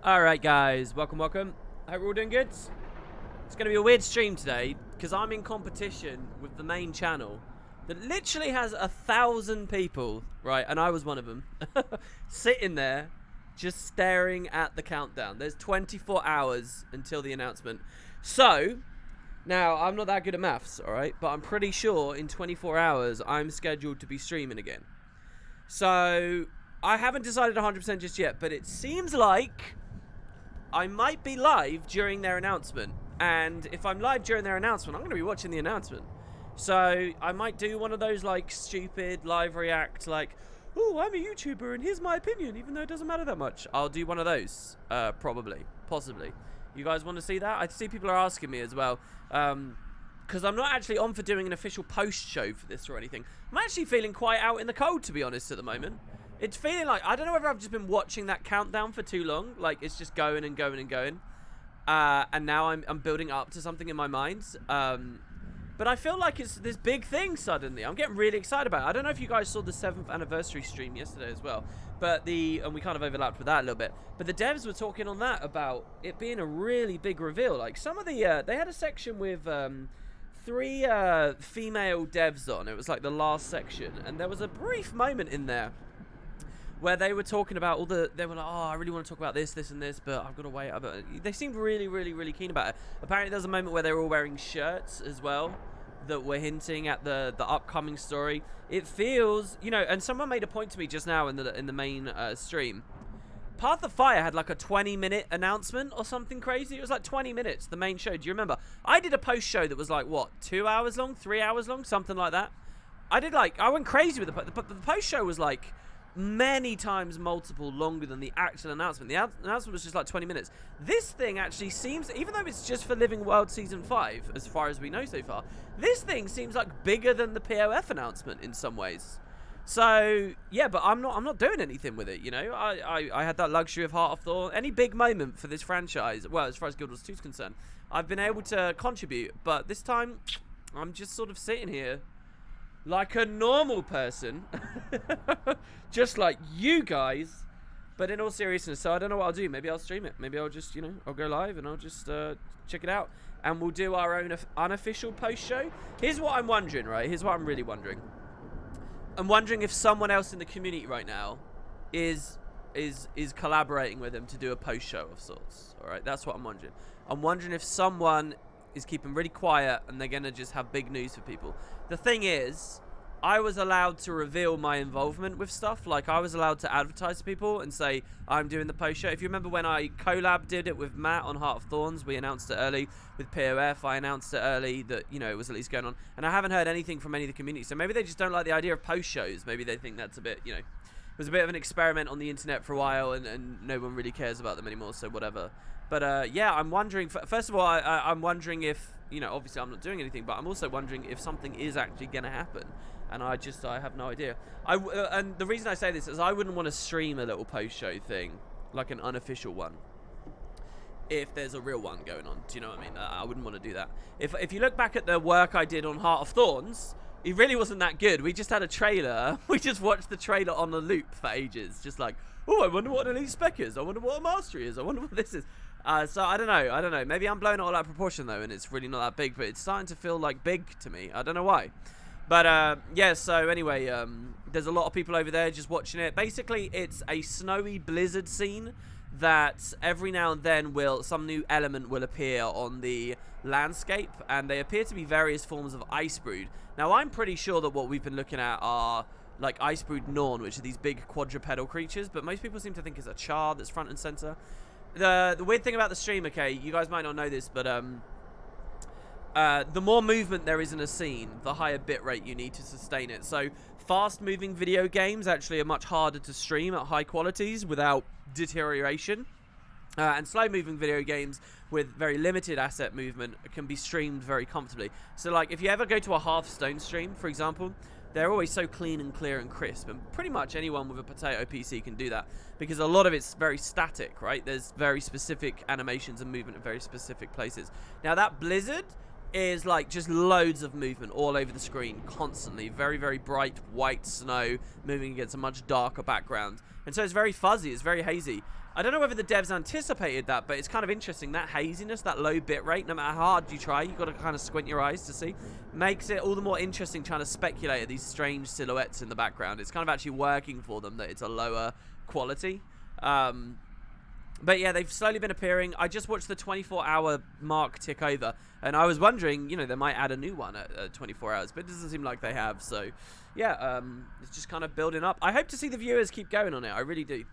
Alright guys, welcome. Hope we're all doing good. It's going to be a weird stream today because I'm in competition with the main channel that literally has 1,000 people, right, and I was one of them, sitting there just staring at the countdown. There's 24 hours until the announcement. So, now, I'm not that good at maths, alright, but I'm pretty sure in 24 hours I'm scheduled to be streaming again. So, I haven't decided 100% just yet, but it seems like I might be live during their announcement. And if I'm live during their announcement, I'm going to be watching the announcement. So I might do one of those like stupid live react like, oh, I'm a YouTuber and here's my opinion, even though it doesn't matter that much. I'll do one of those, probably, possibly. You guys want to see that? I see people are asking me as well. Because I'm not actually on for doing an official post show for this or anything. I'm actually feeling quite out in the cold, to be honest, at the moment. It's feeling like, I don't know whether I've just been watching that countdown for too long. Like, it's just going and going and going. And now I'm building up to something in my mind. But I feel like it's this big thing suddenly. I'm getting really excited about it. I don't know if you guys saw the 7th anniversary stream yesterday as well. But and we kind of overlapped with that a little bit. But the devs were talking on that about it being a really big reveal. Like, some of the, they had a section with 3 female devs on. It was like the last section. And there was a brief moment in there where they were talking about they were like, oh, I really want to talk about this, and this, but I've got to wait. They seemed really, really, really keen about it. Apparently there's a moment where they were all wearing shirts as well that were hinting at the upcoming story. It feels, you know, and someone made a point to me just now in the main stream. Path of Fire had like a 20-minute announcement or something crazy. It was like 20 minutes, the main show. Do you remember? I did a post show that was like, what, 2 hours long, 3 hours long, something like that. I went crazy with the post show was like many times multiple longer than the actual announcement. The announcement was just like 20 minutes. This thing actually seems, even though it's just for Living World Season 5, as far as we know so far, this thing seems like bigger than the POF announcement in some ways. So, yeah, but I'm not doing anything with it, you know? I had that luxury of Heart of Thorn. Any big moment for this franchise, well, as far as Guild Wars 2 is concerned, I've been able to contribute, but this time, I'm just sort of sitting here like a normal person, just like you guys, but in all seriousness. So I don't know what I'll do. Maybe I'll stream it. Maybe I'll just, you know, I'll go live and I'll just check it out. And we'll do our own unofficial post show. Here's what I'm wondering, right? Here's what I'm really wondering. I'm wondering if someone else in the community right now is collaborating with them to do a post show of sorts. All right, that's what I'm wondering. I'm wondering if someone is keeping really quiet and they're going to just have big news for people. The thing is, I was allowed to reveal my involvement with stuff. Like, I was allowed to advertise to people and say, I'm doing the post show. If you remember when I did it with Matt on Heart of Thorns, we announced it early. With POF, I announced it early that, you know, it was at least going on. And I haven't heard anything from any of the community. So maybe they just don't like the idea of post shows. Maybe they think that's a bit, you know, it was a bit of an experiment on the internet for a while and no one really cares about them anymore, so whatever. But, yeah, I'm wondering, first of all, I'm wondering if, you know, obviously I'm not doing anything, but I'm also wondering if something is actually going to happen. And I have no idea. And the reason I say this is I wouldn't want to stream a little post-show thing, like an unofficial one, if there's a real one going on. Do you know what I mean? I wouldn't want to do that. If you look back at the work I did on Heart of Thorns, it really wasn't that good. We just had a trailer. We just watched the trailer on a loop for ages. Just like, oh, I wonder what an elite spec is. I wonder what a mastery is. I wonder what this is. So I don't know. Maybe I'm blowing it all out of proportion though, and it's really not that big. But it's starting to feel like big to me. I don't know why. But yeah. So anyway, there's a lot of people over there just watching it. Basically, it's a snowy blizzard scene that every now and then some new element will appear on the landscape, and they appear to be various forms of ice brood. Now, I'm pretty sure that what we've been looking at are like ice brood Norn, which are these big quadrupedal creatures, but most people seem to think it's a char that's front and center. The weird thing about the stream, okay, you guys might not know this, but the more movement there is in a scene, the higher bitrate you need to sustain it. So fast-moving video games actually are much harder to stream at high qualities without deterioration. And slow-moving video games with very limited asset movement can be streamed very comfortably. So, like, if you ever go to a Hearthstone stream, for example, they're always so clean and clear and crisp, and pretty much anyone with a potato PC can do that, because a lot of it's very static, right? There's very specific animations and movement in very specific places. Now, that Blizzard is like just loads of movement all over the screen constantly. Very, very bright white snow moving against a much darker background. And so it's very fuzzy, it's very hazy. I don't know whether the devs anticipated that, but it's kind of interesting. That haziness, that low bit rate, no matter how hard you try, you've got to kind of squint your eyes to see. Makes it all the more interesting trying to speculate at these strange silhouettes in the background. It's kind of actually working for them that it's a lower quality. But yeah, they've slowly been appearing. I just watched the 24-hour mark tick over, and I was wondering, you know, they might add a new one at 24 hours, but it doesn't seem like they have. So yeah, it's just kind of building up. I hope to see the viewers keep going on it. I really do.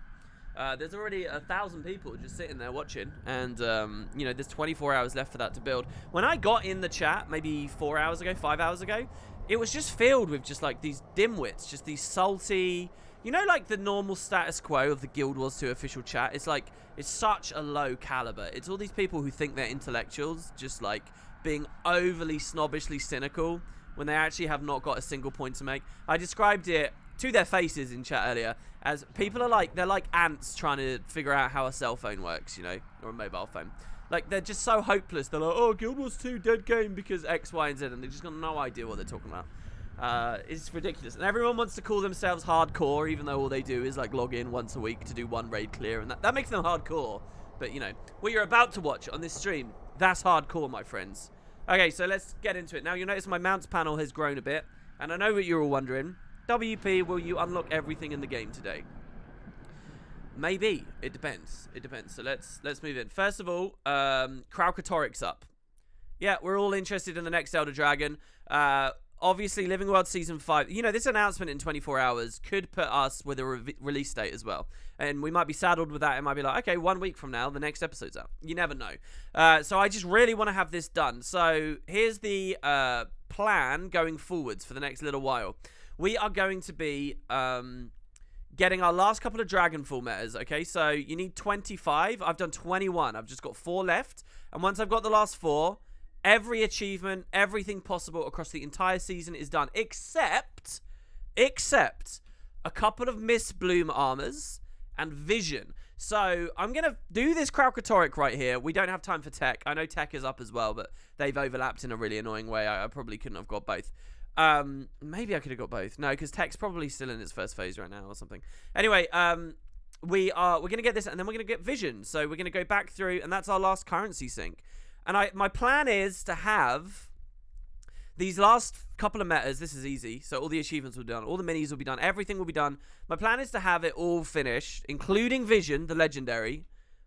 There's already 1,000 people just sitting there watching, and you know, there's 24 hours left for that to build. When I got in the chat maybe 4 hours ago, 5 hours ago, it was just filled with just like these dimwits, just these salty, you know, like the normal status quo of the Guild Wars 2 official chat. It's like, it's such a low caliber. It's all these people who think they're intellectuals, just like being overly snobbishly cynical when they actually have not got a single point to make. I described it to their faces in chat earlier as people are like, they're like ants trying to figure out how a cell phone works, you know, or a mobile phone. Like, they're just so hopeless. They're like, oh, Guild Wars 2 dead game because X, Y, and Z, and they just got no idea what they're talking about. It's ridiculous. And everyone wants to call themselves hardcore, even though all they do is like log in once a week to do one raid clear, and that makes them hardcore. But, you know, what you're about to watch on this stream, that's hardcore, my friends. Okay, so let's get into it. Now, you'll notice my mounts panel has grown a bit, and I know what you're all wondering. WP, will you unlock everything in the game today? Maybe. It depends. It depends. So let's move in. First of all, Kralkatoric's up. Yeah, we're all interested in the next Elder Dragon. Obviously, Living World Season 5, you know, this announcement in 24 hours could put us with a release date as well. And we might be saddled with that. It might be like, okay, 1 week from now, the next episode's out. You never know. So I just really want to have this done. So here's the plan going forwards for the next little while. We are going to be getting our last couple of Dragonfall metas, okay? So you need 25. I've done 21. I've just got 4 left. And once I've got the last 4... every achievement, everything possible across the entire season is done, except a couple of Miss Bloom armors and Vision. So I'm going to do this Kralkatoric right here. We don't have time for Tech. I know Tech is up as well, but they've overlapped in a really annoying way. I probably couldn't have got both. Maybe I could have got both. No, because Tech's probably still in its first phase right now or something. Anyway, we're going to get this, and then we're going to get Vision. So we're going to go back through, and that's our last currency sync. And my plan is to have these last couple of metas. This is easy. So all the achievements will be done. All the minis will be done. Everything will be done. My plan is to have it all finished, including Vision, the legendary,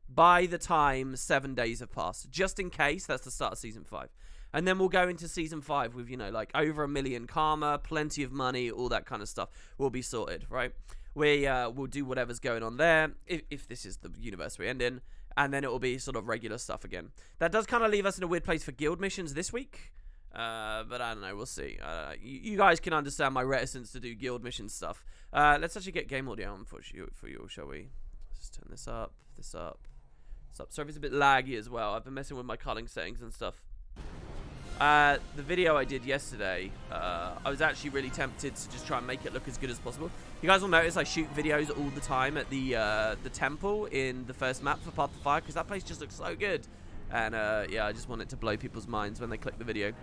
by the time 7 days have passed. Just in case, that's the start of Season 5. And then we'll go into Season 5 with, you know, like over 1 million karma, plenty of money, all that kind of stuff will be sorted, right? We'll do whatever's going on there, if this is the universe we end in. And then it will be sort of regular stuff again. That does kind of leave us in a weird place for guild missions this week. But I don't know. We'll see. You guys can understand my reticence to do guild mission stuff. Let's actually get game audio on for you, shall we? Let's just turn this up, this up. Sorry if it's a bit laggy as well. I've been messing with my culling settings and stuff. The video I did yesterday, I was actually really tempted to just try and make it look as good as possible. You guys will notice I shoot videos all the time at the temple in the first map for Path of Fire, because that place just looks so good. And yeah, I just want it to blow people's minds when they click the video.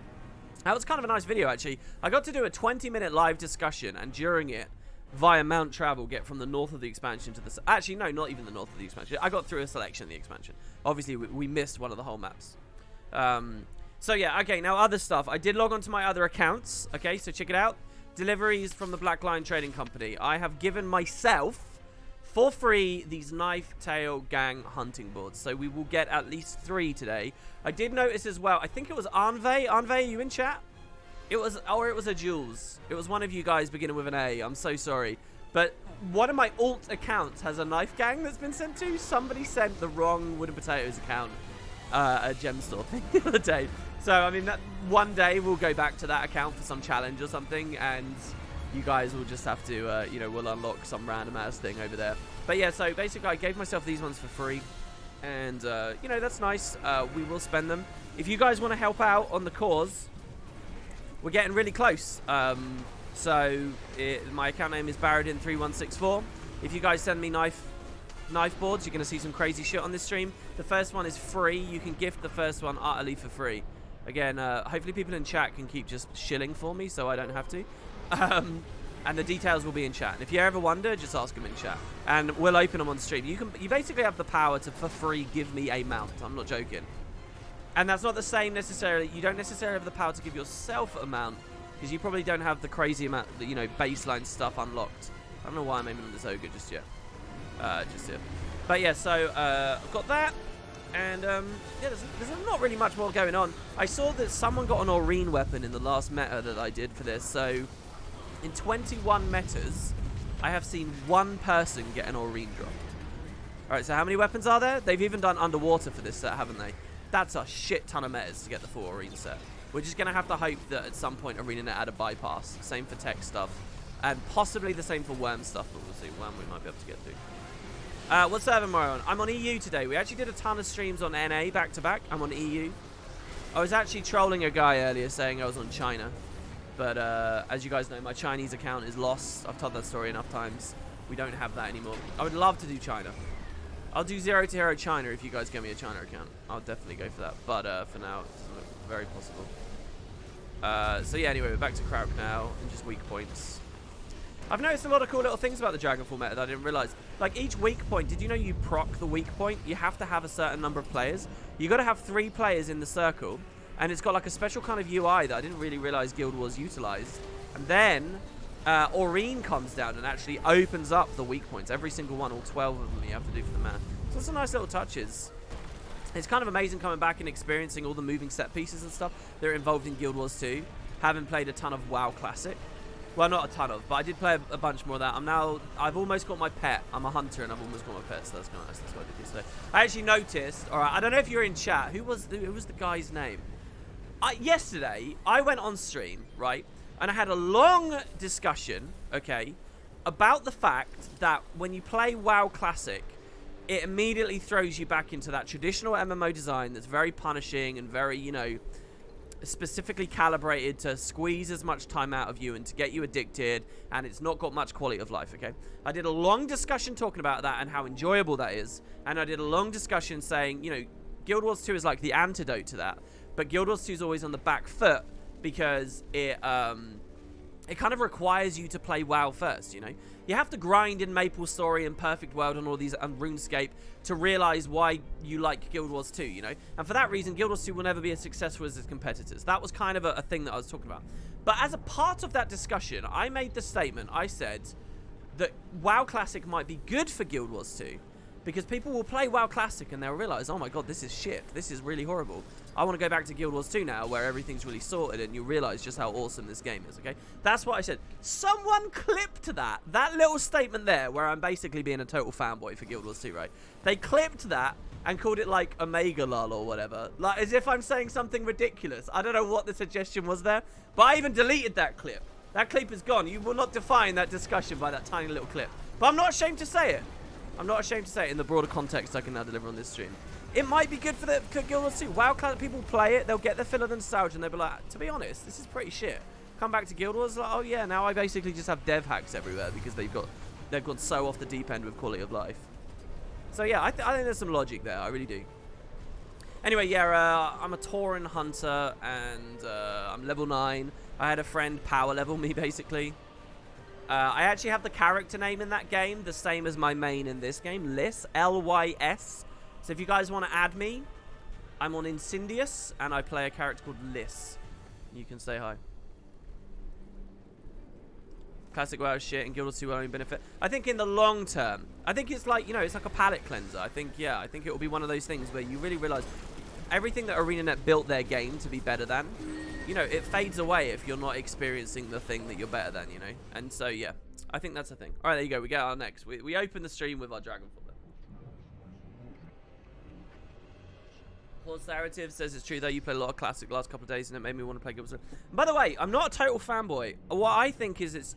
That was kind of a nice video, actually. I got to do a 20-minute live discussion, and during it, via Mount Travel, get from the north of the expansion to the... Actually, no, not even the north of the expansion. I got through a selection of the expansion. Obviously, we missed one of the whole maps. So yeah, okay, now other stuff. I did log on to my other accounts. Okay, so check it out. Deliveries from the Black Lion Trading Company. I have given myself, for free, these Knife Tail Gang hunting boards. So we will get at least 3 today. I did notice as well, I think it was Anve. Anve, are you in chat? It was a Jules. It was one of you guys beginning with an A. I'm so sorry. But one of my alt accounts has a Knife Gang that's been sent to. Somebody sent the wrong Wooden Potatoes account a gem store thing the other day. So, I mean, that one day we'll go back to that account for some challenge or something, and you guys will just have to, you know, we'll unlock some random ass thing over there. But yeah, so basically I gave myself these ones for free, and, you know, that's nice. We will spend them. If you guys want to help out on the cause, we're getting really close. So, my account name is Baradin3164. If you guys send me knife boards, you're going to see some crazy shit on this stream. The first one is free. You can gift the first one utterly for free. Again, hopefully people in chat can keep just shilling for me so I don't have to. And the details will be in chat. And if you ever wonder, just ask them in chat. And we'll open them on stream. You basically have the power to, for free, give me a mount. I'm not joking. And that's not the same necessarily. You don't necessarily have the power to give yourself a mount, because you probably don't have the crazy amount, you know, baseline stuff unlocked. I don't know why I'm aiming on this ogre just yet. Just here. But yeah, so I've got that. And yeah, there's not really much more going on. I saw that someone got an Aurene weapon in the last meta that I did for this. So in 21 metas, I have seen one person get an Aurene dropped. Alright, so how many weapons are there? They've even done underwater for this set, haven't they? That's a shit ton of metas to get the full Aurene set. We're just going to have to hope that at some point ArenaNet add a bypass. Same for tech stuff. And possibly the same for worm stuff, but we'll see. Worm we might be able to get to. What server am I on? I'm on EU today. We actually did a ton of streams on NA back-to-back. I'm on EU. I was actually trolling a guy earlier saying I was on China. But as you guys know, my Chinese account is lost. I've told that story enough times. We don't have that anymore. I would love to do China. I'll do Zero to Hero China if you guys give me a China account. I'll definitely go for that. But for now, it doesn't look very possible. So yeah, anyway, we're back to Krauk now and just weak points. I've noticed a lot of cool little things about the Dragonfall meta that I didn't realize. Like each weak point, did you know you proc the weak point? You have to have a certain number of players. You got to have 3 players in the circle, and it's got like a special kind of UI that I didn't really realize Guild Wars utilized. And then Aurene comes down and actually opens up the weak points. Every single one, all 12 of them you have to do for the meta. So that's some nice little touches. It's kind of amazing coming back and experiencing all the moving set pieces and stuff that are involved in Guild Wars 2. Having played a ton of WoW Classic. Well, not a ton of, but I did play a bunch more of that. I've almost got my pet. I'm a hunter and I've almost got my pet, so that's kind of nice. That's what I did yesterday. I actually noticed, alright, I don't know if you're in chat, who was the guy's name? Yesterday, I went on stream, right, and I had a long discussion, okay, about the fact that when you play WoW Classic, it immediately throws you back into that traditional MMO design that's very punishing and very, you know, specifically calibrated to squeeze as much time out of you and to get you addicted, and it's not got much quality of life, okay? I did a long discussion talking about that and how enjoyable that is, and I did a long discussion saying, you know, Guild Wars 2 is like the antidote to that, but Guild Wars 2 is always on the back foot because it kind of requires you to play WoW first, you know? You have to grind in MapleStory and Perfect World and all these and RuneScape to realize why you like Guild Wars 2, you know? And for that reason, Guild Wars 2 will never be as successful as its competitors. That was kind of a thing that I was talking about. But as a part of that discussion, I made the statement, I said that WoW Classic might be good for Guild Wars 2 because people will play WoW Classic and they'll realize, oh my god, this is shit. This is really horrible. I want to go back to Guild Wars 2 now where everything's really sorted and you realize just how awesome this game is, okay? That's what I said. Someone clipped that little statement there where I'm basically being a total fanboy for Guild Wars 2, right? They clipped that and called it like Omega Lol or whatever. Like as if I'm saying something ridiculous. I don't know what the suggestion was there, but I even deleted that clip. That clip is gone. You will not define that discussion by that tiny little clip. But I'm not ashamed to say it. I'm not ashamed to say it in the broader context I can now deliver on this stream. It might be good for the Guild Wars 2. WoW Classic people play it, they'll get their fill of the nostalgia and they'll be like, to be honest, this is pretty shit. Come back to Guild Wars, like, oh yeah, now I basically just have dev hacks everywhere because they've gone so off the deep end with quality of life. So yeah, I think there's some logic there, I really do. Anyway, yeah, I'm a Tauren hunter and I'm level 9. I had a friend power level me basically. I actually have the character name in that game, the same as my main in this game, Lys, L-Y-S. So if you guys want to add me, I'm on Incendious, and I play a character called Lys. You can say hi. Classic WoW shit, and Guild Wars 2 will only benefit. I think in the long term, I think it's like, you know, it's like a palate cleanser. I think it will be one of those things where you really realize everything that ArenaNet built their game to be better than, you know, it fades away if you're not experiencing the thing that you're better than, you know? And so, yeah, I think that's the thing. All right, there you go. We get our next. We open the stream with our Dragonfall. Claude Narrative says it's true, though. You played a lot of Classic the last couple of days, and it made me want to play Guild Wars 2. By the way, I'm not a total fanboy. What I think is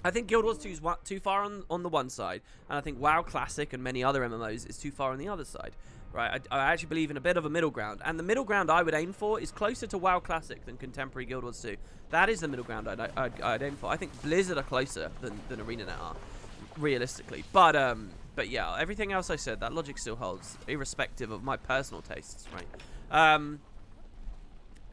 I think Guild Wars 2 is too far on the one side, and I think WoW Classic and many other MMOs is too far on the other side. Right, I actually believe in a bit of a middle ground, and the middle ground I would aim for is closer to WoW Classic than contemporary Guild Wars 2. That is the middle ground I'd aim for. I think Blizzard are closer than ArenaNet are, realistically. But yeah, everything else I said, that logic still holds, irrespective of my personal tastes, right?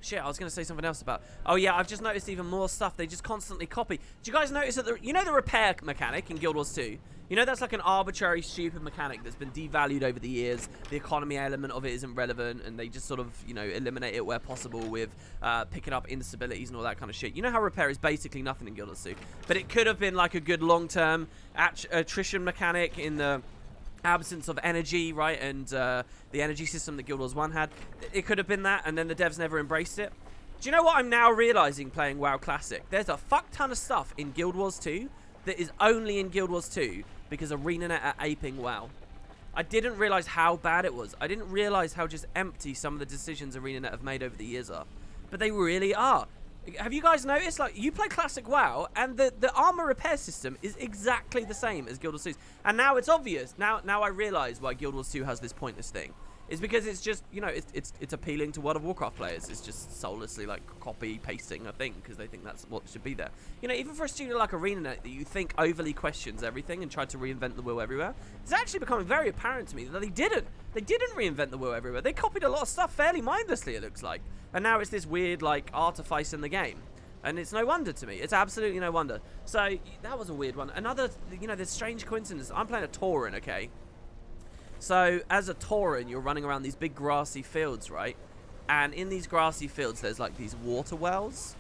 Shit, I was going to say something else about... Oh, yeah, I've just noticed even more stuff. They just constantly copy. Do you guys notice that you know the repair mechanic in Guild Wars 2? You know that's like an arbitrary, stupid mechanic that's been devalued over the years. The economy element of it isn't relevant, and they just sort of, you know, eliminate it where possible with picking up instabilities and all that kind of shit. You know how repair is basically nothing in Guild Wars 2? But it could have been like a good long-term attrition mechanic in the... absence of energy, right, and the energy system that Guild Wars 1 had. It could have been that, and then the devs never embraced it. Do you know what I'm now realizing playing WoW Classic? There's a fuck ton of stuff in Guild Wars 2 that is only in Guild Wars 2 because ArenaNet are aping WoW. I didn't realize how bad it was. I didn't realize how just empty some of the decisions ArenaNet have made over the years are. But they really are. Have you guys noticed, like, you play Classic WoW, and the armor repair system is exactly the same as Guild Wars 2's. And now it's obvious. Now I realize why Guild Wars 2 has this pointless thing. It's because it's just, you know, it's appealing to World of Warcraft players. It's just soullessly, like, copy-pasting a thing, because they think that's what should be there. You know, even for a studio like ArenaNet that you think overly questions everything and tried to reinvent the wheel everywhere, it's actually becoming very apparent to me that they didn't. They didn't reinvent the wheel everywhere. They copied a lot of stuff fairly mindlessly, it looks like. And now it's this weird, like, artifice in the game. And it's no wonder to me. It's absolutely no wonder. So, that was a weird one. Another, you know, there's strange coincidence. I'm playing a Tauren, okay? So, as a Tauren, you're running around these big grassy fields, right? And in these grassy fields, there's, like, these water wells.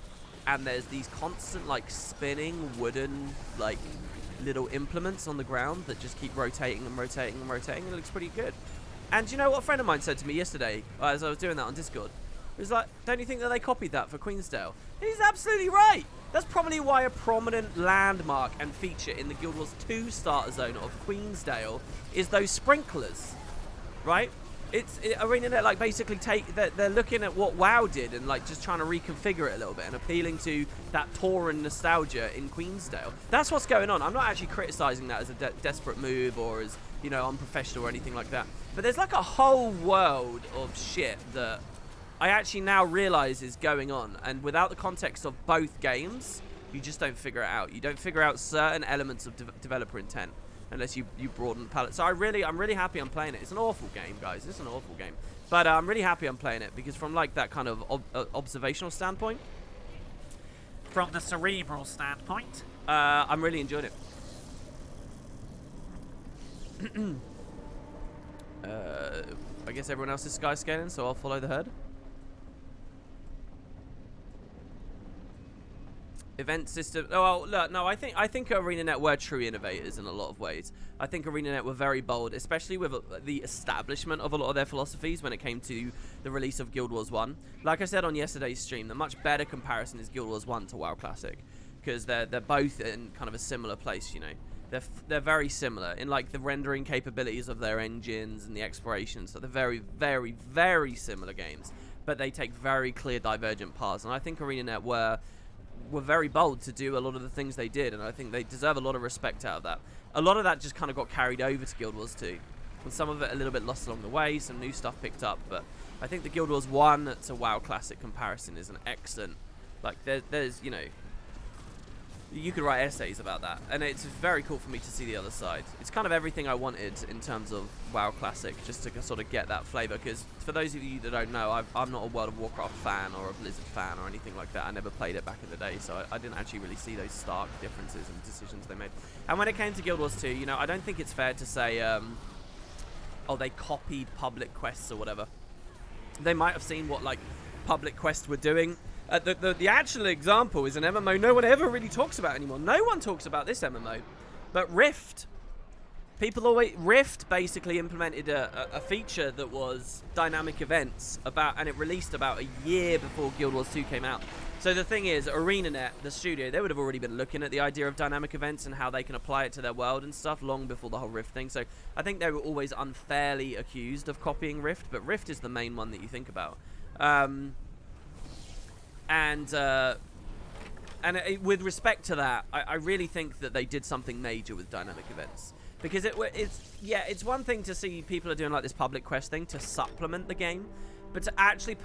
And there's these constant, like, spinning wooden, like, little implements on the ground that just keep rotating and rotating and rotating. It looks pretty good. And you know what a friend of mine said to me yesterday as I was doing that on Discord? It was like, don't you think that they copied that for Queensdale? And he's absolutely right. That's probably why a prominent landmark and feature in the Guild Wars 2 starter zone of Queensdale is those sprinklers, right? It's ArenaNet, like, basically they're looking at what WoW did and, like, just trying to reconfigure it a little bit and appealing to that Tauren nostalgia in Queensdale. That's what's going on. I'm not actually criticizing that as a desperate move or as, you know, unprofessional or anything like that. But there's, like, a whole world of shit that I actually now realize is going on, and without the context of both games, you just don't figure it out. You don't figure out certain elements of developer intent unless you broaden the palette. So I'm really happy I'm playing it. It's an awful game, guys. It's an awful game, but I'm really happy I'm playing it because from, like, that kind of observational standpoint, from the cerebral standpoint, I'm really enjoying it. I guess everyone else is sky scaling, so I'll follow the herd. Event system. Oh, well, look, no, I think ArenaNet were true innovators in a lot of ways. I think ArenaNet were very bold, especially with the establishment of a lot of their philosophies when it came to the release of Guild Wars 1. Like I said on yesterday's stream, the much better comparison is Guild Wars 1 to WoW Classic, because they're both in kind of a similar place, you know. They're very similar in, like, the rendering capabilities of their engines and the exploration. So they're very, very, very similar games, but they take very clear divergent paths. And I think ArenaNet were very bold to do a lot of the things they did, and I think they deserve a lot of respect out of that. A lot of that just kind of got carried over to Guild Wars 2, and some of it a little bit lost along the way, some new stuff picked up, but I think the Guild Wars 1 to WoW Classic comparison is an excellent, like, there's, you know, you could write essays about that, and it's very cool for me to see the other side. It's kind of everything I wanted in terms of WoW Classic, just to sort of get that flavor, because for those of you that don't know, I'm not a World of Warcraft fan or a Blizzard fan or anything like that. I never played it back in the day, so I didn't actually really see those stark differences and decisions they made. And when it came to Guild Wars 2, you know, I don't think it's fair to say, oh, they copied public quests or whatever. They might have seen what, like, public quests were doing. The actual example is an MMO no one ever really talks about anymore. No one talks about this MMO, but Rift. Rift basically implemented a feature that was dynamic events and it released about a year before Guild Wars 2 came out. So the thing is, ArenaNet, the studio, they would have already been looking at the idea of dynamic events and how they can apply it to their world and stuff long before the whole Rift thing. So I think they were always unfairly accused of copying Rift, but Rift is the main one that you think about. With respect to that, I really think that they did something major with dynamic events. Because it's one thing to see people are doing, like, this public quest thing to supplement the game, but to actually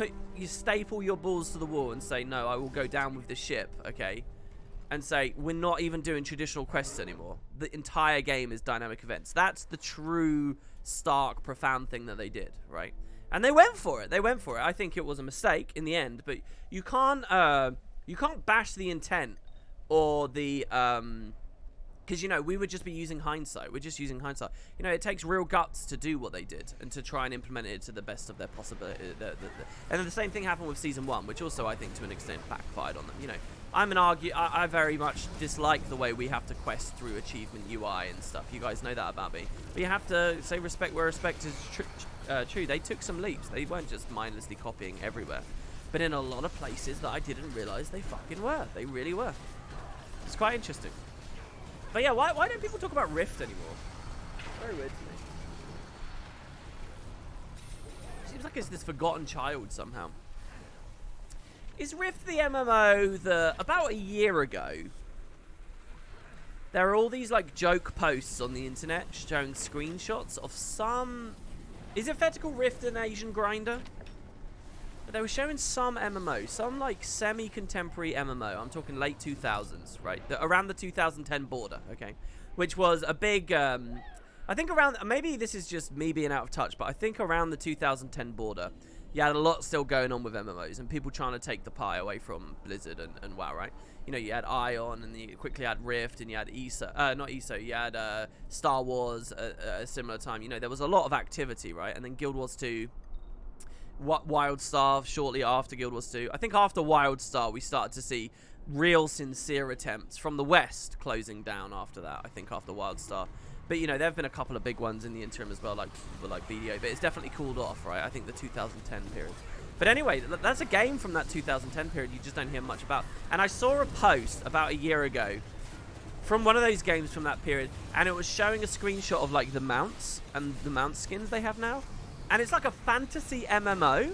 staple your balls to the wall and say, no, I will go down with the ship, okay? And say, we're not even doing traditional quests anymore. The entire game is dynamic events. That's the true, stark, profound thing that they did, right? And they went for it. They went for it. I think it was a mistake in the end, but you can't bash the intent or the because we would just be using hindsight. We're just using hindsight. It takes real guts to do what they did and to try and implement it to the best of their possibility. And then the same thing happened with season 1, which also I think to an extent backfired on them. I very much dislike the way we have to quest through achievement UI and stuff. You guys know that about me. But you have to say respect where respect is true. They took some leaps. They weren't just mindlessly copying everywhere. But in a lot of places that I didn't realize they fucking were. They really were. It's quite interesting. But yeah, why don't people talk about Rift anymore? Very weird to me. Seems like it's this forgotten child somehow. Is Rift the MMO that about a year ago there are all these like joke posts on the internet showing screenshots of some... Is it fair to call Rift an Asian grinder? But they were showing some MMO, some like semi-contemporary MMO. I'm talking late 2000s, right? Around the 2010 border, okay? Which was a big, I think around, maybe this is just me being out of touch, but I think around the 2010 border, you had a lot still going on with MMOs and people trying to take the pie away from Blizzard and WoW, right? You had Ion and you quickly had Rift and you had not ESO, you had Star Wars at a similar time. There was a lot of activity, right? And then Guild Wars 2, WildStar shortly after Guild Wars 2. I think after WildStar we started to see real sincere attempts from the West closing down after that, I think after WildStar. But there have been a couple of big ones in the interim as well, like BDO, but it's definitely cooled off, right? I think the 2010 period. But anyway, that's a game from that 2010 period you just don't hear much about. And I saw a post about a year ago from one of those games from that period, and it was showing a screenshot of like the mounts and the mount skins they have now. And it's like a fantasy MMO,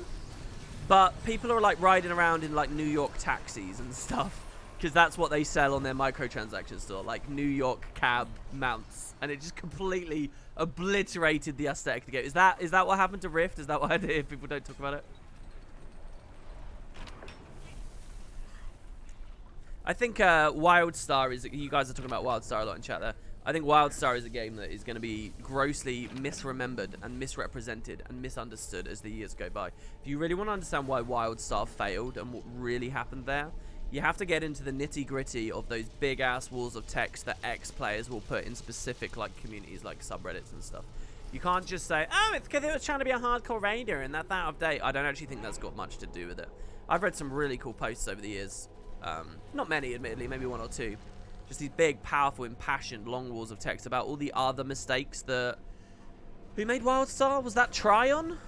but people are like riding around in like New York taxis and stuff, because that's what they sell on their microtransaction store, like New York cab mounts. And it just completely obliterated the aesthetic of the game. Is that what happened to Rift? Is that why people don't talk about it? I think WildStar is... You guys are talking about WildStar a lot in chat there. I think WildStar is a game that is going to be grossly misremembered and misrepresented and misunderstood as the years go by. If you really want to understand why WildStar failed and what really happened there, you have to get into the nitty-gritty of those big-ass walls of text that ex-players will put in specific like communities like subreddits and stuff. You can't just say, oh, it's because it was trying to be a hardcore raider and that's out of date. I don't actually think that's got much to do with it. I've read some really cool posts over the years. Not many, admittedly, maybe one or two. Just these big, powerful, impassioned, long walls of text about all the other mistakes that... Who made WildStar? Was that Tryon?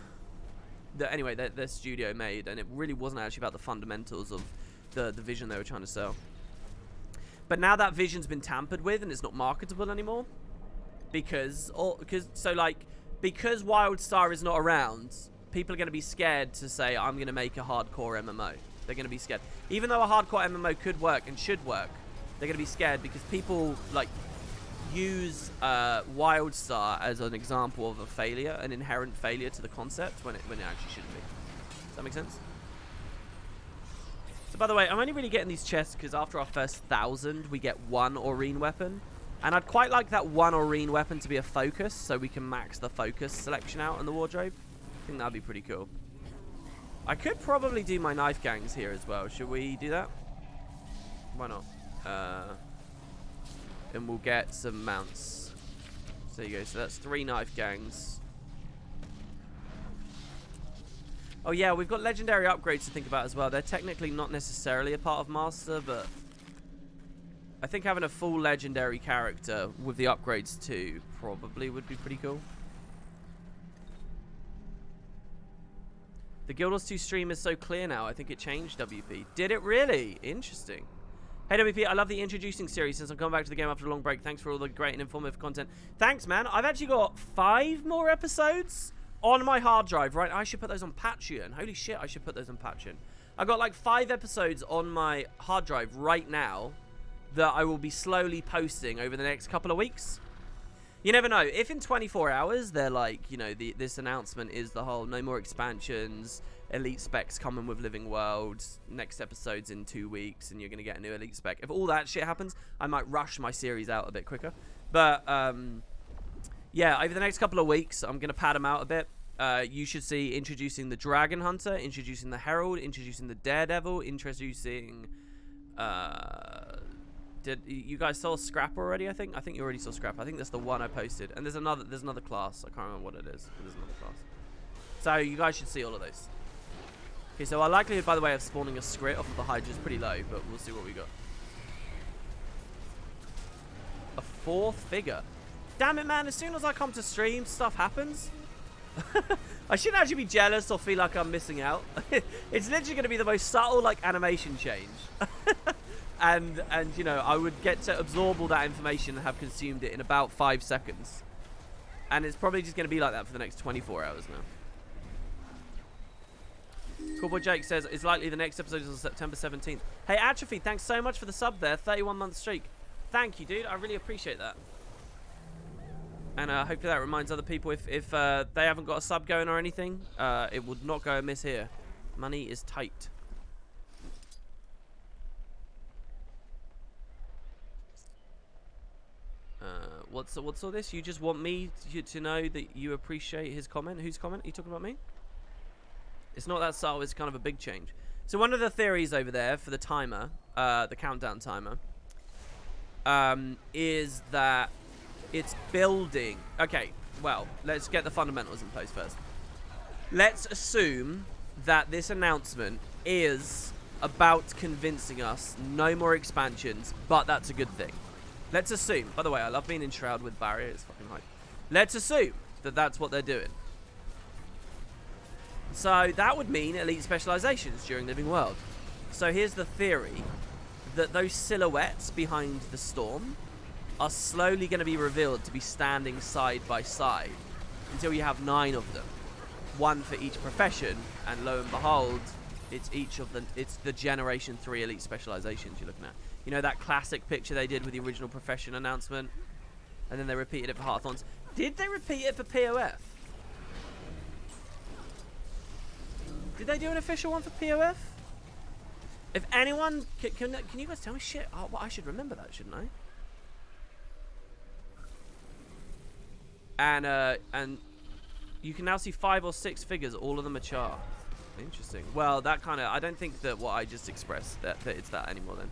Anyway, their studio made, and it really wasn't actually about the fundamentals of the vision they were trying to sell. But now that vision's been tampered with and it's not marketable anymore. Because WildStar is not around, people are going to be scared to say, I'm going to make a hardcore MMO. They're going to be scared. Even though a hardcore MMO could work and should work, they're going to be scared because people like use WildStar as an example of a failure, an inherent failure to the concept when it actually shouldn't be. Does that make sense? So by the way, I'm only really getting these chests because after our first 1,000, we get one Aurene weapon. And I'd quite like that one Aurene weapon to be a focus so we can max the focus selection out in the wardrobe. I think that'd be pretty cool. I could probably do my knife gangs here as well. Should we do that? Why not? And we'll get some mounts. So there you go. So that's 3 knife gangs. Oh yeah, we've got legendary upgrades to think about as well. They're technically not necessarily a part of Master, but I think having a full legendary character with the upgrades too probably would be pretty cool. The Guild Wars 2 stream is so clear now. I think it changed, WP. Did it really? Interesting. Hey, WP, I love the introducing series since I've come back to the game after a long break. Thanks for all the great and informative content. Thanks, man. I've actually got 5 more episodes on my hard drive, right? I should put those on Patreon. Holy shit, I should put those on Patreon. I've got like 5 episodes on my hard drive right now that I will be slowly posting over the next couple of weeks. You never know. If in 24 hours they're like, you know, this announcement is the whole no more expansions, elite specs coming with Living Worlds, next episode's in 2 weeks, and you're going to get a new elite spec. If all that shit happens, I might rush my series out a bit quicker. But, yeah, over the next couple of weeks, I'm going to pad them out a bit. you should see introducing the Dragon Hunter, introducing the Herald, introducing the Daredevil, introducing... Did you guys saw Scrap already? I think you already saw Scrap. I think that's the one I posted. And there's another class. I can't remember what it is. There's another class. So you guys should see all of those. Okay, so our likelihood, by the way, of spawning a Skrit off of the Hydra is pretty low, but we'll see what we got. A 4th figure. Damn it, man! As soon as I come to stream, stuff happens. I shouldn't actually be jealous or feel like I'm missing out. It's literally going to be the most subtle, like, animation change. and you know, I would get to absorb all that information and have consumed it in about 5 seconds. And it's probably just going to be like that for the next 24 hours now. Coolboy Jake says, it's likely the next episode is on September 17th. Hey, Atrophy, thanks so much for the sub there. 31-month streak. Thank you, dude. I really appreciate that. And hopefully that reminds other people if they haven't got a sub going or anything, it would not go amiss here. Money is tight. What's all this? You just want me to know that you appreciate his comment? Whose comment? Are you talking about me? It's not that subtle. It's kind of a big change. So one of the theories over there for the timer, the countdown timer, is that it's building. Okay, well, let's get the fundamentals in place first. Let's assume that this announcement is about convincing us no more expansions, but that's a good thing. Let's assume. By the way, I love being in Shroud with Barrier. It's fucking hype. Let's assume that that's what they're doing. So that would mean elite specializations during Living World. So here's the theory that those silhouettes behind the storm are slowly going to be revealed to be standing side by side until you have 9 of them, 1 for each profession, and lo and behold, it's the Generation 3 elite specializations you're looking at. You know that classic picture they did with the original profession announcement, and then they repeated it for Hearthorns. Did they repeat it for POF? Did they do an official one for POF? If anyone can you guys tell me shit? Oh, well, I should remember that, shouldn't I? And you can now see 5 or 6 figures. All of them are char. Interesting. Well, that kind of... I don't think that what I just expressed, that it's that anymore then.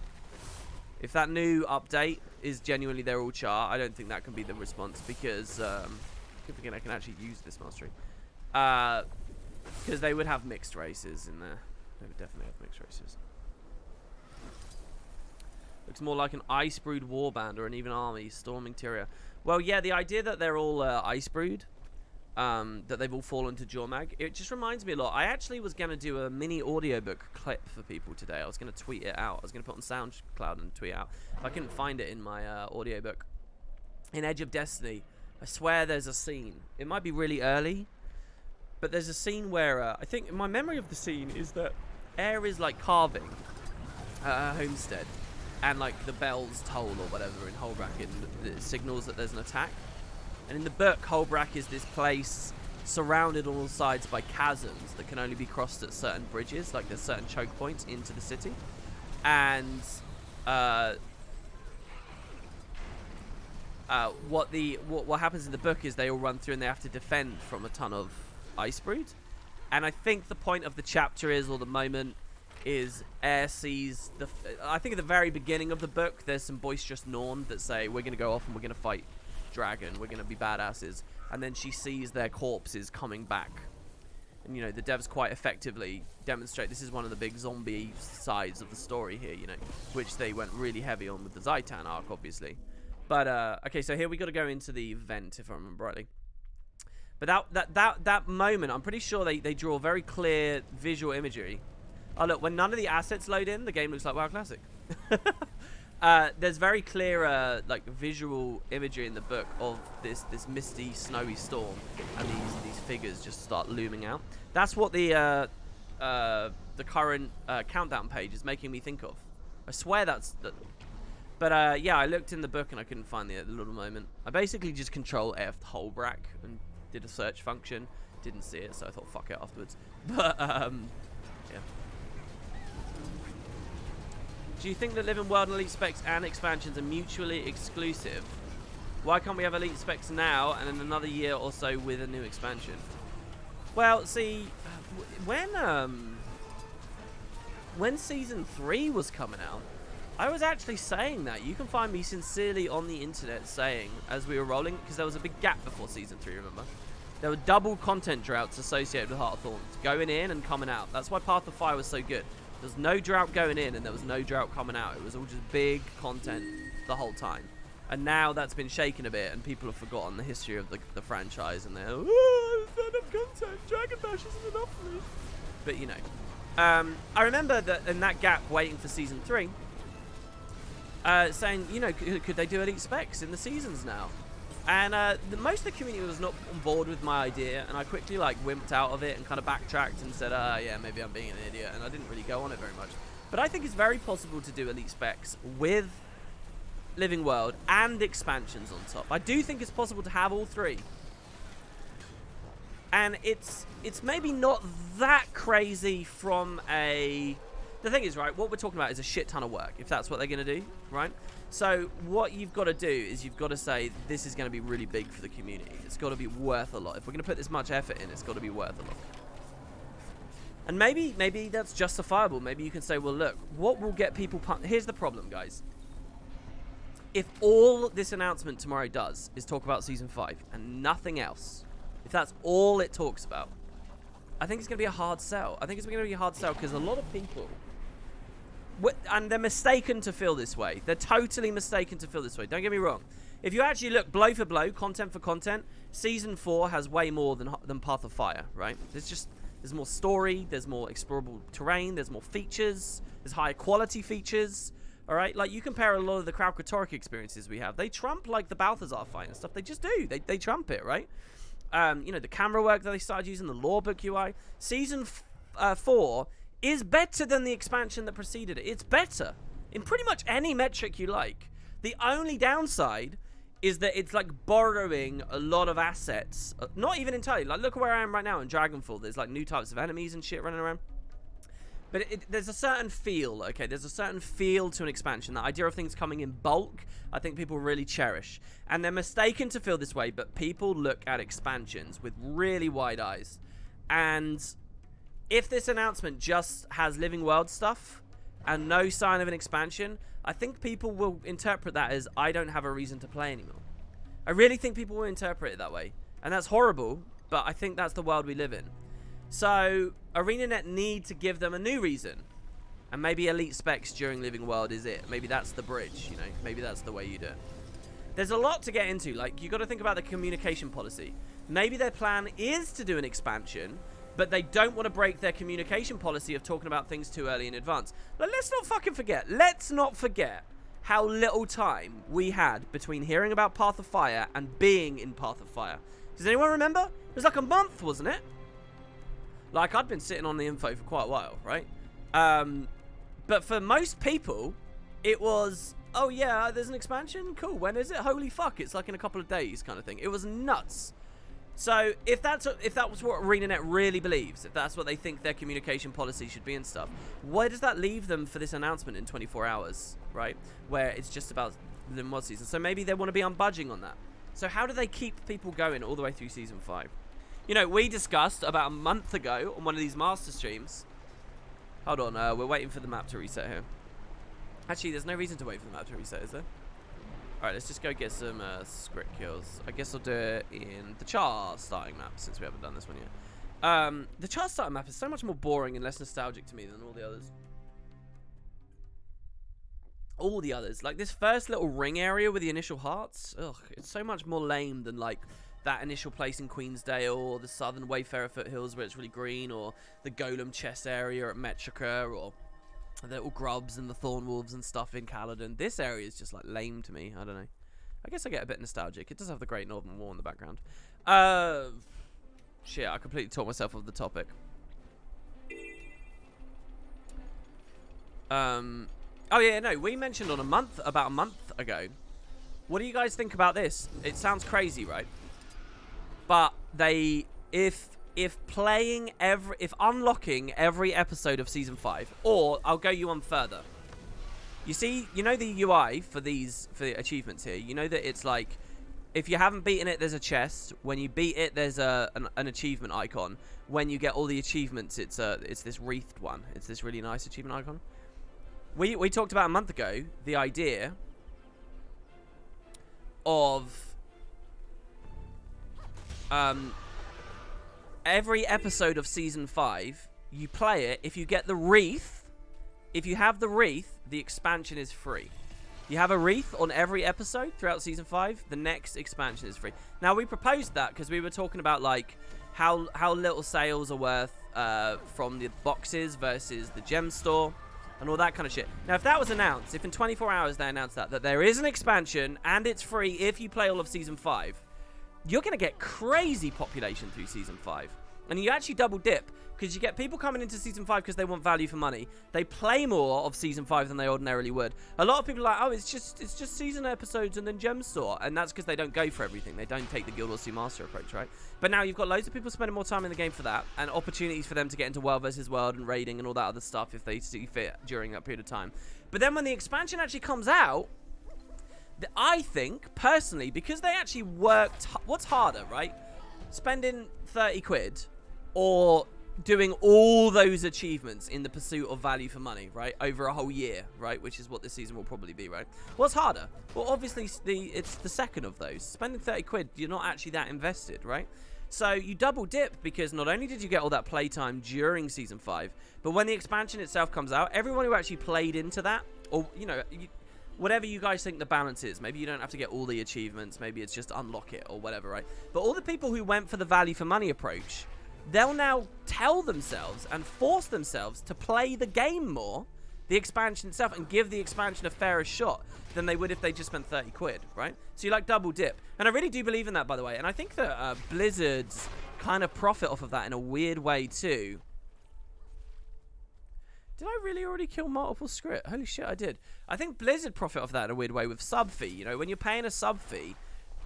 If that new update is genuinely they're all char, I don't think that can be the response because... good thing I can actually use this mastery. Because they would have mixed races in there. They would definitely have mixed races. Looks more like an ice brewed warband or an even army storming Tyria. Well, yeah, the idea that they're all ice brewed, that they've all fallen to Jormag, it just reminds me a lot. I actually was going to do a mini audiobook clip for people today. I was going to tweet it out. I was going to put it on SoundCloud and tweet it out. If I couldn't find it in my audiobook. In Edge of Destiny, I swear there's a scene. It might be really early, but there's a scene where I think my memory of the scene is that Air is like carving at her homestead. And like the bells toll or whatever in Holbrack, it signals that there's an attack. And in the book, Holbrack is this place surrounded on all sides by chasms that can only be crossed at certain bridges, like there's certain choke points into the city. And what happens in the book is they all run through and they have to defend from a ton of ice brood. And I think the point of the chapter is, or the moment, is Air sees I think at the very beginning of the book there's some boisterous Norn that say we're gonna go off and we're gonna fight dragon, we're gonna be badasses, and then she sees their corpses coming back. And you know, the devs quite effectively demonstrate this is one of the big zombie sides of the story here, you know, which they went really heavy on with the Zaitan arc obviously. But okay, so here we got to go into the vent if I remember rightly. But that moment, I'm pretty sure they draw very clear visual imagery. Oh look, when none of the assets load in, the game looks like WoW Classic. There's very clear like visual imagery in the book of this misty, snowy storm, and these figures just start looming out. That's what the current countdown page is making me think of. I swear that's the. But yeah, I looked in the book and I couldn't find the little moment. I basically just Control F Holbrack and did a search function. Didn't see it, so I thought fuck it afterwards. But yeah. Do you think that Living World and Elite Specs and expansions are mutually exclusive? Why can't we have Elite Specs now and in another year or so with a new expansion? Well, see, when season 3 was coming out, I was actually saying that. You can find me sincerely on the internet saying, as we were rolling, because there was a big gap before season 3, remember? There were double content droughts associated with Heart of Thorns, going in and coming out. That's why Path of Fire was so good. There was no drought going in and there was no drought coming out. It was all just big content the whole time. And now that's been shaken a bit and people have forgotten the history of the franchise and they're, oh, there's not enough content. Dragon Dash isn't enough for me. But, you know. I remember that in that gap waiting for season 3, saying, you know, could they do elite specs in the seasons now? And most of the community was not on board with my idea, and I quickly like wimped out of it and kind of backtracked and said, yeah, maybe I'm being an idiot, and I didn't really go on it very much. But I think it's very possible to do elite specs with Living World and expansions on top. I do think it's possible to have all three. And it's maybe not that crazy from a... The thing is, right, what we're talking about is a shit ton of work, if that's what they're going to do, right? So what you've got to do is you've got to say, this is going to be really big for the community. It's got to be worth a lot. If we're going to put this much effort in, it's got to be worth a lot. And maybe that's justifiable. Maybe you can say, well, look, what will get people pumped? Here's the problem, guys. If all this announcement tomorrow does is talk about Season 5 and nothing else, if that's all it talks about, I think it's going to be a hard sell. I think it's going to be a hard sell because a lot of people... And they're mistaken to feel this way. They're totally mistaken to feel this way. Don't get me wrong. If you actually look blow for blow, content for content, Season 4 has way more than Path of Fire, right? There's more story, there's more explorable terrain, there's more features, there's higher quality features, all right? Like, you compare a lot of the Kralkatorrik experiences we have, they trump, like, the Balthazar fight and stuff. They just do. They trump it, right? You know, the camera work that they started using, the lore book UI. Season 4... is better than the expansion that preceded it. It's better in pretty much any metric you like. The only downside is that it's like borrowing a lot of assets. Not even entirely. Like, look where I am right now in Dragonfall. There's like new types of enemies and shit running around. But there's a certain feel, okay? There's a certain feel to an expansion. The idea of things coming in bulk, I think people really cherish. And they're mistaken to feel this way, but people look at expansions with really wide eyes. And... if this announcement just has Living World stuff and no sign of an expansion, I think people will interpret that as, I don't have a reason to play anymore. I really think people will interpret it that way. And that's horrible, but I think that's the world we live in. So, ArenaNet need to give them a new reason. And maybe Elite Specs during Living World is it. Maybe that's the bridge, you know. Maybe that's the way you do it. There's a lot to get into. Like, you got to think about the communication policy. Maybe their plan is to do an expansion, but they don't want to break their communication policy of talking about things too early in advance. But let's not fucking forget. Let's not forget how little time we had between hearing about Path of Fire and being in Path of Fire. Does anyone remember? It was like a month, wasn't it? Like, I'd been sitting on the info for quite a while, right? But for most people, it was, oh yeah, there's an expansion? Cool, when is it? Holy fuck, it's like in a couple of days kind of thing. It was nuts. So if that was what ArenaNet really believes, if that's what they think their communication policy should be and stuff, where does that leave them for this announcement in 24 hours, right? Where it's just about the mod season. So maybe they want to be unbudging on that. So how do they keep people going all the way through Season 5? You know, we discussed about a month ago on one of these master streams. Hold on, we're waiting for the map to reset here. Actually, there's no reason to wait for the map to reset, is there? Alright, let's just go get some script kills. I guess I'll do it in the Char starting map, since we haven't done this one yet. The Char starting map is so much more boring and less nostalgic to me than all the others. All the others. Like, this first little ring area with the initial hearts, ugh, it's so much more lame than, like, that initial place in Queensdale, or the Southern Wayfarer Foothills where it's really green, or the Golem chest area at Metrica, or... the little grubs and the thorn wolves and stuff in Caledon. This area is just like lame to me. I don't know. I guess I get a bit nostalgic. It does have the Great Northern War in the background. Shit, I completely taught myself off the topic. Oh yeah, no, we mentioned about a month ago. What do you guys think about this? It sounds crazy, right? But if unlocking every episode of Season 5, or I'll go you on further. You see, you know the UI for the achievements here, you know that it's like If you haven't beaten it, there's a chest. When you beat it, there's an achievement icon. When you get all the achievements, it's this wreathed one. It's this really nice achievement icon. We talked about a month ago the idea of every episode of season 5, you play it. If you get the wreath, if you have the wreath, the expansion is free. You have a wreath on every episode throughout season 5. The next expansion is free. Now, we proposed that because we were talking about like how little sales are worth from the boxes versus the gem store and all that kind of shit. Now, if that was announced, if in 24 hours they announced that there is an expansion and it's free if you play all of season 5, you're going to get crazy population through season 5. And you actually double dip because you get people coming into season 5 because they want value for money. They play more of season 5 than they ordinarily would. A lot of people are like, oh, it's just season episodes and then gem store, and that's because they don't go for everything. They don't take the Guild Wars 2 Master approach, right? But now you've got loads of people spending more time in the game for that, and opportunities for them to get into World versus World and raiding and all that other stuff if they see fit during that period of time. But then when the expansion actually comes out, I think personally, because they actually worked, what's harder, right? Spending 30 quid or doing all those achievements in the pursuit of value for money, right, over a whole year, right, which is what this season will probably be, right? What's harder? Well, obviously it's the second of those. Spending 30 quid, you're not actually that invested, right? So you double dip because not only did you get all that playtime during season 5, but when the expansion itself comes out, everyone who actually played into that, or whatever you guys think the balance is, maybe you don't have to get all the achievements, maybe it's just unlock it or whatever, right? But all the people who went for the value for money approach, they'll now tell themselves and force themselves to play the game more, the expansion itself, and give the expansion a fairer shot than they would if they just spent 30 quid, right? So you like double dip. And I really do believe in that, by the way. And I think that Blizzard's kind of profit off of that in a weird way too. Did I really already kill multiple script? Holy shit, I did. I think Blizzard profit off that in a weird way with sub fee. You know, when you're paying a sub fee,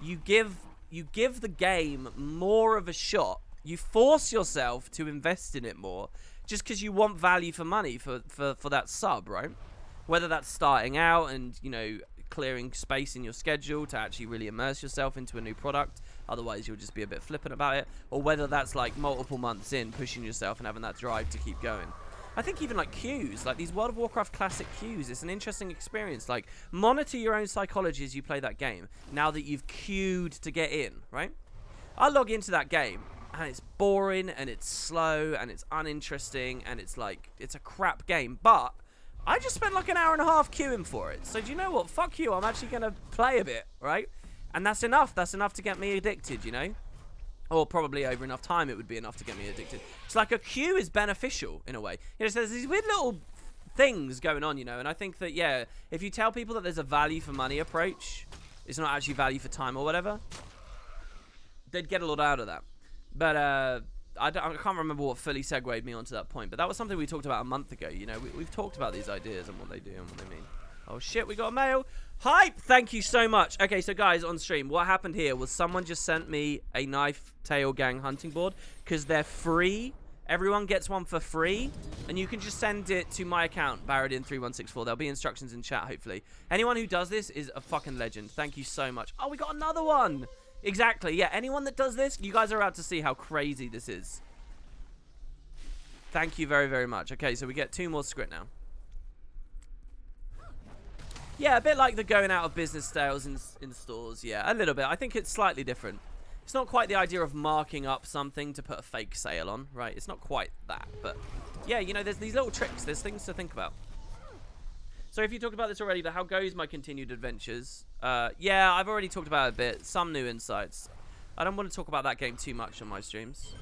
you give the game more of a shot. You force yourself to invest in it more just because you want value for money for that sub, right? Whether that's starting out and, clearing space in your schedule to actually really immerse yourself into a new product. Otherwise, you'll just be a bit flippant about it. Or whether that's like multiple months in, pushing yourself and having that drive to keep going. I think even like queues, like these World of Warcraft classic queues, it's an interesting experience. Like, monitor your own psychology as you play that game now that you've queued to get in, right? I log into that game and it's boring and it's slow and it's uninteresting and it's like, it's a crap game, but I just spent like an hour and a half queuing for it. So do you know what? Fuck you. I'm actually going to play a bit, right? And that's enough. That's enough to get me addicted, Or probably over enough time it would be enough to get me addicted. It's like a queue is beneficial in a way. So there's these weird little things going on, and I think that, yeah, if you tell people that there's a value for money approach, it's not actually value for time or whatever, they'd get a lot out of that. But I can't remember what fully segued me onto that point, but that was something we talked about a month ago. We've talked about these ideas and what they do and what they mean. Oh shit, we got a mail. Hype! Thank you so much. Okay, so guys, on stream, what happened here was someone just sent me a Knife Tail Gang hunting board because they're free. Everyone gets one for free, and you can just send it to my account, Baradin3164. There'll be instructions in chat, hopefully. Anyone who does this is a fucking legend. Thank you so much. Oh, we got another one. Exactly, yeah. Anyone that does this, you guys are about to see how crazy this is. Thank you very, very much. Okay, so we get 2 more script now. Yeah, a bit like the going out of business sales in stores. Yeah, a little bit. I think it's slightly different. It's not quite the idea of marking up something to put a fake sale on, right? It's not quite that. But, yeah, there's these little tricks. There's things to think about. So if you talked about this already, but how goes my continued adventures? Yeah, I've already talked about it a bit. Some new insights. I don't want to talk about that game too much on my streams.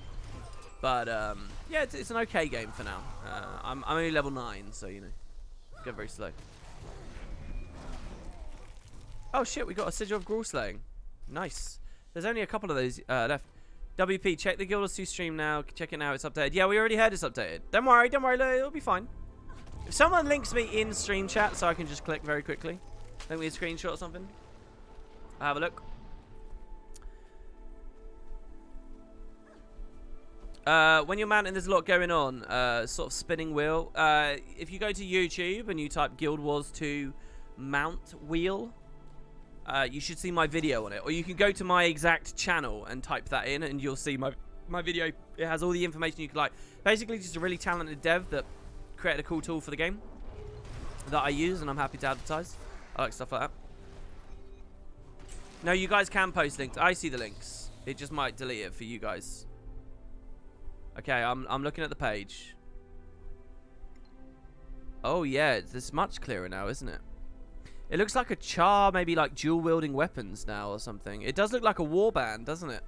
But, yeah, it's an okay game for now. I'm only level 9, so, go very slow. Oh shit, we got a Sigil of Gruul Slaying. Nice. There's only a couple of those left. WP, check the Guild Wars 2 stream now. Check it now, it's updated. Yeah, we already heard it's updated. Don't worry, it'll be fine. If someone links me in stream chat so I can just click very quickly. Link me a screenshot or something. I'll have a look. When you're mounting, there's a lot going on. Sort of spinning wheel. If you go to YouTube and you type Guild Wars 2 mount wheel, you should see my video on it. Or you can go to my exact channel and type that in, and you'll see my video. It has all the information you could like. Basically, just a really talented dev that created a cool tool for the game that I use, and I'm happy to advertise. I like stuff like that. No, you guys can post links. I see the links. It just might delete it for you guys. Okay, I'm looking at the page. Oh yeah, it's much clearer now, isn't it? It looks like a Char, maybe like dual-wielding weapons now or something. It does look like a warband, doesn't it?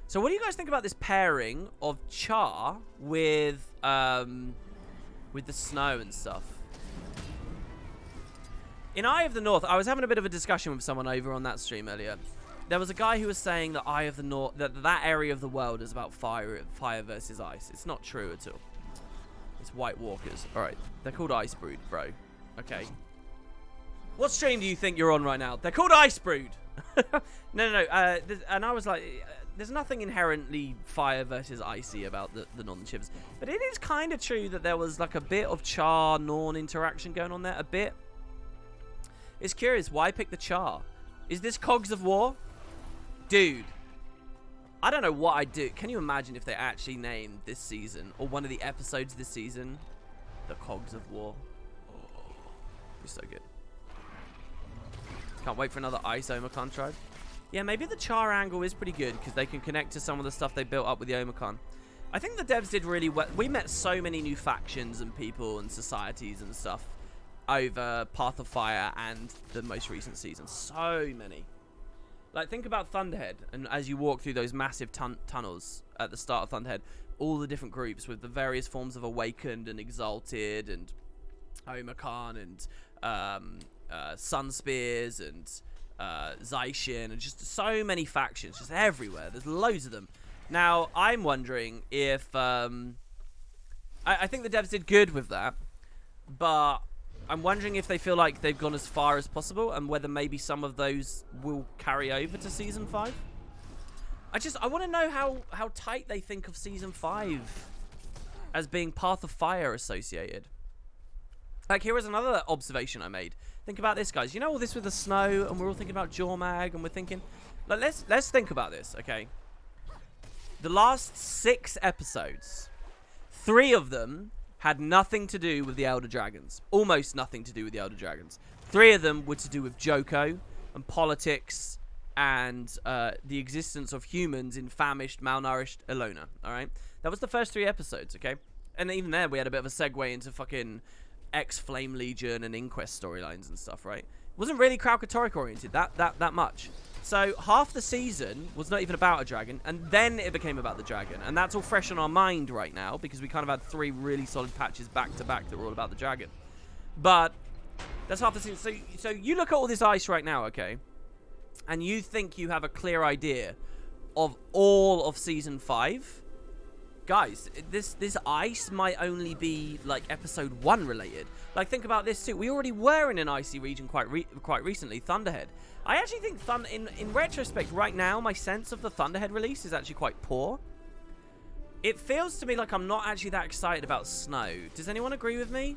So what do you guys think about this pairing of Char with the snow and stuff? In Eye of the North, I was having a bit of a discussion with someone over on that stream earlier. There was a guy who was saying that Eye of the North, that area of the world is about fire versus ice. It's not true at all. It's White Walkers. All right, they're called Ice Brood, bro. Okay. What stream do you think you're on right now? They're called Ice Brood. No. And I was like, there's nothing inherently fire versus icy about the non-chivs. But it is kind of true that there was like a bit of Char Norn interaction going on there. A bit. It's curious, why pick the Char? Is this Cogs of War? Dude. I don't know what I'd do. Can you imagine if they actually named this season, or one of the episodes this season, the Cogs of War? Oh, it'd be so good. Can't wait for another Ice Omicron tribe. Yeah, maybe the Char angle is pretty good, because they can connect to some of the stuff they built up with the Omicron. I think the devs did really well. We met so many new factions and people and societies and stuff over Path of Fire and the most recent season. So many. Like, think about Thunderhead, and as you walk through those massive tunnels at the start of Thunderhead, all the different groups with the various forms of Awakened and Exalted and Omicron and Sun Spears and Zaishin, and just so many factions, just everywhere. There's loads of them. Now, I'm wondering if... I think the devs did good with that, but I'm wondering if they feel like they've gone as far as possible, and whether maybe some of those will carry over to Season 5. I want to know how tight they think of Season 5 as being Path of Fire associated. Like, here is another observation I made. Think about this, guys. You know all this with the snow, and we're all thinking about Jormag, and we're thinking... Like, let's think about this, okay? The last 6 episodes, 3 of them had nothing to do with the Elder Dragons. Almost nothing to do with the Elder Dragons. 3 of them were to do with Joko and politics and the existence of humans in famished, malnourished Elona, alright? That was the first 3 episodes, okay? And even there, we had a bit of a segue into fucking X-Flame Legion and Inquest storylines and stuff, right? It wasn't really Kralkatorrik oriented that much. So half the season was not even about a dragon, and then it became about the dragon. And that's all fresh on our mind right now, because we kind of had 3 really solid patches back to back that were all about the dragon. But that's half the season. So you look at all this ice right now, okay? And you think you have a clear idea of all of Season 5. Guys, this ice might only be like episode 1 related. Like, think about this too. We already were in an icy region quite recently, Thunderhead. I actually think in retrospect right now, my sense of the Thunderhead release is actually quite poor. It feels to me like I'm not actually that excited about snow. Does anyone agree with me?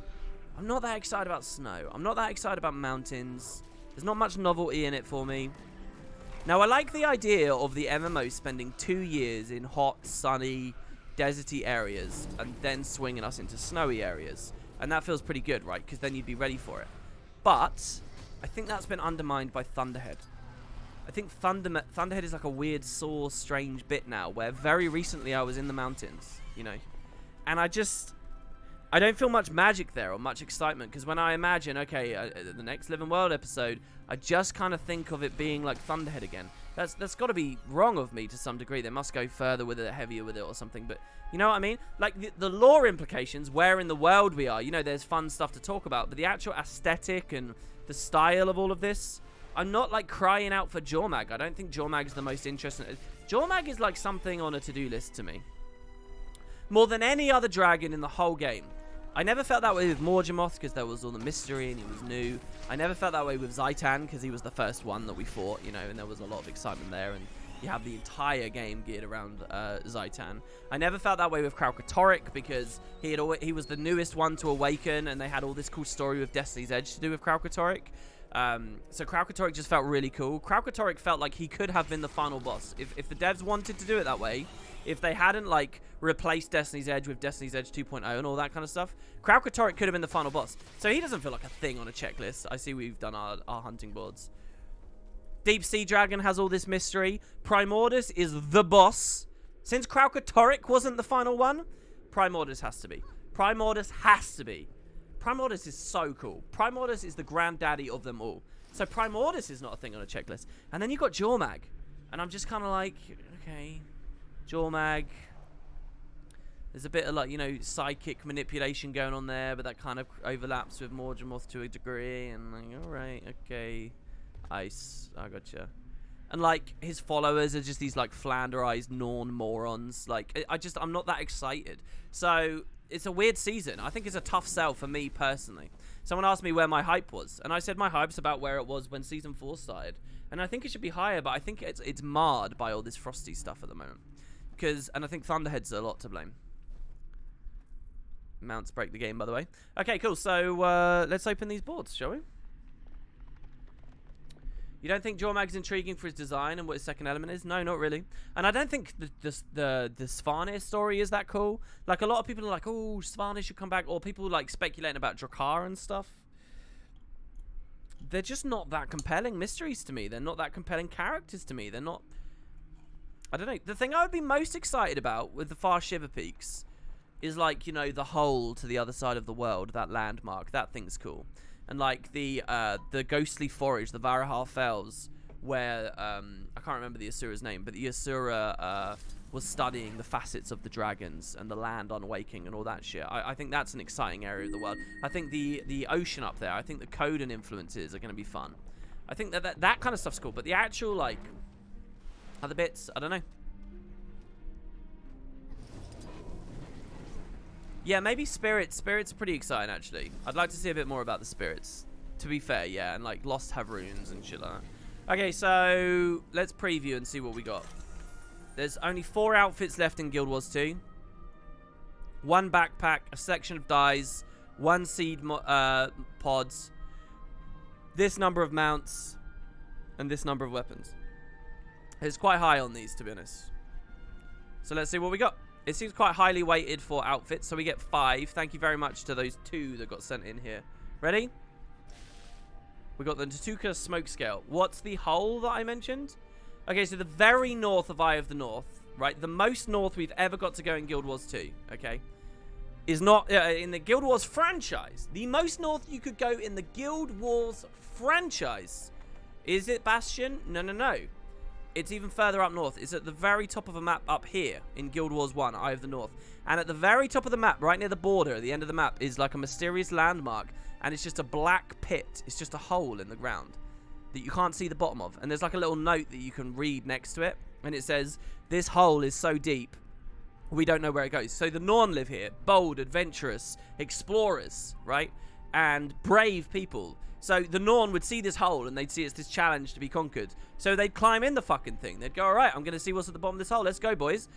I'm not that excited about snow. I'm not that excited about mountains. There's not much novelty in it for me. Now, I like the idea of the MMO spending 2 years in hot, sunny, deserty areas and then swinging us into snowy areas, and that feels pretty good, right? Because then you'd be ready for it. But I think that's been undermined by Thunderhead. I think Thunderhead is like a weird, sore, strange bit now, where very recently I was in the mountains, you know, and I don't feel much magic there or much excitement, because when I imagine, okay, the next Living World episode, I just kind of think of it being like Thunderhead again. That's got to be wrong of me to some degree. They must go further with it, heavier with it or something. But you know what I mean? Like the lore implications, where in the world we are, you know, there's fun stuff to talk about. But the actual aesthetic and the style of all of this, I'm not like crying out for Jormag. I don't think Jormag's the most interesting. Jormag is like something on a to-do list to me. More than any other dragon in the whole game. I never felt that way with Morgemoth, because there was all the mystery and he was new. I never felt that way with Zaitan, because he was the first one that we fought, you know, and there was a lot of excitement there, and you have the entire game geared around Zaitan. I never felt that way with Kralkatorrik, because he was the newest one to awaken, and they had all this cool story with Destiny's Edge to do with Kralkatorrik. So Kralkatorrik just felt really cool. Kralkatorrik felt like he could have been the final boss. If the devs wanted to do it that way, if they hadn't, like, replaced Destiny's Edge with Destiny's Edge 2.0 and all that kind of stuff, Kralkatorrik could have been the final boss. So he doesn't feel like a thing on a checklist. I see we've done our hunting boards. Deep Sea Dragon has all this mystery. Primordus is the boss. Since Kralkatorrik wasn't the final one, Primordus has to be. Primordus has to be. Primordus is so cool. Primordus is the granddaddy of them all. So Primordus is not a thing on a checklist. And then you got Jormag. And I'm just kind of like, okay, Jormag. There's a bit of, like, you know, psychic manipulation going on there, but that kind of overlaps with Morgemoth to a degree. And like, all right, okay, Ice, I gotcha. And, like, his followers are just these, like, flanderized Norn morons. Like, I'm not that excited. So it's a weird season. I think it's a tough sell for me personally. Someone asked me where my hype was, and I said my hype's about where it was when Season 4 started. And I think it should be higher, but I think it's marred by all this Frosty stuff at the moment. And I think Thunderhead's a lot to blame. Mounts break the game, by the way. Okay, cool. So let's open these boards, shall we? You don't think Jormag's intriguing for his design and what his second element is? No, not really. And I don't think the Svanir story is that cool. Like, a lot of people are like, oh, Svanir should come back. Or people, like, speculating about Drakkar and stuff. They're just not that compelling mysteries to me. They're not that compelling characters to me. They're not... I don't know. The thing I would be most excited about with the Far Shiver Peaks is, like, you know, the hole to the other side of the world. That landmark. That thing's cool. And, like, the ghostly forage, the Varahar Fells, where, I can't remember the Asura's name, but the Asura was studying the facets of the dragons and the land unwaking and all that shit. I think that's an exciting area of the world. I think the ocean up there, I think the Codan influences are going to be fun. I think that kind of stuff's cool, but the actual, like, other bits, I don't know. Yeah, maybe spirits. Spirits are pretty exciting, actually. I'd like to see a bit more about the spirits. To be fair, yeah. And, like, Lost have runes and shit like that. Okay, so let's preview and see what we got. There's only 4 outfits left in Guild Wars 2. 1 backpack, a section of dyes, 1 seed pods, this number of mounts, and this number of weapons. It's quite high on these, to be honest. So let's see what we got. It seems quite highly weighted for outfits, so we get 5. Thank you very much to those 2 that got sent in here. Ready? We got the Natuka Smoke Scale. What's the hole that I mentioned? Okay, so the very north of Eye of the North, right? The most north we've ever got to go in Guild Wars 2, okay? Is not in the Guild Wars franchise. The most north you could go in the Guild Wars franchise. Is it Bastion? No, no, no. It's even further up north. It's at the very top of a map up here in Guild Wars 1, Eye of the North. And at the very top of the map, right near the border, at the end of the map, is like a mysterious landmark. And it's just a black pit. It's just a hole in the ground that you can't see the bottom of. And there's like a little note that you can read next to it. And it says, this hole is so deep, we don't know where it goes. So the Norn live here. Bold, adventurous, explorers, right? And brave people. So the Norn would see this hole and they'd see it's this challenge to be conquered. So they'd climb in the fucking thing. They'd go, all right, I'm going to see what's at the bottom of this hole. Let's go, boys.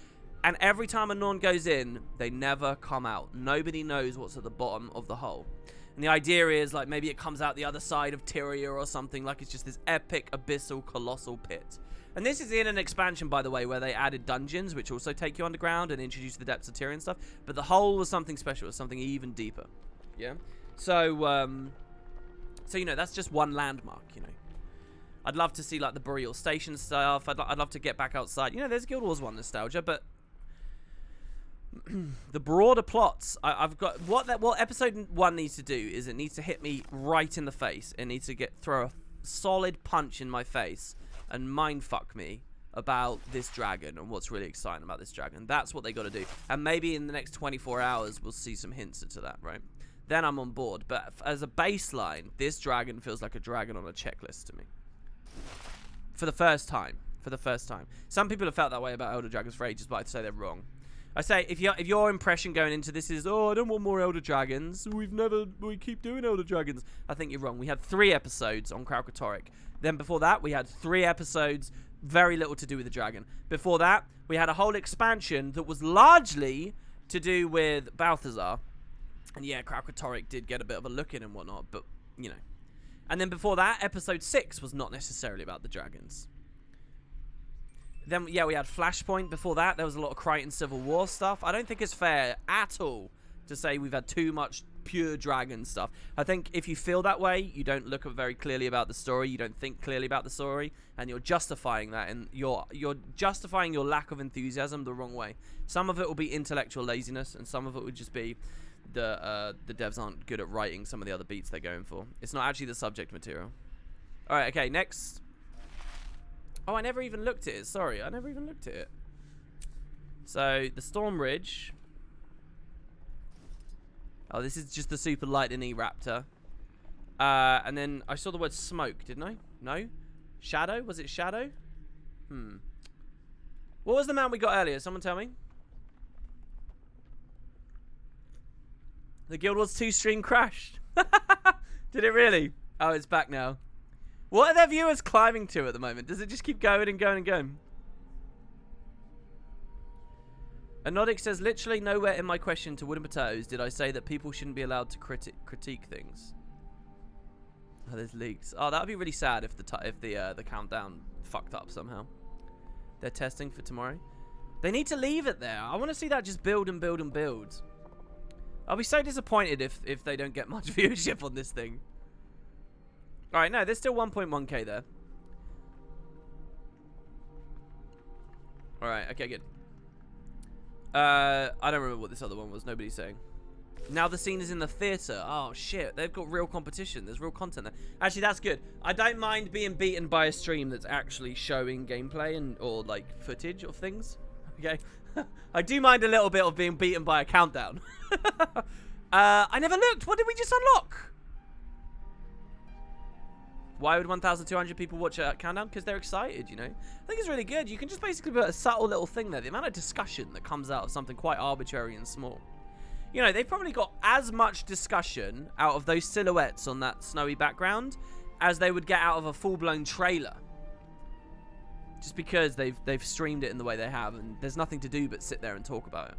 And every time a Norn goes in, they never come out. Nobody knows what's at the bottom of the hole. And the idea is, like, maybe it comes out the other side of Tyria or something. Like, it's just this epic, abyssal, colossal pit. And this is in an expansion, by the way, where they added dungeons, which also take you underground and introduce the depths of Tyria and stuff. But the hole was something special. It was something even deeper. Yeah? So, you know, that's just one landmark, you know. I'd love to see, like, the Boreal Station stuff. I'd love to get back outside. You know, there's Guild Wars 1 nostalgia, but the broader plots, I've got... What Episode 1 needs to do is it needs to hit me right in the face. It needs to throw a solid punch in my face and mindfuck me about this dragon and what's really exciting about this dragon. That's what they got to do. And maybe in the next 24 hours, we'll see some hints into that, right? Then I'm on board. But as a baseline, this dragon feels like a dragon on a checklist to me. For the first time. For the first time. Some people have felt that way about Elder Dragons for ages, but I'd say they're wrong. I say, if your impression going into this is, oh, I don't want more Elder Dragons. We keep doing Elder Dragons. I think you're wrong. We had 3 episodes on Kralkatorrik. Then before that, we had 3 episodes, very little to do with the dragon. Before that, we had a whole expansion that was largely to do with Balthazar. And yeah, Kralkatorrik did get a bit of a look in and whatnot, but, you know. And then before that, episode 6 was not necessarily about the dragons. Then, yeah, we had Flashpoint before that. There was a lot of Crichton Civil War stuff. I don't think it's fair at all to say we've had too much pure dragon stuff. I think if you feel that way, you don't look very clearly about the story. You don't think clearly about the story. And you're justifying that. And you're justifying your lack of enthusiasm the wrong way. Some of it will be intellectual laziness. And some of it would just be the devs aren't good at writing some of the other beats they're going for. It's not actually the subject material. Alright, okay, next. Oh, I never even looked at it. Sorry, I never even looked at it. So, the Storm Ridge. Oh, this is just the Super Lightning Raptor. And then I saw the word smoke, didn't I? No? Shadow? Was it Shadow? What was the mount we got earlier? Someone tell me. The Guild Wars 2 stream crashed. Did it really? Oh, it's back now. What are their viewers climbing to at the moment? Does it just keep going and going and going? Anodic says, literally nowhere in my question to Wooden Potatoes did I say that people shouldn't be allowed to critique things. Oh, there's leaks. Oh, that would be really sad if the countdown fucked up somehow. They're testing for tomorrow. They need to leave it there. I want to see that just build and build and build. I'll be so disappointed if they don't get much viewership on this thing. Alright, no, there's still 1.1k there. Alright, okay, good. I don't remember what this other one was. Nobody's saying. Now the scene is in the theater. Oh, shit. They've got real competition. There's real content there. Actually, that's good. I don't mind being beaten by a stream that's actually showing gameplay or, like, footage of things. Okay? I do mind a little bit of being beaten by a countdown. I never looked. What did we just unlock? Why would 1,200 people watch a countdown? Because they're excited, you know? I think it's really good. You can just basically put a subtle little thing there. The amount of discussion that comes out of something quite arbitrary and small. You know, they've probably got as much discussion out of those silhouettes on that snowy background as they would get out of a full-blown trailer. Just because they've streamed it in the way they have, and there's nothing to do but sit there and talk about it.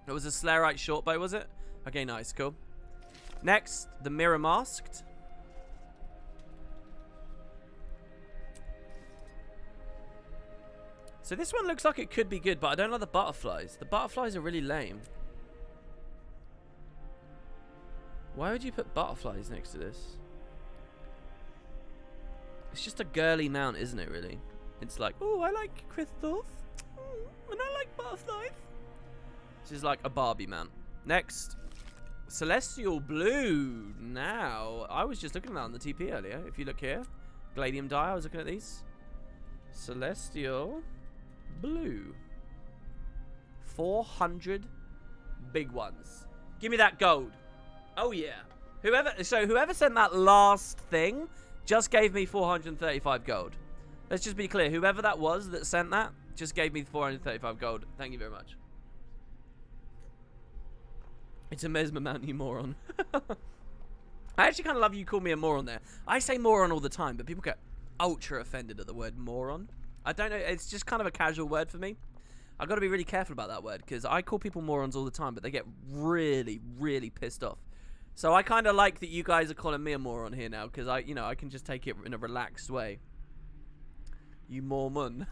It was a Slayerite shortbow, was it? Okay, nice, cool. Next, the Mirror Masked. So this one looks like it could be good, but I don't like the butterflies. The butterflies are really lame. Why would you put butterflies next to this? It's just a girly mount, isn't it, really? It's like, oh, I like crystals. And I like butterflies. This is like a Barbie mount. Next. Celestial Blue. Now, I was just looking at that on the TP earlier. If you look here. Gladium dye, I was looking at these. Celestial Blue. 400 big ones. Give me that gold. Oh, yeah. Whoever sent that last thing just gave me 435 gold. Let's just be clear. Whoever that was that sent that just gave me 435 gold. Thank you very much. It's a Mesmer mount, you moron. I actually kind of love you call me a moron there. I say moron all the time, but people get ultra offended at the word moron. I don't know. It's just kind of a casual word for me. I've got to be really careful about that word because I call people morons all the time, but they get really, really pissed off. So I kind of like that you guys are calling me a moron here now because I can just take it in a relaxed way. You Mormon.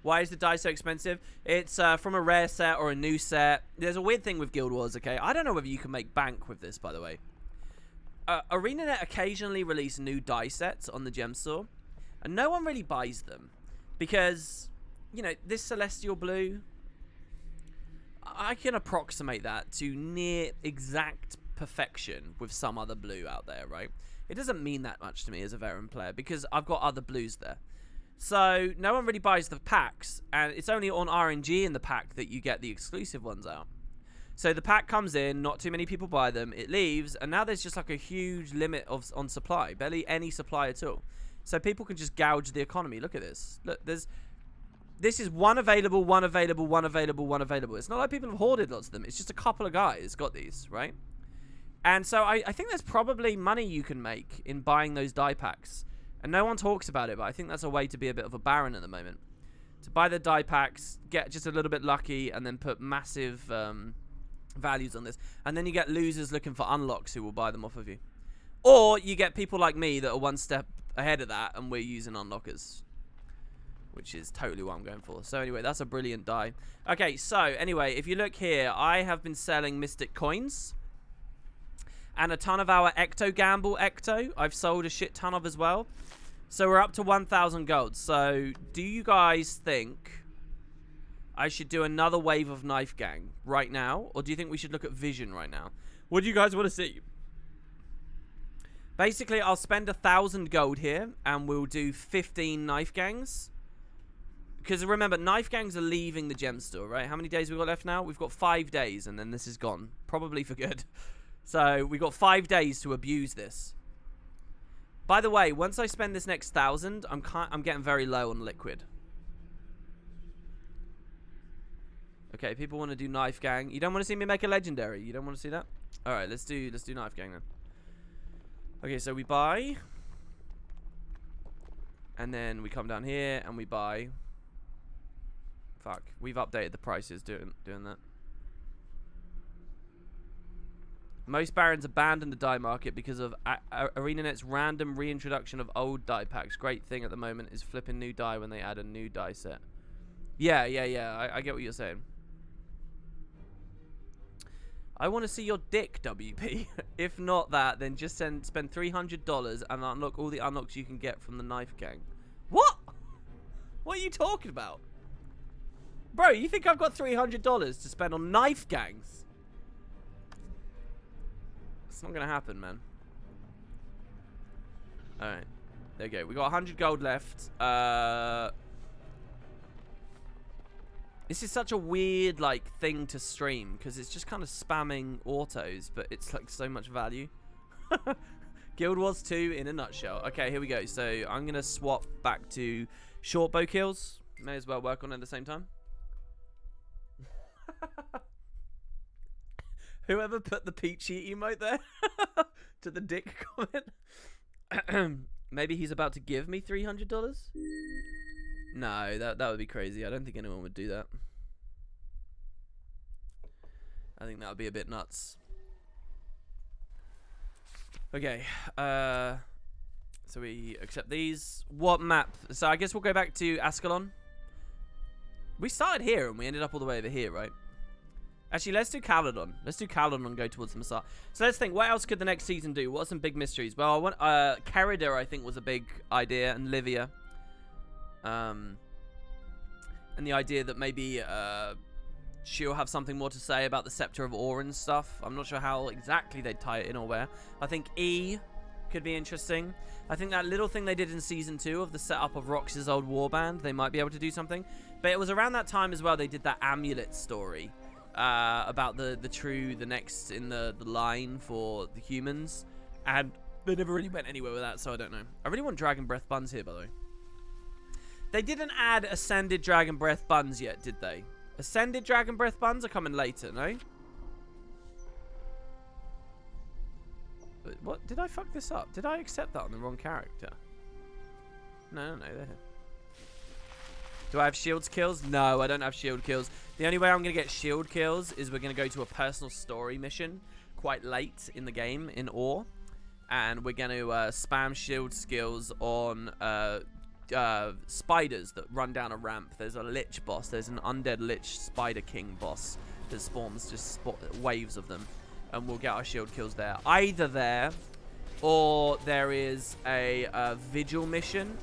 Why is the dye so expensive? It's from a rare set or a new set. There's a weird thing with Guild Wars, okay? I don't know whether you can make bank with this, by the way. ArenaNet occasionally release new dye sets on the gem store, and no one really buys them because, you know, this Celestial Blue, I can approximate that to near exact perfection with some other blue out there, right? It doesn't mean that much to me as a veteran player because I've got other blues there. So no one really buys the packs, and it's only on RNG in the pack that you get the exclusive ones out. So the pack comes in, not too many people buy them, it leaves, and now there's just like a huge limit on supply, barely any supply at all. So people can just gouge the economy. Look at this. Look, this is one available, one available, one available, one available. It's not like people have hoarded lots of them. It's just a couple of guys got these, right? And so I think there's probably money you can make in buying those die packs. And no one talks about it, but I think that's a way to be a bit of a baron at the moment. To buy the die packs, get just a little bit lucky, and then put massive values on this. And then you get losers looking for unlocks who will buy them off of you. Or you get people like me that are one step ahead of that, and we're using unlockers, which is totally what I'm going for. So anyway, that's a brilliant die. Okay, so anyway, if you look here, I have been selling Mystic Coins. And a ton of our Ecto Gamble Ecto, I've sold a shit ton of as well. So we're up to 1,000 gold. So do you guys think I should do another wave of Knife Gang right now? Or do you think we should look at Vision right now? What do you guys want to see? Basically, I'll spend 1,000 gold here, and we'll do 15 Knife Gangs. Because remember, Knife Gangs are leaving the gem store, right? How many days we got left now? We've got 5 days, and then this is gone. Probably for good. So we got 5 days to abuse this. By the way, once I spend this next 1,000, I'm getting very low on liquid. Okay, people want to do Knife Gang. You don't want to see me make a legendary? You don't want to see that? All right, let's do Knife Gang then. Okay, so we buy, and then we come down here and we buy. Fuck, we've updated the prices doing that. Most barons abandon the die market because of ArenaNet's random reintroduction of old die packs. Great thing at the moment is flipping new die when they add a new die set. Yeah. I get what you're saying. I want to see your dick, WP. If not that, then just spend $300 and unlock all the unlocks you can get from the Knife Gang. What? What are you talking about? Bro, you think I've got $300 to spend on Knife Gangs? It's not going to happen, man. Alright. There you go. We got 100 gold left. This is such a weird, like, thing to stream, because it's just kind of spamming autos, but it's, like, so much value. Guild Wars 2 in a nutshell. Okay, here we go. So, I'm going to swap back to short bow kills. May as well work on it at the same time. Whoever put the Peachy emote there to the dick comment. Maybe he's about to give me $300? No, that would be crazy. I don't think anyone would do that. I think that would be a bit nuts. Okay. So we accept these. What map? So I guess we'll go back to Ascalon. We started here and we ended up all the way over here, right? Actually, let's do Caledon. Let's do Caledon and go towards the Messiah. So let's think, what else could the next season do? What are some big mysteries? Well, I want Carida, I think, was a big idea, and Livia. And the idea that maybe she'll have something more to say about the Scepter of Orin stuff. I'm not sure how exactly they'd tie it in or where. I think E could be interesting. I think that little thing they did in Season 2 of the setup of Rox's old warband, they might be able to do something. But it was around that time as well they did that amulet story. About the next in the line for the humans, and they never really went anywhere with that, so I don't know. I really want Dragon Breath buns here, by the way. They didn't add Ascended Dragon Breath buns yet, did they? Ascended Dragon Breath buns are coming later, no? What? Did I fuck this up? Did I accept that on the wrong character? No, they're here. Do I have shield kills? No, I don't have shield kills. The only way I'm going to get shield kills is we're going to go to a personal story mission quite late in the game in Ore. And we're going to spam shield skills on spiders that run down a ramp. There's a lich boss. There's an undead lich spider king boss that spawns just waves of them. And we'll get our shield kills there. Either there, or there is a vigil mission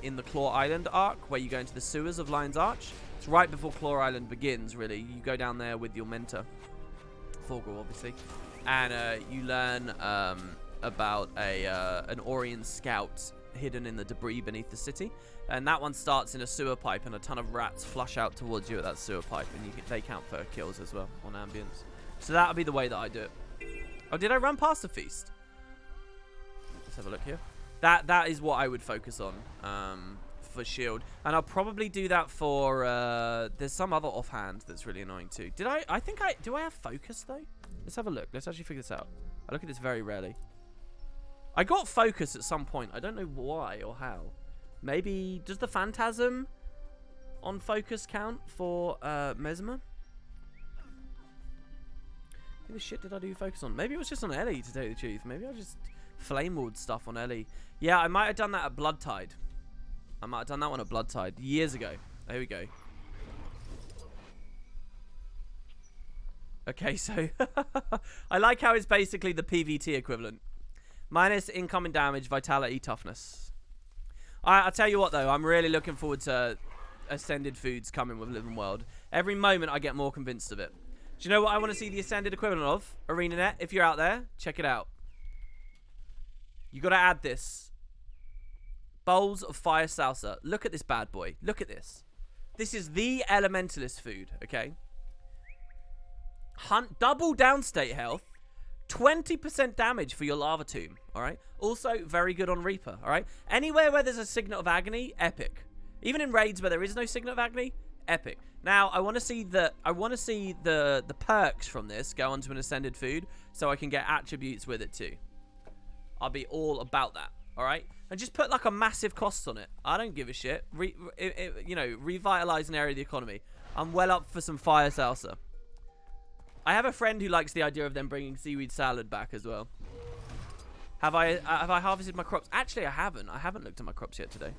in the Claw Island arc where you go into the sewers of Lion's Arch. It's right before Claw Island begins, really. You go down there with your mentor, Thorgal, obviously, and you learn about an Orion scout hidden in the debris beneath the city. And that one starts in a sewer pipe, and a ton of rats flush out towards you at that sewer pipe, and they count for kills as well on ambience. So that'll be the way that I do it. Oh, did I run past the feast? Let's have a look here. That is what I would focus on for shield, and I'll probably do that for there's some other offhand that's really annoying too. Do I have focus though? Let's have a look. Let's actually figure this out. I look at this very rarely. I got focus at some point. I don't know why or how. Maybe does the phantasm on focus count for Mesmer? Who the shit did I do focus on? Maybe it was just on Ellie, to tell you the truth. Maybe I just Flame Ward stuff on Ellie. Yeah, I might have done that at Bloodtide. I might have done that one at Bloodtide years ago. There we go. Okay, so I like how it's basically the PVT equivalent. Minus incoming damage, vitality, toughness. I'll tell you what, though. I'm really looking forward to Ascended Foods coming with Living World. Every moment I get more convinced of it. Do you know what I want to see the Ascended equivalent of? ArenaNet, if you're out there, check it out. You got to add this. Bowls of fire salsa. Look at this bad boy. Look at this. This is the Elementalist food, okay? Double downstate health. 20% damage for your Lava Tomb, alright? Also, very good on Reaper, alright? Anywhere where there's a Signet of Agony, epic. Even in raids where there is no Signet of Agony, epic. Now, I want to see the perks from this go onto an Ascended food so I can get attributes with it too. I'll be all about that, alright? And just put like a massive cost on it. I don't give a shit. You know, revitalize an area of the economy. I'm well up for some fire salsa. I have a friend who likes the idea of them bringing seaweed salad back as well. Have I harvested my crops? Actually, I haven't. I haven't looked at my crops yet today.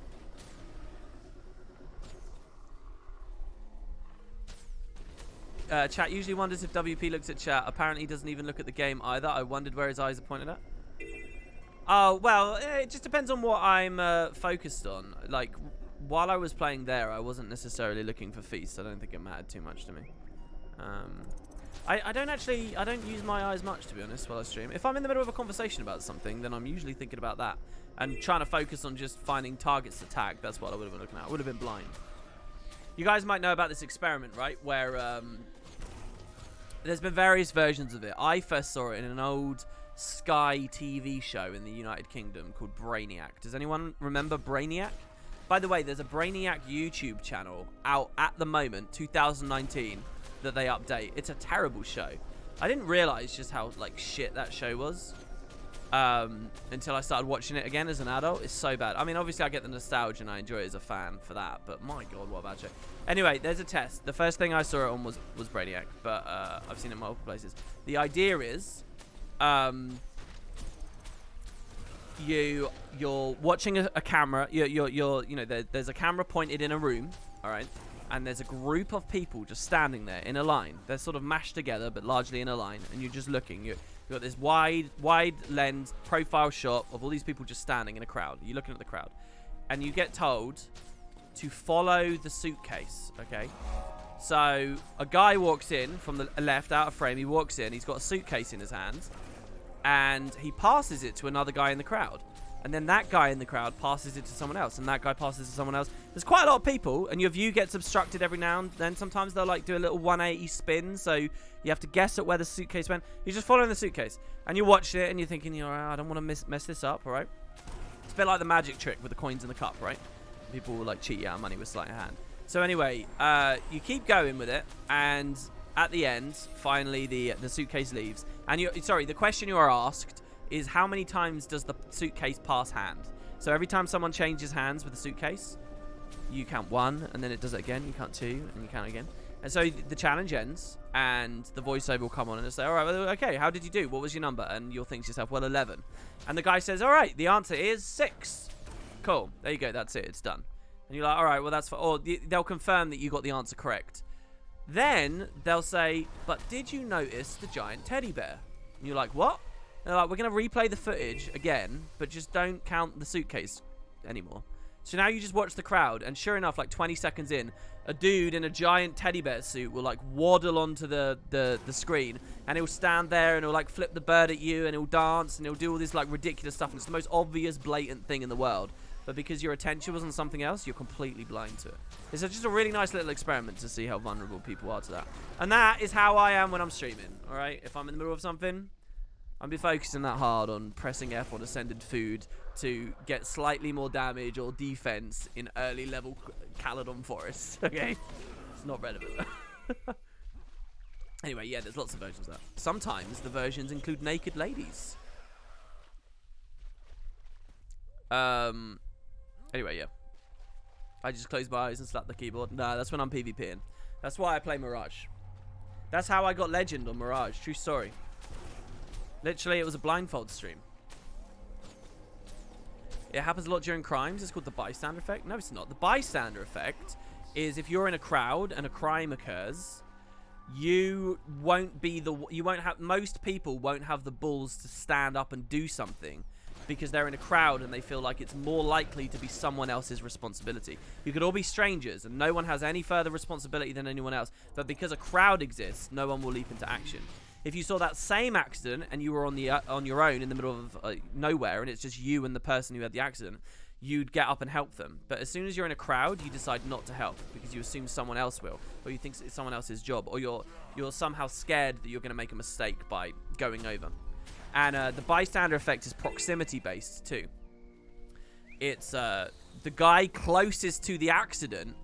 Chat usually wonders if WP looks at chat. Apparently, he doesn't even look at the game either. I wondered where his eyes are pointed at. Oh, well, it just depends on what I'm focused on. Like, while I was playing there, I wasn't necessarily looking for feasts. I don't think it mattered too much to me. I don't use my eyes much, to be honest, while I stream. If I'm in the middle of a conversation about something, then I'm usually thinking about that. And trying to focus on just finding targets to tag. That's what I would have been looking at. I would have been blind. You guys might know about this experiment, right? Where there's been various versions of it. I first saw it in an old Sky TV show in the United Kingdom called Brainiac. Does anyone remember Brainiac? By the way, there's a Brainiac YouTube channel out at the moment, 2019, that they update. It's a terrible show. I didn't realize just how like shit that show was until I started watching it again as an adult. It's so bad. I mean, obviously I get the nostalgia and I enjoy it as a fan for that, but my god, what a bad show. Anyway, there's a test. The first thing I saw it on was Brainiac, but I've seen it in multiple places. The idea is you're watching a camera. There's a camera pointed in a room, all right, and there's a group of people just standing there in a line. They're sort of mashed together, but largely in a line, and you're just looking. You've got this wide lens profile shot of all these people just standing in a crowd. You're looking at the crowd, and you get told to follow the suitcase. Okay, so a guy walks in from the left, out of frame. He walks in. He's got a suitcase in his hands. And he passes it to another guy in the crowd. And then that guy in the crowd passes it to someone else. And that guy passes it to someone else. There's quite a lot of people. And your view gets obstructed every now and then. Sometimes they'll like do a little 180 spin. So you have to guess at where the suitcase went. You're just following the suitcase. And you watch it and you're thinking, I don't want to mess this up, all right? It's a bit like the magic trick with the coins in the cup, right? People will like cheat you out of money with sleight of hand. So anyway, you keep going with it. And at the end, finally, the suitcase leaves. And the question you are asked is how many times does the suitcase pass hand? So every time someone changes hands with the suitcase, you count 1, and then it does it again. You count 2, and you count again. And so the challenge ends, and the voiceover will come on and it'll say, all right, well, okay, how did you do? What was your number? And you'll think to yourself, well, 11. And the guy says, all right, the answer is 6. Cool. There you go. That's it. It's done. And you're like, all right, well, that's for... Or they'll confirm that you got the answer correct. Then they'll say, but did you notice the giant teddy bear? And you're like, what? They're like, we're going to replay the footage again, but just don't count the suitcase anymore. So now you just watch the crowd, and sure enough, like 20 seconds in, a dude in a giant teddy bear suit will like waddle onto the screen, and he'll stand there and he'll like flip the bird at you, and he'll dance, and he'll do all this like ridiculous stuff, and it's the most obvious, blatant thing in the world. But because your attention was on something else, you're completely blind to it. It's just a really nice little experiment to see how vulnerable people are to that. And that is how I am when I'm streaming, all right? If I'm in the middle of something, I'll be focusing that hard on pressing F on Ascended Food to get slightly more damage or defense in early level Caledon Forests, okay? It's not relevant. Anyway, yeah, there's lots of versions of that. Sometimes the versions include naked ladies. Anyway, yeah. I just close my eyes and slap the keyboard. Nah, that's when I'm PvPing. That's why I play Mirage. That's how I got Legend on Mirage. True story. Literally, it was a blindfold stream. It happens a lot during crimes. It's called the bystander effect. No, it's not. The bystander effect is if you're in a crowd and a crime occurs, most people won't have the balls to stand up and do something because they're in a crowd and they feel like it's more likely to be someone else's responsibility. You could all be strangers and no one has any further responsibility than anyone else, but because a crowd exists, no one will leap into action. If you saw that same accident and you were on your own in the middle of nowhere and it's just you and the person who had the accident, you'd get up and help them. But as soon as you're in a crowd, you decide not to help because you assume someone else will, or you think it's someone else's job, or you're somehow scared that you're going to make a mistake by going over. And the bystander effect is proximity based too. It's the guy closest to the accident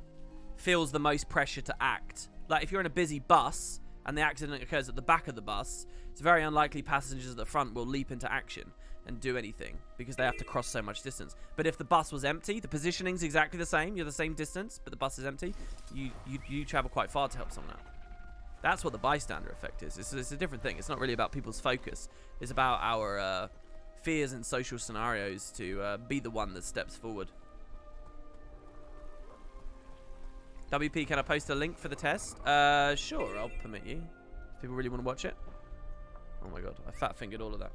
feels the most pressure to act. Like if you're in a busy bus and the accident occurs at the back of the bus, it's very unlikely passengers at the front will leap into action and do anything because they have to cross so much distance. But if the bus was empty, the positioning's exactly the same, you're the same distance, but the bus is empty, you travel quite far to help someone out. That's what the bystander effect is. It's a different thing. It's not really about people's focus. It's about our fears and social scenarios to be the one that steps forward. WP, can I post a link for the test? Sure, I'll permit you. If people really want to watch it. Oh my god, I fat-fingered all of that.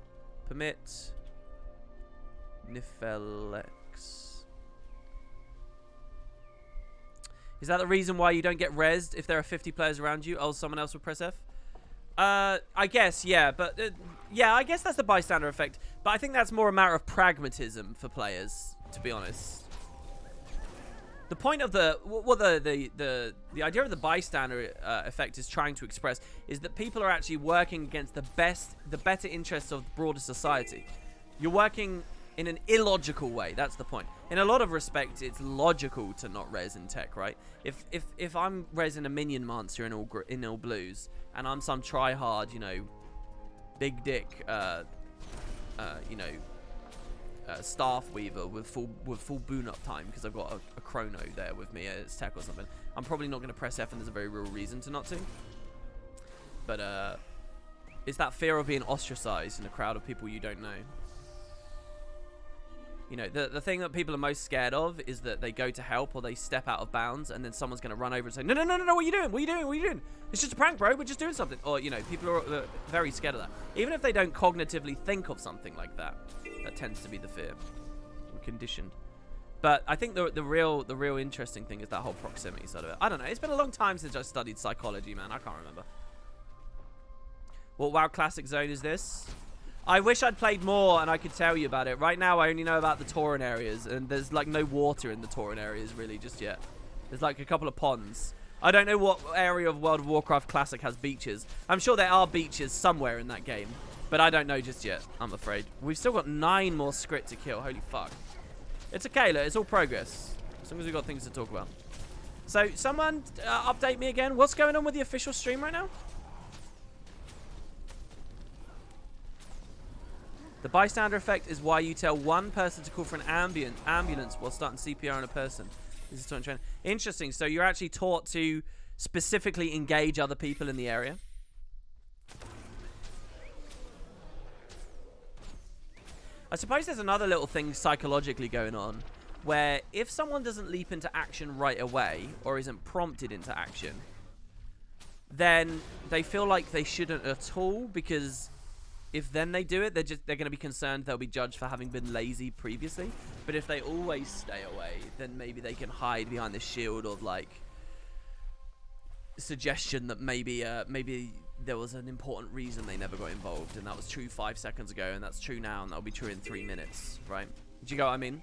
Permit. Nifelex. Is that the reason why you don't get rezzed if there are 50 players around you? Oh, someone else would press F? I guess, yeah. But, yeah, I guess that's the bystander effect. But I think that's more a matter of pragmatism for players, to be honest. The point of the idea of the bystander effect is trying to express is that people are actually working against the better interests of the broader society. You're working in an illogical way. That's the point. In a lot of respects, it's logical to not res in tech, right? If I'm resing a minion monster in all blues, and I'm some try hard, big dick, staff weaver with full boon up time because I've got a chrono there with me as tech or something, I'm probably not going to press F, and there's a very real reason to not to. But it's that fear of being ostracized in a crowd of people you don't know. The thing that people are most scared of is that they go to help or they step out of bounds and then someone's going to run over and say, no, what are you doing? What are you doing? What are you doing? It's just a prank, bro. We're just doing something. Or, people are very scared of that. Even if they don't cognitively think of something like that, that tends to be the fear. We're conditioned. But I think the real interesting thing is that whole proximity side of it. I don't know. It's been a long time since I studied psychology, man. I can't remember. What WoW Classic Zone is this? I wish I'd played more and I could tell you about it. Right now, I only know about the Tauren areas, and there's like no water in the Tauren areas really just yet. There's like a couple of ponds. I don't know what area of World of Warcraft Classic has beaches. I'm sure there are beaches somewhere in that game, but I don't know just yet, I'm afraid. We've still got 9 more script to kill. Holy fuck. It's okay, look, it's all progress. As long as we've got things to talk about. So, someone update me again. What's going on with the official stream right now? The bystander effect is why you tell one person to call for an ambulance while starting CPR on a person. This is training. Interesting. So you're actually taught to specifically engage other people in the area. I suppose there's another little thing psychologically going on where if someone doesn't leap into action right away or isn't prompted into action, then they feel like they shouldn't at all, because if then they do it, they're going to be concerned they'll be judged for having been lazy previously. But if they always stay away, then maybe they can hide behind the shield of like suggestion that maybe there was an important reason they never got involved, and that was true 5 seconds ago, and that's true now, and that'll be true in 3 minutes, right? Do you get what I mean?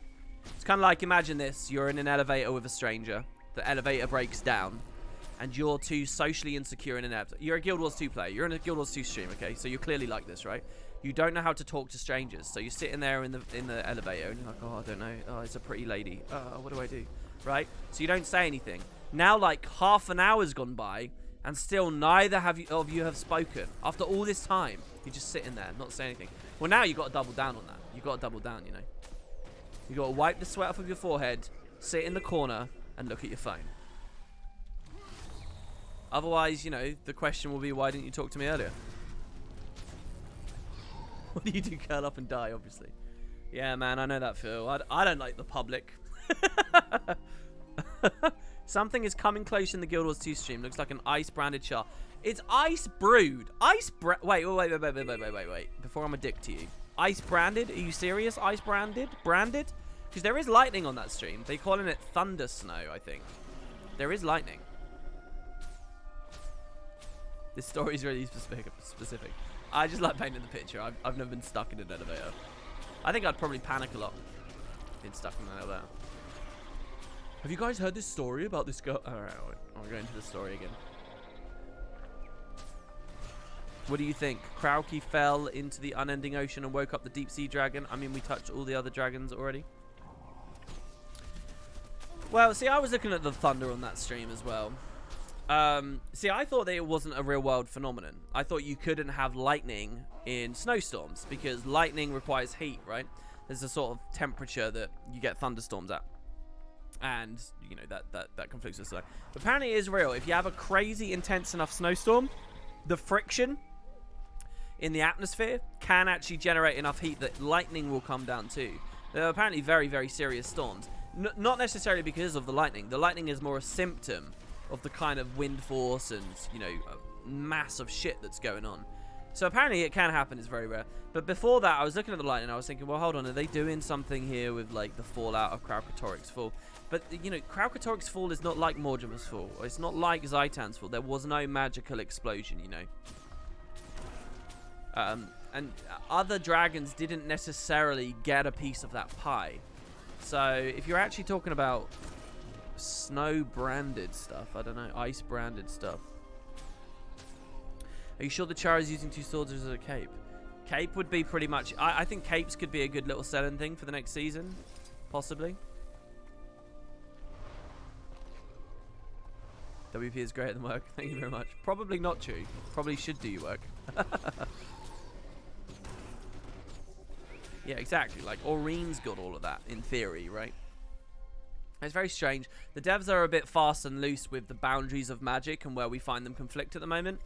It's kind of like, imagine this: you're in an elevator with a stranger. The elevator breaks down, and you're too socially insecure in an elevator. You're a Guild Wars 2 player. You're in a Guild Wars 2 stream, okay? So you're clearly like this, right? You don't know how to talk to strangers. So you're sitting there in the elevator, and you're like, oh, I don't know. Oh, it's a pretty lady. What do I do? Right? So you don't say anything. Now, like, half an hour's gone by, and still neither of you have spoken. After all this time, you're just sitting there, not saying anything. Well, now you've got to double down on that. You've got to double down, you know? You've got to wipe the sweat off of your forehead, sit in the corner, and look at your phone. Otherwise, you know, the question will be, why didn't you talk to me earlier? What do you do? Curl up and die, obviously. Yeah, man, I know that feel. I don't like the public. Something is coming close in the Guild Wars 2 stream. Looks like an ice-branded char. It's ice brewed. Wait. Before I'm a dick to you. Ice branded? Are you serious? Ice branded? Branded? Because there is lightning on that stream. They're calling it Thunder Snow, I think. There is lightning. This story is really specific. I just like painting the picture. I've never been stuck in an elevator. I think I'd probably panic a lot being stuck in an elevator. Have you guys heard this story about this girl? Alright, I'll go into the story again. What do you think? Krauke fell into the unending ocean and woke up the deep sea dragon. I mean, we touched all the other dragons already. Well, see, I was looking at the thunder on that stream as well. See, I thought that it wasn't a real world phenomenon. I thought you couldn't have lightning in snowstorms because lightning requires heat, right? There's a sort of temperature that you get thunderstorms at. And, you know, that conflicts with light. But apparently it is real. If you have a crazy intense enough snowstorm, the friction in the atmosphere can actually generate enough heat that lightning will come down too. They're apparently very, very serious storms. Not necessarily because of the lightning. The lightning is more a symptom of the kind of wind force and, you know, mass of shit that's going on. So apparently it can happen. It's very rare. But before that, I was looking at the lightning and I was thinking, well, hold on. Are they doing something here with, like, the fallout of Krauke-Toric's fall? But, you know, Krauke-Toric's fall is not like Morgima's fall. It's not like Zaitan's fall. There was no magical explosion, you know. And other dragons didn't necessarily get a piece of that pie. So if you're actually talking about snow-branded stuff, I don't know, ice-branded stuff. Are you sure the Char is using 2 swords as a cape? Cape would be pretty much... I think capes could be a good little selling thing for the next season. Possibly. WP is great at the work. Thank you very much. Probably not true. Probably should do your work. Yeah, exactly. Like, Aureen's got all of that, in theory, right? It's very strange. The devs are a bit fast and loose with the boundaries of magic and where we find them conflict at the moment.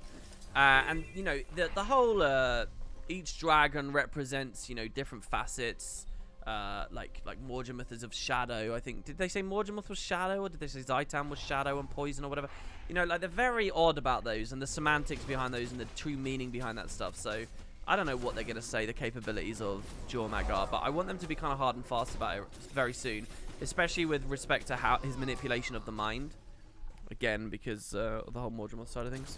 And, you know, the whole... each dragon represents, you know, different facets. Like Morgimuth is of shadow, I think. Did they say Morgimuth was shadow, or did they say Zaitan was shadow and poison or whatever? You know, like, they're very odd about those and the semantics behind those and the true meaning behind that stuff. So I don't know what they're going to say the capabilities of Jormag are, but I want them to be kind of hard and fast about it very soon, especially with respect to how his manipulation of the mind. Again, because of the whole Morgimuth side of things.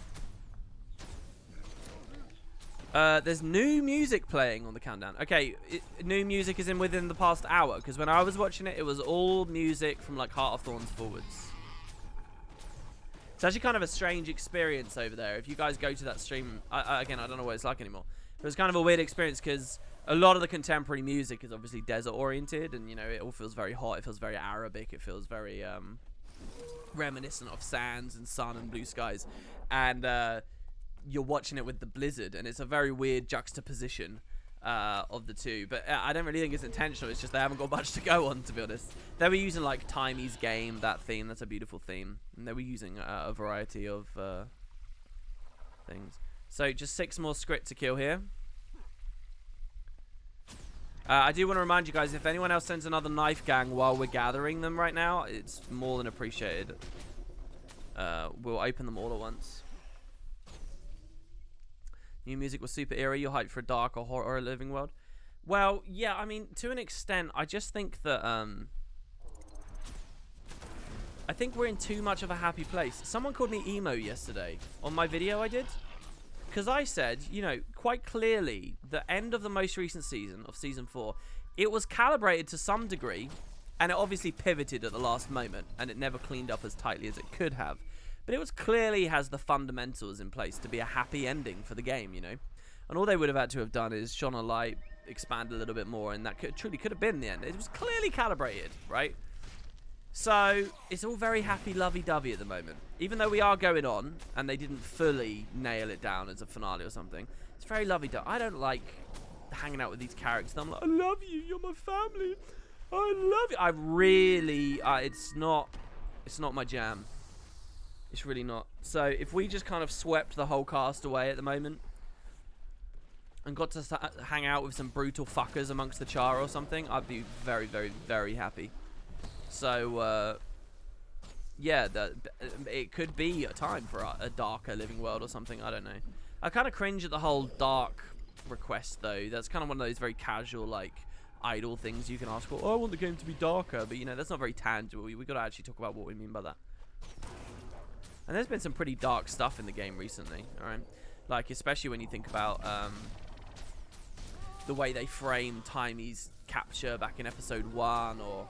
There's new music playing on the countdown. Okay, new music is within the past hour, because when I was watching it, it was all music from, like, Heart of Thorns forwards. It's actually kind of a strange experience over there. If you guys go to that stream, again, I don't know what it's like anymore. It was kind of a weird experience, because a lot of the contemporary music is obviously desert-oriented, and, you know, it all feels very hot. It feels very Arabic. It feels very reminiscent of sands and sun and blue skies. And... you're watching it with the blizzard, and it's a very weird juxtaposition of the two. But I don't really think it's intentional. It's just they haven't got much to go on, to be honest. They were using, like, Timey's Game, that theme. That's a beautiful theme. And they were using a variety of things. So just 6 more script to kill here. I do want to remind you guys, if anyone else sends another knife gang while we're gathering them right now, it's more than appreciated. We'll open them all at once. New music was super eerie. You're hyped for a dark or horror living world. Well, yeah, I mean, to an extent, I just think that I think we're in too much of a happy place. Someone called me emo yesterday on my video I did, because I said, you know, quite clearly, the end of the most recent season of season 4, it was calibrated to some degree, and it obviously pivoted at the last moment, and it never cleaned up as tightly as it could have. But it was clearly has the fundamentals in place to be a happy ending for the game, you know. And all they would have had to have done is shone a light, expand a little bit more, and that truly could have been the end. It was clearly calibrated, right? So it's all very happy, lovey-dovey at the moment. Even though we are going on, and they didn't fully nail it down as a finale or something, it's very lovey-dovey. I don't like hanging out with these characters. I'm like, I love you, you're my family. I love you. I really, it's not my jam. It's really not. So if we just kind of swept the whole cast away at the moment, and got to hang out with some brutal fuckers amongst the Char or something, I'd be very, very, very happy. So, yeah, it could be a time for a darker living world or something. I don't know. I kind of cringe at the whole dark request, though. That's kind of one of those very casual, like, idle things you can ask for. Oh, I want the game to be darker, but, you know, that's not very tangible. We've got to actually talk about what we mean by that. And there's been some pretty dark stuff in the game recently, alright? Like, especially when you think about the way they frame Timey's capture back in episode 1, or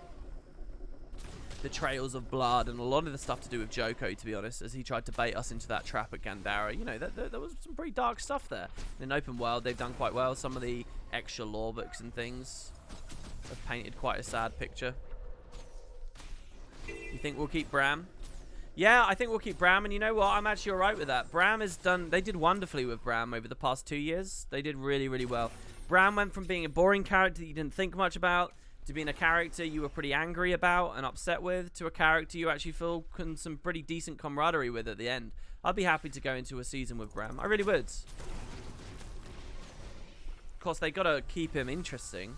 the trails of blood, and a lot of the stuff to do with Joko, to be honest, as he tried to bait us into that trap at Gandara. You know, there was some pretty dark stuff there. In open world, they've done quite well. Some of the extra lore books and things have painted quite a sad picture. You think we'll keep Bram? Yeah, I think we'll keep Bram, and you know what? I'm actually alright with that. Bram has done... They did wonderfully with Bram over the past 2 years. They did really, really well. Bram went from being a boring character that you didn't think much about to being a character you were pretty angry about and upset with, to a character you actually feel some pretty decent camaraderie with at the end. I'd be happy to go into a season with Bram. I really would. Of course, they got to keep him interesting.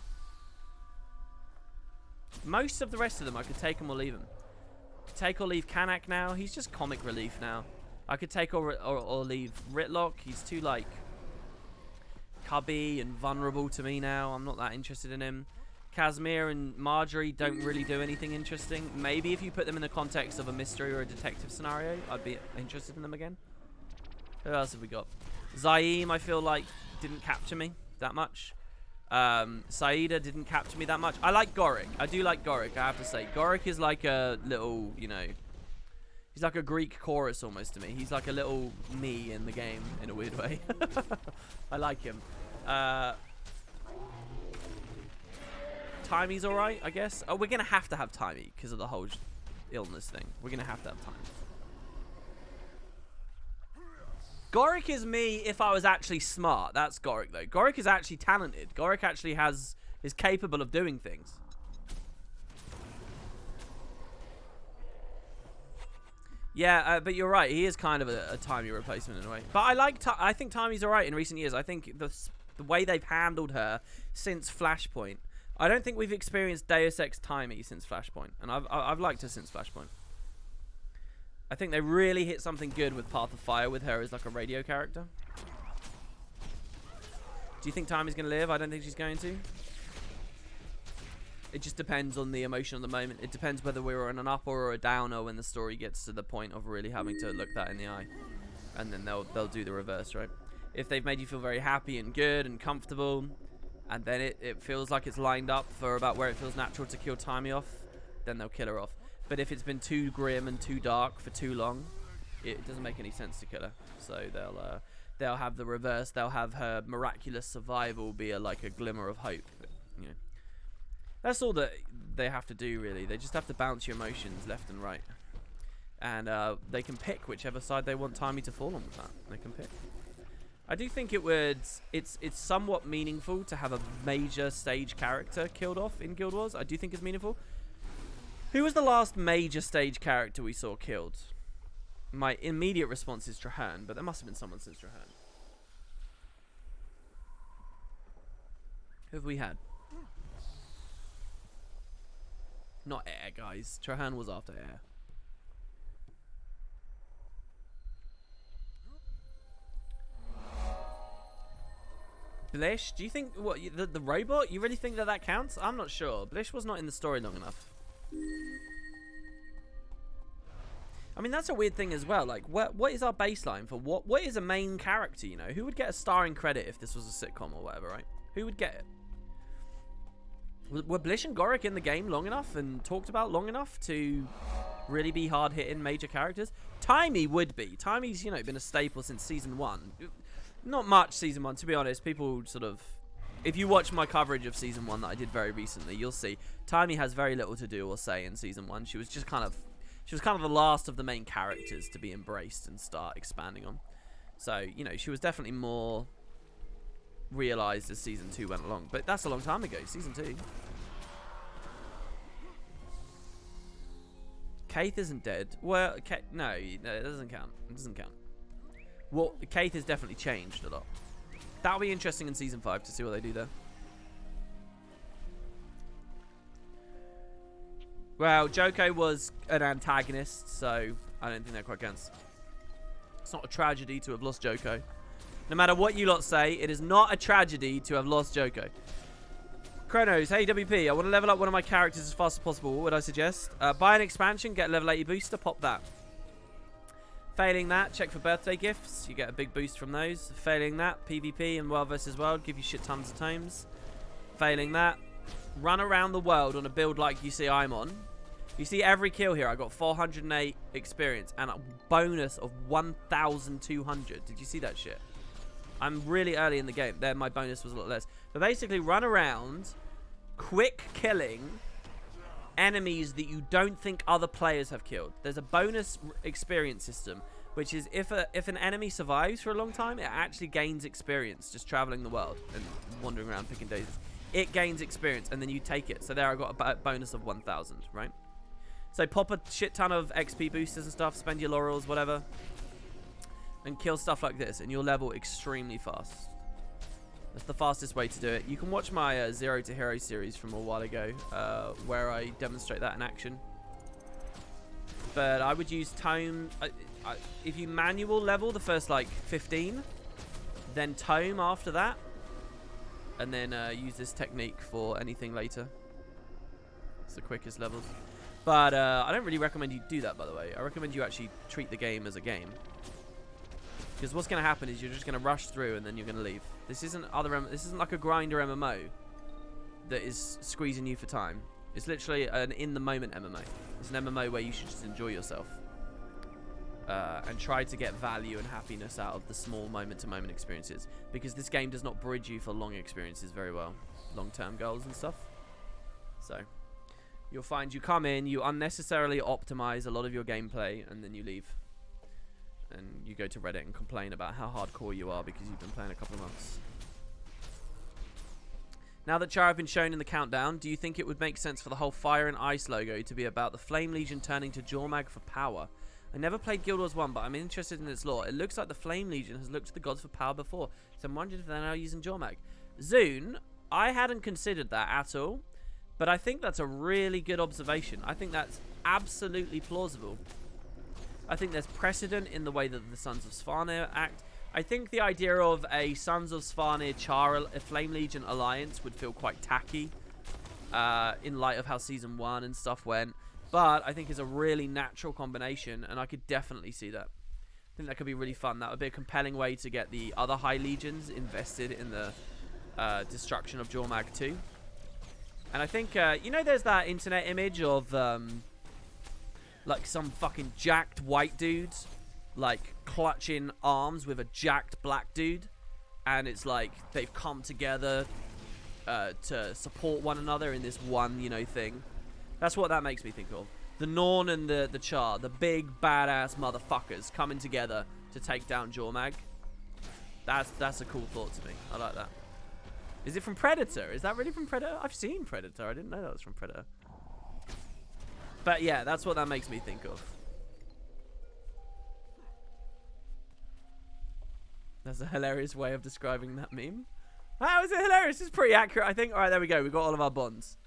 Most of the rest of them, I could take him or leave him. Take or leave Kanak now. He's just comic relief now. I could take or leave Ritlock. He's too, like, cubby and vulnerable to me now. I'm not that interested in him. Casimir and Marjorie don't really do anything interesting. Maybe if you put them in the context of a mystery or a detective scenario, I'd be interested in them again. Who else have we got? Zaim, I feel like, didn't capture me that much. Saida didn't capture me that much. I like Goric. I do like Goric, I have to say. Goric is like a little, you know... He's like a Greek chorus almost to me. He's like a little me in the game, in a weird way. I like him. Timey's alright, I guess. Oh, we're going to have Timey because of the whole illness thing. We're going to have Timey. Goric is me if I was actually smart. That's Goric, though. Goric is actually talented. Goric actually is capable of doing things. Yeah, but you're right. He is kind of a Timey replacement in a way. But I think Timey's alright in recent years. I think the way they've handled her since Flashpoint. I don't think we've experienced Deus Ex Timey since Flashpoint, and I've liked her since Flashpoint. I think they really hit something good with Path of Fire with her as like a radio character. Do you think Timey's going to live? I don't think she's going to. It just depends on the emotion of the moment. It depends whether we're on an up or a downer when the story gets to the point of really having to look that in the eye. And then they'll do the reverse, right? If they've made you feel very happy and good and comfortable, and then it feels like it's lined up for about where it feels natural to kill Timey off, then they'll kill her off. But if it's been too grim and too dark for too long, it doesn't make any sense to kill her. So they'll have the reverse. They'll have her miraculous survival be like a glimmer of hope. But, you know, that's all that they have to do, really. They just have to bounce your emotions left and right, and they can pick whichever side they want Timey to fall on with that. They can pick. I do think it's somewhat meaningful to have a major stage character killed off in Guild Wars. I do think it's meaningful. Who was the last major stage character we saw killed? My immediate response is Trahan, but there must have been someone since Trahan. Who have we had? Not Air, guys. Trahan was after Air. Blish, do you think the robot? You really think that counts? I'm not sure. Blish was not in the story long enough. I mean, that's a weird thing as well. Like, what is our baseline for what is a main character? You know, who would get a starring credit if this was a sitcom or whatever, right? Who would get it? Were Blish and Goric in the game long enough and talked about long enough to really be hard-hitting major characters? Timey would be. Timey's, you know, been a staple since season 1. Not much season 1, to be honest. People sort of... If you watch my coverage of season 1 that I did very recently, you'll see Timey has very little to do or say in season 1. She was just kind of the last of the main characters to be embraced and start expanding on. So, you know, she was definitely more realized as season 2 went along. But that's a long time ago, season 2. Kaith isn't dead. Well, no, it doesn't count. It doesn't count. Well, Kaith has definitely changed a lot. That'll be interesting in Season 5 to see what they do there. Well, Joko was an antagonist, so I don't think that quite counts. It's not a tragedy to have lost Joko. No matter what you lot say, it is not a tragedy to have lost Joko. Chronos, hey WP, I want to level up one of my characters as fast as possible. What would I suggest? Buy an expansion, get a level 80 booster, pop that. Failing that, check for birthday gifts. You get a big boost from those. Failing that, PvP and World vs. World give you shit tons of tomes. Failing that, run around the world on a build like you see I'm on. You see every kill here, I got 408 experience and a bonus of 1,200. Did you see that shit? I'm really early in the game. There, my bonus was a lot less. But basically, run around, quick killing enemies that you don't think other players have killed. There's a bonus experience system, which is if an enemy survives for a long time, it actually gains experience just traveling the world and wandering around picking daisies. It gains experience, and then you take it. So there I got a bonus of 1,000, right? So pop a shit ton of XP boosters and stuff, spend your laurels, whatever, and kill stuff like this, and you'll level extremely fast. That's the fastest way to do it. You can watch my Zero to Hero series from a while ago, where I demonstrate that in action. But I would use Tome. If you manual level the first, like, 15, then Tome after that, and then use this technique for anything later. It's the quickest levels. But I don't really recommend you do that, by the way. I recommend you actually treat the game as a game. Because what's going to happen is you're just going to rush through and then you're going to leave. This isn't like a grinder MMO that is squeezing you for time. It's literally an in-the-moment MMO. It's an MMO where you should just enjoy yourself. And try to get value and happiness out of the small moment-to-moment experiences. Because this game does not bridge you for long experiences very well. Long-term goals and stuff. So, you'll find you come in, you unnecessarily optimize a lot of your gameplay, and then you leave. And you go to Reddit and complain about how hardcore you are because you've been playing a couple of months. Now that Chara have been shown in the countdown, do you think it would make sense for the whole Fire and Ice logo to be about the Flame Legion turning to Jormag for power? I never played Guild Wars 1, but I'm interested in its lore. It looks like the Flame Legion has looked to the gods for power before, so I'm wondering if they're now using Jormag. Zune, I hadn't considered that at all, but I think that's a really good observation. I think that's absolutely plausible. I think there's precedent in the way that the Sons of Svanir act. I think the idea of a Sons of Svanir Chara Flame Legion alliance would feel quite tacky in light of how Season 1 and stuff went. But I think it's a really natural combination, and I could definitely see that. I think that could be really fun. That would be a compelling way to get the other High Legions invested in the destruction of Jormag too. And I think, you know, there's that internet image of like some fucking jacked white dude like clutching arms with a jacked black dude, and it's like they've come together to support one another in this one, you know, thing. That's what that makes me think of. The Norn and the Char, the big badass motherfuckers coming together to take down Jormag. That's a cool thought to me. I like that. Is it from Predator? Is that really from Predator? I've seen Predator. I didn't know that was from Predator. But yeah, that's what that makes me think of. That's a hilarious way of describing that meme. How is it hilarious? It's pretty accurate, I think. All right, there we go. We've got all of our bonds.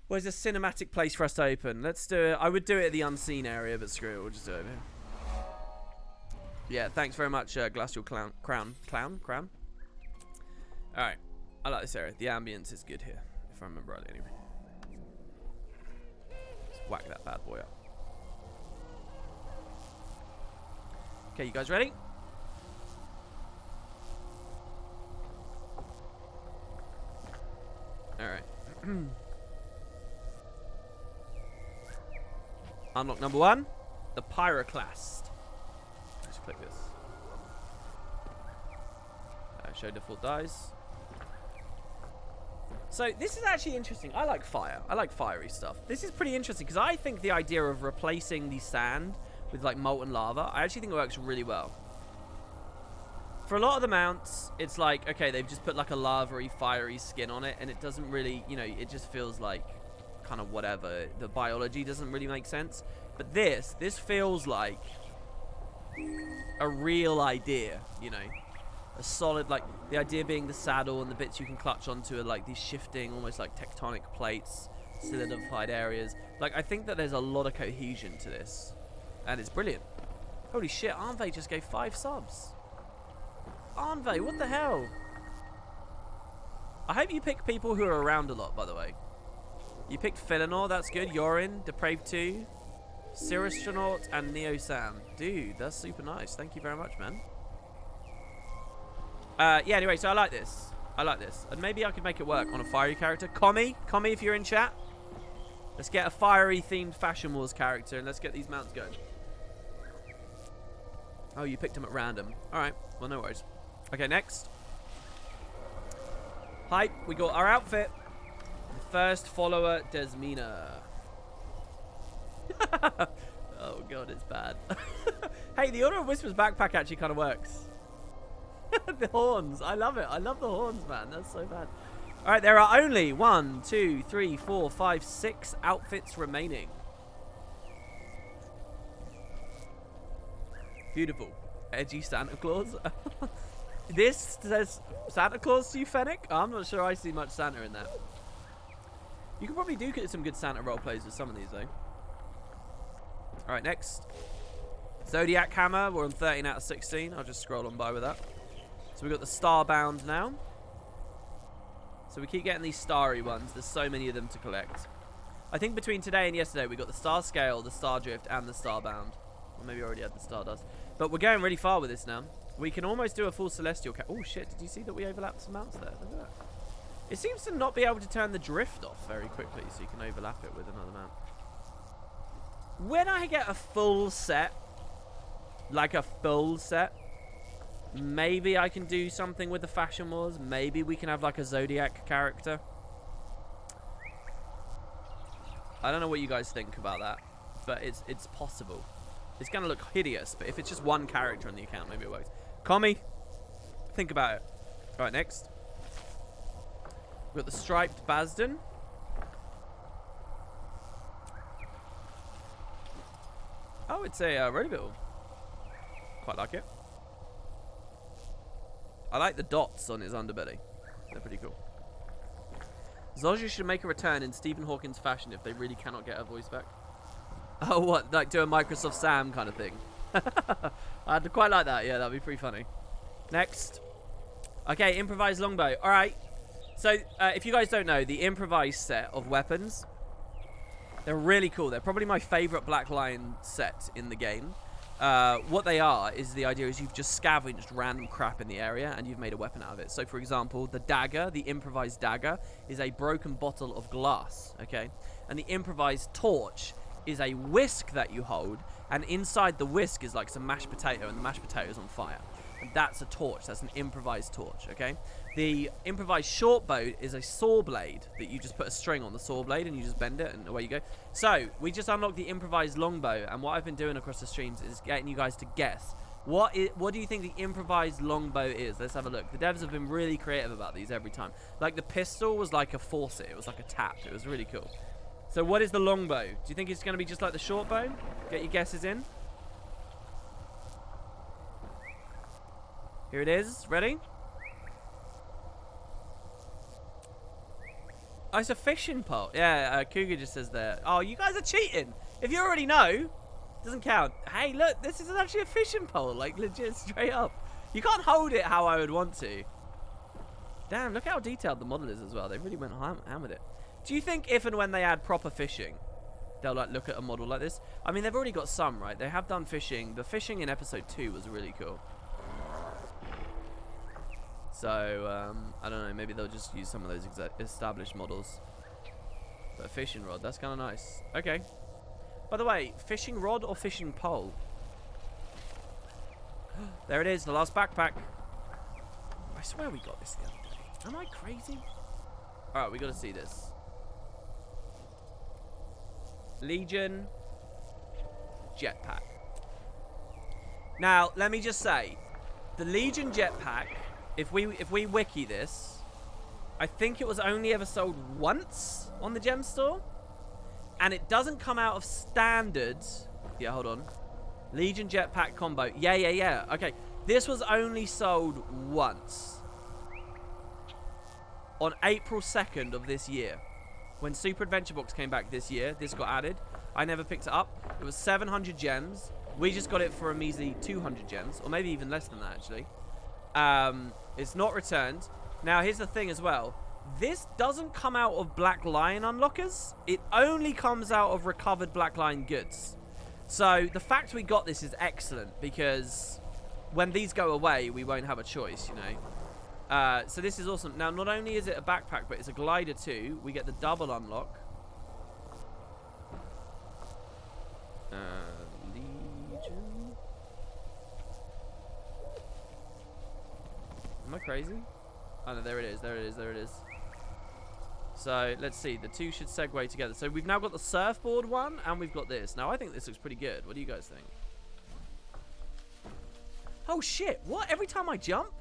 Where's a cinematic place for us to open? Let's do it. I would do it at the unseen area, but screw it. We'll just do it here. Yeah, thanks very much, Glacial Crown. Alright. I like this area. The ambience is good here, if I remember right anyway. Let's whack that bad boy up. Okay, you guys ready? Alright. Unlock number 1, the Pyroclast. Let's click this. Show default dies. So this is actually interesting. I like fire. I like fiery stuff. This is pretty interesting because I think the idea of replacing the sand with like molten lava, I actually think it works really well. For a lot of the mounts, it's like, okay, they've just put like a lavary, fiery skin on it, and it doesn't really, you know, it just feels like kind of whatever. The biology doesn't really make sense. But this feels like a real idea, you know. a solid, like, the idea being the saddle and the bits you can clutch onto are like these shifting, almost like tectonic plates, solidified areas. Like, I think that there's a lot of cohesion to this, and it's brilliant. Holy shit, Arnve just gave 5 subs. Arnve, what the hell? I hope you pick people who are around a lot, by the way. You picked Philanor, that's good. Yorin, Depraved 2, Cirastronaut, and Neo Sam. Dude, that's super nice. Thank you very much, man. Yeah, anyway, so I like this. I like this. And maybe I could make it work on a fiery character. Commie, if you're in chat. Let's get a fiery themed Fashion Wars character and let's get these mounts going. Oh, you picked them at random. Alright, well, no worries. Okay, next. Hype, we got our outfit. The first follower, Desmina. Oh, God, it's bad. Hey, the Order of Whispers backpack actually kind of works. The horns. I love it. I love the horns, man. That's so bad. All right, there are only 1, 2, 3, 4, 5, 6 outfits remaining. Beautiful. Edgy Santa Claus. This says Santa Claus to you, Fennec? I'm not sure I see much Santa in that. You could probably do get some good Santa roleplays with some of these, though. All right, next. Zodiac Hammer. We're on 13 out of 16. I'll just scroll on by with that. So we've got the Starbound now. So we keep getting these starry ones. There's so many of them to collect. I think between today and yesterday, we got the Star Scale, the Star Drift, and the Starbound. Or maybe I already had the Stardust. But we're going really far with this now. We can almost do a full Celestial. Oh, shit. Did you see that we overlapped some mounts there? Look at that. It seems to not be able to turn the drift off very quickly, so you can overlap it with another mount. When I get a full set, like a full set, maybe I can do something with the Fashion Wars. Maybe we can have like a Zodiac character. I don't know what you guys think about that, but it's possible. It's going to look hideous, but if it's just one character on the account, maybe it works. Commie, think about it. All right, next. We've got the Striped Basden. Oh, it's a Rotoville. Quite like it. I like the dots on his underbelly. They're pretty cool. Zozia should make a return in Stephen Hawking's fashion if they really cannot get her voice back. Oh, what? Like do a Microsoft Sam kind of thing. I'd quite like that. Yeah, that'd be pretty funny. Next. Okay, improvised longbow. All right. So, if you guys don't know, the improvised set of weapons, they're really cool. They're probably my favorite Black Lion set in the game. What they are is the idea is you've just scavenged random crap in the area and you've made a weapon out of it. So, for example, the dagger, the improvised dagger, is a broken bottle of glass, okay? And the improvised torch is a whisk that you hold, and inside the whisk is like some mashed potato, and the mashed potato is on fire. And that's a torch. That's an improvised torch, okay? The improvised short bow is a saw blade that you just put a string on the saw blade and you just bend it and away you go. So, we just unlocked the improvised longbow, and what I've been doing across the streams is getting you guys to guess. What do you think the improvised longbow is? Let's have a look. The devs have been really creative about these every time. Like, the pistol was like a faucet. It was like a tap. It was really cool. So, what is the longbow? Do you think it's going to be just like the short bow? Get your guesses in. Here it is. Ready? Oh, it's a fishing pole. Yeah, Cougar just says there. Oh, you guys are cheating. If you already know, doesn't count. Hey, look, this is actually a fishing pole. Like, legit, straight up. You can't hold it how I would want to. Damn, look how detailed the model is as well. They really went ham with it. Do you think if and when they add proper fishing, they'll like look at a model like this? I mean, they've already got some, right? They have done fishing. The fishing in episode 2 was really cool. So, I don't know, maybe they'll just use some of those established models. But a fishing rod, that's kind of nice. Okay. By the way, fishing rod or fishing pole? There it is, the last backpack. I swear we got this the other day. Am I crazy? Alright, we got to see this. Legion jetpack. Now, let me just say, the Legion jetpack, if we wiki this, I think it was only ever sold once on the gem store, and it doesn't come out of standard. Yeah, hold on. Legion jetpack combo. Yeah. Okay. This was only sold once. On April 2nd of this year. When Super Adventure Box came back this year, this got added. I never picked it up. It was 700 gems. We just got it for a measly 200 gems. Or maybe even less than that, actually. It's not returned. Now, here's the thing as well. This doesn't come out of Black Lion unlockers. It only comes out of recovered Black Lion goods. So, the fact we got this is excellent. Because when these go away, we won't have a choice, you know. So this is awesome. Now, not only is it a backpack, but it's a glider too. We get the double unlock. Legion. Am I crazy? Oh no, there it is, there it is, there it is. So, let's see. The two should segue together. So, we've now got the surfboard one, and we've got this. Now, I think this looks pretty good. What do you guys think? Oh, shit. What? Every time I jump?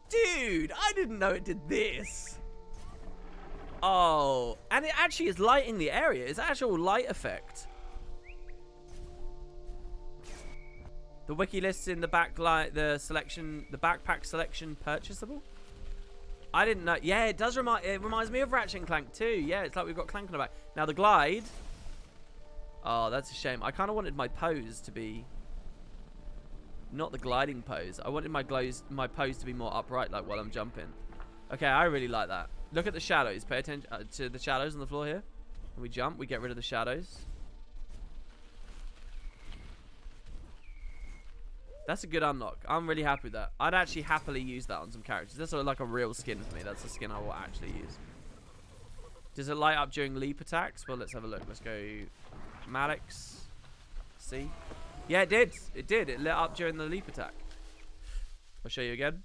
Dude, I didn't know it did this. Oh, and it actually is lighting the area. It's actual light effect. The wiki lists in the backlight, the backpack selection purchasable. I didn't know. Yeah, it does reminds me of Ratchet and Clank too. Yeah, it's like we've got Clank on the back. Now the glide. Oh, that's a shame. I kind of wanted my pose to be not the gliding pose. I wanted my pose to be more upright, like while I'm jumping. Okay, I really like that. Look at the shadows. Pay attention to the shadows on the floor here. When we jump, we get rid of the shadows. That's a good unlock. I'm really happy with that. I'd actually happily use that on some characters. That's like a real skin for me. That's a skin I will actually use. Does it light up during leap attacks? Well, let's have a look. Let's go Malix. See? Yeah, it did. It did. It lit up during the leap attack. I'll show you again.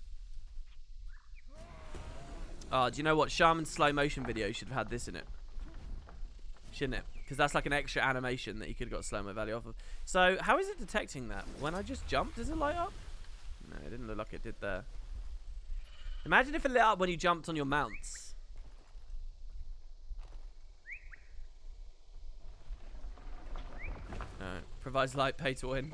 Oh, do you know what? Shaman's slow motion video should have had this in it. Shouldn't it? Because that's like an extra animation that you could have got slow-mo value off of. So, how is it detecting that? When I just jumped, does it light up? No, it didn't look like it did there. Imagine if it lit up when you jumped on your mounts. No, provides light, pay to win.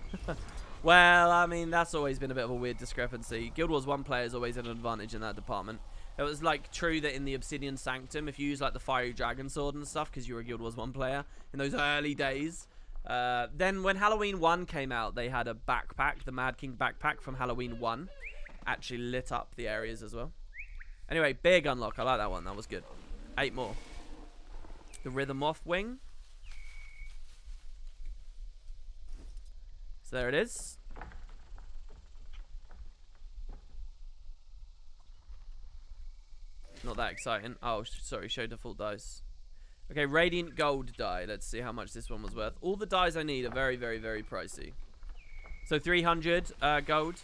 Well, I mean, that's always been a bit of a weird discrepancy. Guild Wars 1 players always had an advantage in that department. It was like true that in the Obsidian Sanctum, if you use like the Fiery Dragon Sword and stuff, because you were a Guild Wars 1 player in those early days. Then when Halloween 1 came out, they had a backpack, the Mad King backpack from Halloween 1. Actually lit up the areas as well. Anyway, big unlock. I like that one. That was good. 8 more. The Rhythm Off Wing. So there it is. Not that exciting. Oh, sorry, show default dice. Okay, Radiant Gold die. Let's see how much this one was worth. All the dies I need are very, very, very pricey. So 300 gold.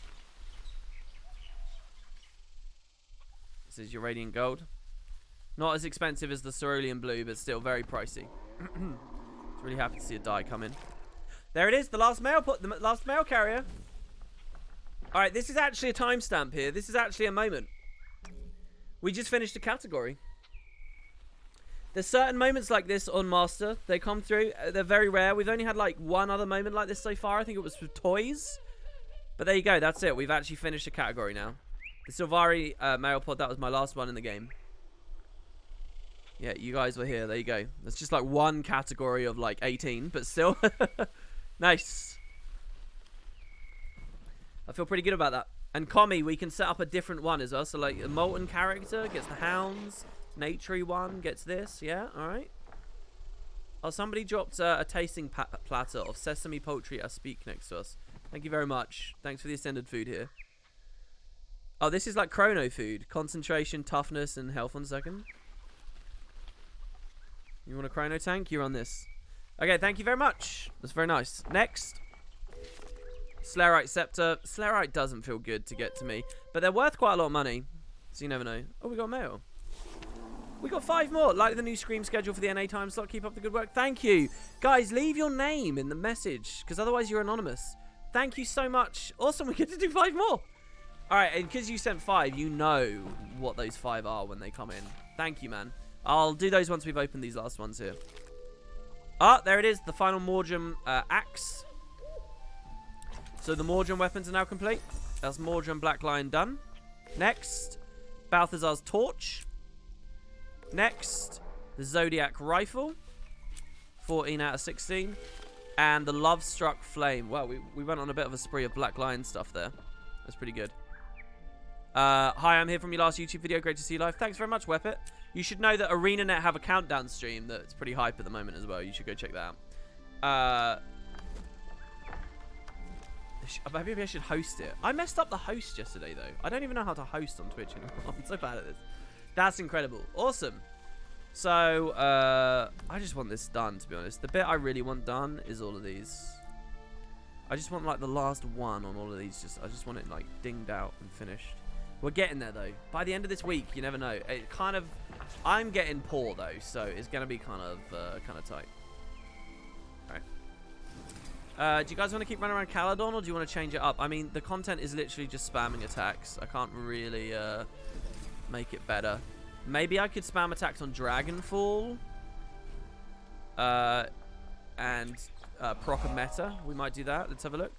This is your Radiant Gold. Not as expensive as the Cerulean Blue, but still very pricey. Just really happy to see a die come in. There it is, the last mail carrier. All right, this is actually a timestamp here. This is actually a moment. We just finished a category. There's certain moments like this on Master. They come through. They're very rare. We've only had like one other moment like this so far. I think it was for toys. But there you go. That's it. We've actually finished a category now. The Sylvari mail pod, that was my last one in the game. Yeah, you guys were here. There you go. That's just like one category of like 18, but still. Nice. I feel pretty good about that. And Commie, we can set up a different one as well. So like a Molten character gets the Hounds. Naturey one gets this. Yeah, alright. Oh, somebody dropped a tasting platter of sesame poultry aspic next to us. Thank you very much. Thanks for the extended food here. Oh, this is like chrono food. Concentration, toughness, and health on second. You want a chrono tank? You're on this. Okay, thank you very much. That's very nice. Next. Slarite Scepter. Slarite doesn't feel good to get to me. But they're worth quite a lot of money. So you never know. Oh, we got mail. We got 5 more. Like the new Scream schedule for the NA time slot. Keep up the good work. Thank you. Guys, leave your name in the message. Because otherwise you're anonymous. Thank you so much. Awesome, we get to do 5 more. Alright, and because you sent 5, you know what those 5 are when they come in. Thank you, man. I'll do those once we've opened these last ones here. Ah, there it is. The final Mordrum axe. So the Mordrum weapons are now complete. That's Mordred and Black Lion done. Next, Balthazar's Torch. Next, the Zodiac Rifle. 14 out of 16. And the Love Struck Flame. Well, we went on a bit of a spree of Black Lion stuff there. That's pretty good. Hi, I'm here from your last YouTube video. Great to see you live. Thanks very much, Weppet. You should know that ArenaNet have a countdown stream that's pretty hype at the moment as well. You should go check that out. Maybe I should host it. I messed up the host yesterday, though. I don't even know how to host on Twitch anymore. I'm so bad at this. That's incredible. Awesome. So, I just want this done, to be honest. The bit I really want done is all of these. I just want, like, the last one on all of these. I just want it, like, dinged out and finished. We're getting there, though. By the end of this week, you never know. It kind of... I'm getting poor, though, so it's going to be kind of tight. Alright. Do you guys want to keep running around Caledon, or do you want to change it up? I mean, the content is literally just spamming attacks. I can't really make it better. Maybe I could spam attacks on Dragonfall. And proc a meta. We might do that. Let's have a look.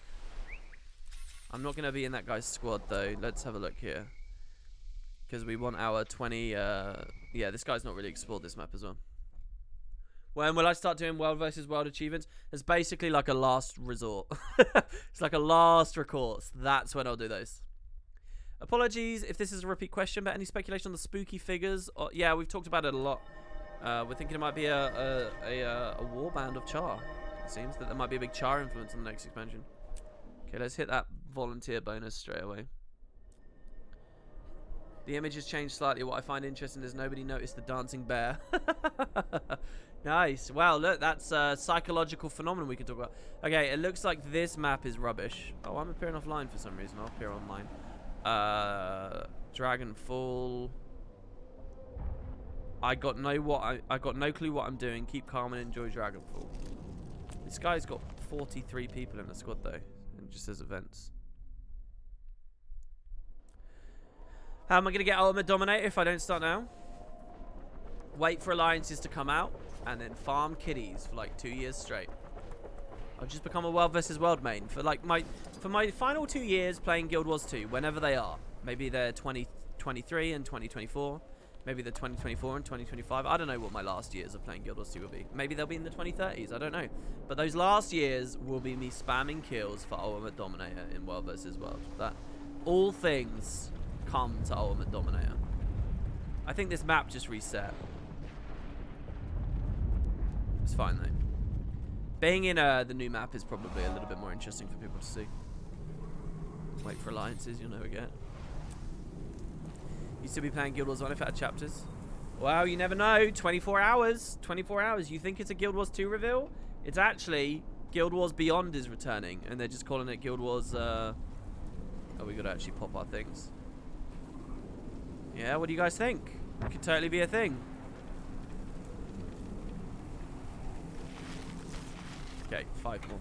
I'm not going to be in that guy's squad, though. Let's have a look here. Because we want our 20... yeah, this guy's not really explored this map as well. When will I start doing world versus world achievements? It's basically like a last resort. It's like a last recourse. That's when I'll do those. Apologies if this is a repeat question, but any speculation on the spooky figures? Yeah, we've talked about it a lot. We're thinking it might be a warband of Char. It seems that there might be a big Char influence on the next expansion. Okay, let's hit that volunteer bonus straight away. The image has changed slightly. What I find interesting is nobody noticed the dancing bear. Nice. Wow, look, that's a psychological phenomenon we can talk about. Okay, it looks like this map is rubbish. Oh, I'm appearing offline for some reason. I'll appear online. Dragonfall. I got no clue what I'm doing. Keep calm and enjoy Dragonfall. This guy's got 43 people in the squad, though. And just says events. How am I going to get Ultimate Dominator if I don't start now? Wait for alliances to come out, and then farm kitties for like 2 years straight. I'll just become a world versus world main for like my final 2 years playing Guild Wars 2, whenever they are. Maybe they're 2023 and 2024. Maybe they're 2024 and 2025. I don't know what my last years of playing Guild Wars 2 will be. Maybe they'll be in the 2030s. I don't know. But those last years will be me spamming kills for Ultimate Dominator in world versus world. That all things come to Ultimate Dominator. I think this map just reset. It's fine though. Being in the new map is probably a little bit more interesting for people to see. Wait for alliances, you'll never get. You still be playing Guild Wars 1 if it had chapters? Well, you never know. 24 hours. 24 hours. You think it's a Guild Wars 2 reveal? It's actually Guild Wars Beyond is returning, and they're just calling it Guild Wars. Oh, we got to actually pop our things. Yeah, what do you guys think? It could totally be a thing. Okay, 5 more.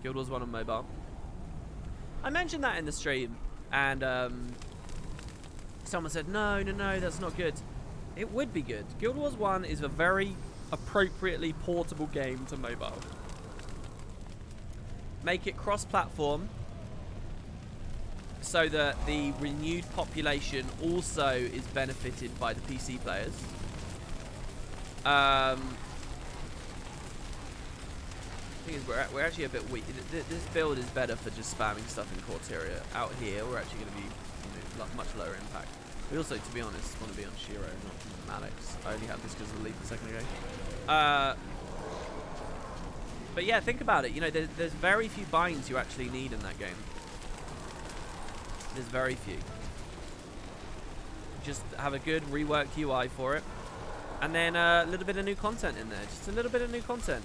Guild Wars 1 on mobile. I mentioned that in the stream, and someone said, no, that's not good. It would be good. Guild Wars 1 is a very appropriately portable game to mobile. Make it cross-platform so that the renewed population also is benefited by the PC players. Thing is, we're actually a bit weak. This build is better for just spamming stuff in Corteria. Out here, we're actually going to be much lower impact. We also, to be honest, want to be on Shiro, not Malix. I only had this because of the leap a second ago. But yeah, think about it. You know, there's very few binds you actually need in that game. There's very few. Just have a good reworked UI for it. And then a little bit of new content in there. Just a little bit of new content.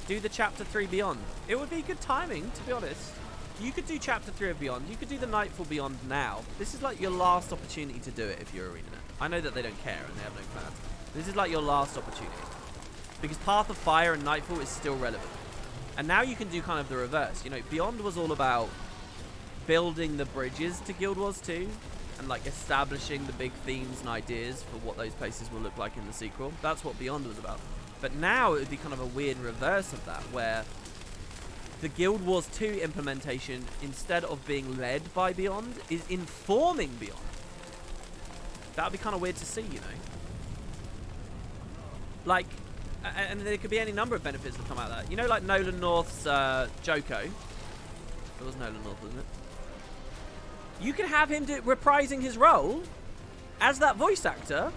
Do the Chapter 3 Beyond. It would be good timing, to be honest. You could do Chapter 3 of Beyond. You could do the Nightfall Beyond now. This is like your last opportunity to do it if you're ArenaNet. I know that they don't care and they have no plans. This is like your last opportunity. Because Path of Fire and Nightfall is still relevant. And now you can do kind of the reverse. You know, Beyond was all about building the bridges to Guild Wars 2 and like establishing the big themes and ideas for what those places will look like in the sequel. That's what Beyond was about. But now it would be kind of a weird reverse of that, where the Guild Wars 2 implementation, instead of being led by Beyond, is informing Beyond. That would be kind of weird to see, you know? Like, and there could be any number of benefits that come out of that. You know, like Nolan North's Joko. It was Nolan North, wasn't it? You can have him reprising his role as that voice actor,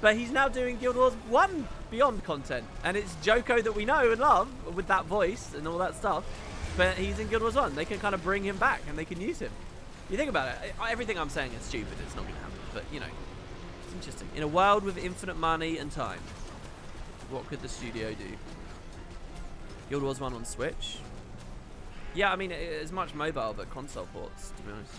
but he's now doing Guild Wars 1 Beyond content. And it's Joko that we know and love with that voice and all that stuff. But he's in Guild Wars 1. They can kind of bring him back and they can use him. You think about it. Everything I'm saying is stupid. It's not going to happen. But, you know, it's interesting. In a world with infinite money and time, what could the studio do? Guild Wars 1 on Switch? Yeah, I mean, it's much mobile, but console ports, to be honest.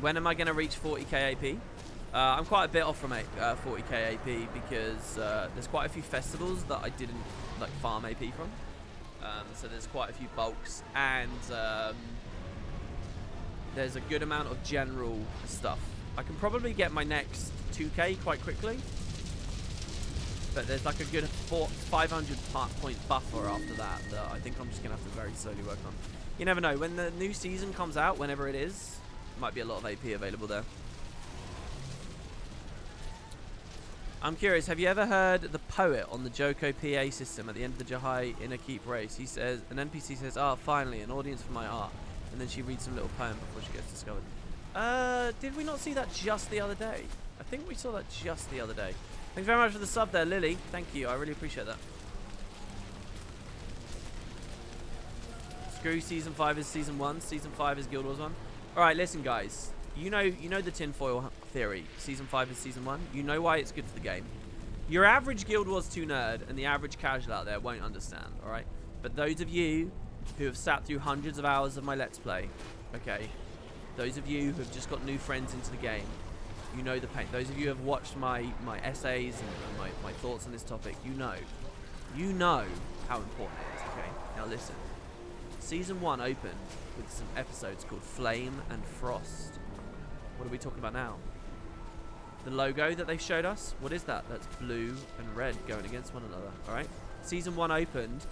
When am I going to reach 40k AP? I'm quite a bit off from 40k AP because there's quite a few festivals that I didn't like farm AP from. So there's quite a few bulks, and there's a good amount of general stuff. I can probably get my next 2k quite quickly, but there's like a good 500 point buffer after that I think I'm just going to have to very slowly work on. You never know. When the new season comes out, whenever it is, might be a lot of AP available there. I'm curious, have you ever heard the poet on the Joko PA system at the end of the Jahai Inner Keep race? He says, an NPC says, "Ah, finally, an audience for my art." And then she reads some little poem before she gets discovered. Did we not see that just the other day? I think we saw that just the other day. Thanks very much for the sub there, Lily. Thank you, I really appreciate that. Screw Season 5 is Season 1, Season 5 is Guild Wars 1. Alright, listen guys. You know the tinfoil theory. Season 5 is Season 1. You know why it's good for the game. Your average Guild Wars 2 nerd and the average casual out there won't understand, alright? But those of you who have sat through hundreds of hours of my Let's Play, okay? Those of you who have just got new friends into the game, you know the pain. Those of you who have watched my essays and my thoughts on this topic, you know how important it is, okay? Now listen. Season 1 opened with some episodes called Flame and Frost. What are we talking about now? The logo that they showed us, what is that? That's blue and red going against one another, alright? Season 1 opened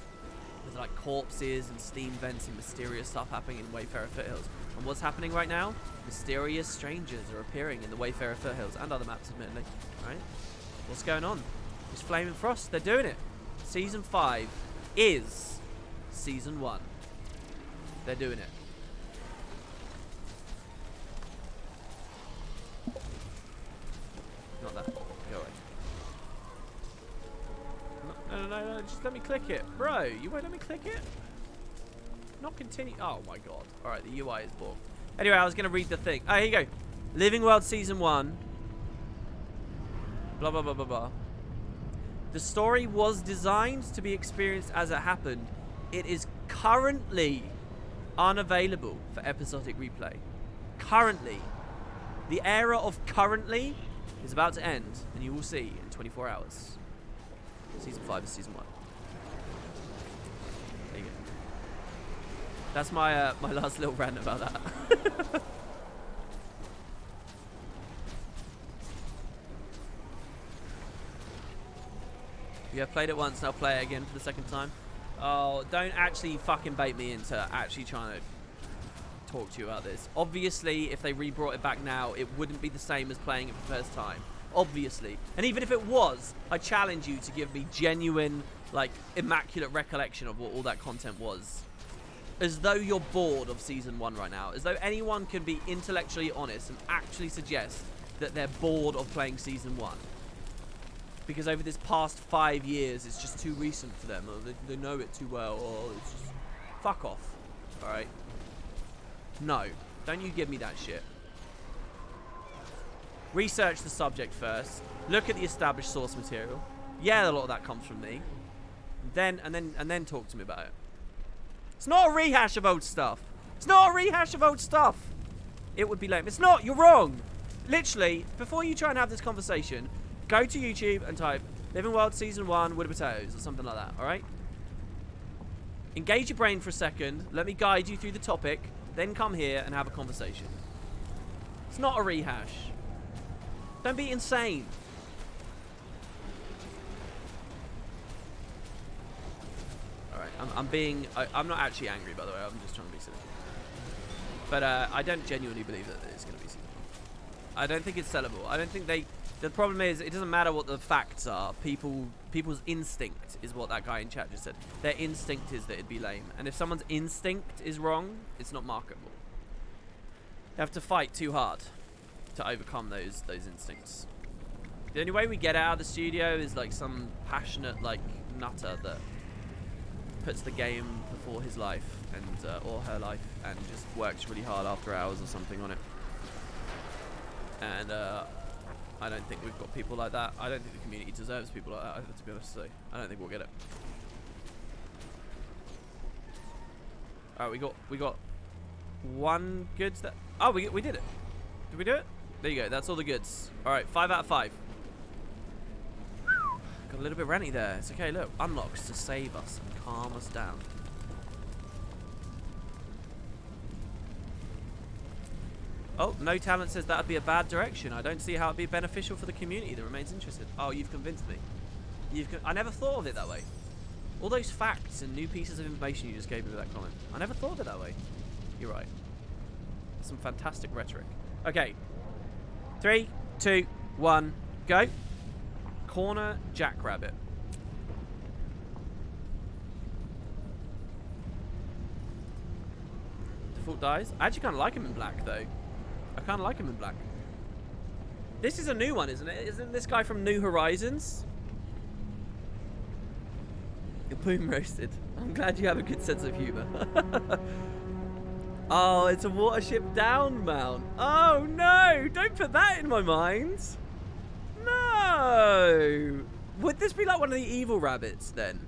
with like corpses and steam vents and mysterious stuff happening in Wayfarer Foothills. And what's happening right now? Mysterious strangers are appearing in the Wayfarer Foothills and other maps, admittedly. Alright? What's going on? It's Flame and Frost. They're doing it. Season 5 is Season 1. They're doing it. Not that. Go away. No, just let me click it. Bro, you won't let me click it? Not continue. Oh my god. Alright, the UI is bugged. Anyway, I was going to read the thing. Oh, here you go. Living World Season 1. Blah, blah, blah, blah, blah. The story was designed to be experienced as it happened. It is currently unavailable for episodic replay. Currently. The era of currently is about to end, and you will see in 24 hours. Season 5 is Season 1. There you go. That's my my last little rant about that. You have played it once, and I'll play it again for the second time. Oh, don't actually fucking bait me into actually trying to talk to you about this. Obviously, if they re-brought it back now, it wouldn't be the same as playing it for the first time. Obviously. And even if it was, I challenge you to give me genuine, like, immaculate recollection of what all that content was. As though you're bored of Season 1 right now. As though anyone can be intellectually honest and actually suggest that they're bored of playing Season 1. Because over this past 5 years, it's just too recent for them. Or they know it too well. Or it's just... Fuck off. Alright? No. Don't you give me that shit. Research the subject first. Look at the established source material. Yeah, a lot of that comes from me. And then talk to me about it. It's not a rehash of old stuff. It's not a rehash of old stuff. It would be lame. It's not. You're wrong. Literally, before you try and have this conversation, go to YouTube and type Living World Season 1 Wood Potatoes or something like that, alright? Engage your brain for a second. Let me guide you through the topic. Then come here and have a conversation. It's not a rehash. Don't be insane. I'm not actually angry, by the way. I'm just trying to be silly. But I don't genuinely believe that it's going to be sellable. I don't think it's sellable. I don't think they... The problem is, it doesn't matter what the facts are. People's instinct is what that guy in chat just said. Their instinct is that it'd be lame. And if someone's instinct is wrong, it's not marketable. You have to fight too hard to overcome those instincts. The only way we get out of the studio is like some passionate like nutter that puts the game before his life and or her life and just works really hard after hours or something on it. And I don't think we've got people like that. I don't think the community deserves people like that, to be honest. So I don't think we'll get it. All right, we got one goods that. Oh, we did it. Did we do it? There you go. That's all the goods. All right, 5 out of 5. Got a little bit ranty there. It's okay. Look, unlocks to save us and calm us down. Oh, no talent says that'd be a bad direction. I don't see how it'd be beneficial for the community that remains interested. Oh, you've convinced me. I never thought of it that way. All those facts and new pieces of information you just gave me with that comment. I never thought of it that way. You're right. Some fantastic rhetoric. Okay. 3, 2, 1, go. Corner Jackrabbit. Default dies. I actually kind of like him in black, though. I kind of like him in black. This is a new one, isn't it? Isn't this guy from New Horizons? You're boom roasted. I'm glad you have a good sense of humor. Oh, it's a Watership Down mount. Oh, no. Don't put that in my mind. No. Would this be like one of the evil rabbits, then?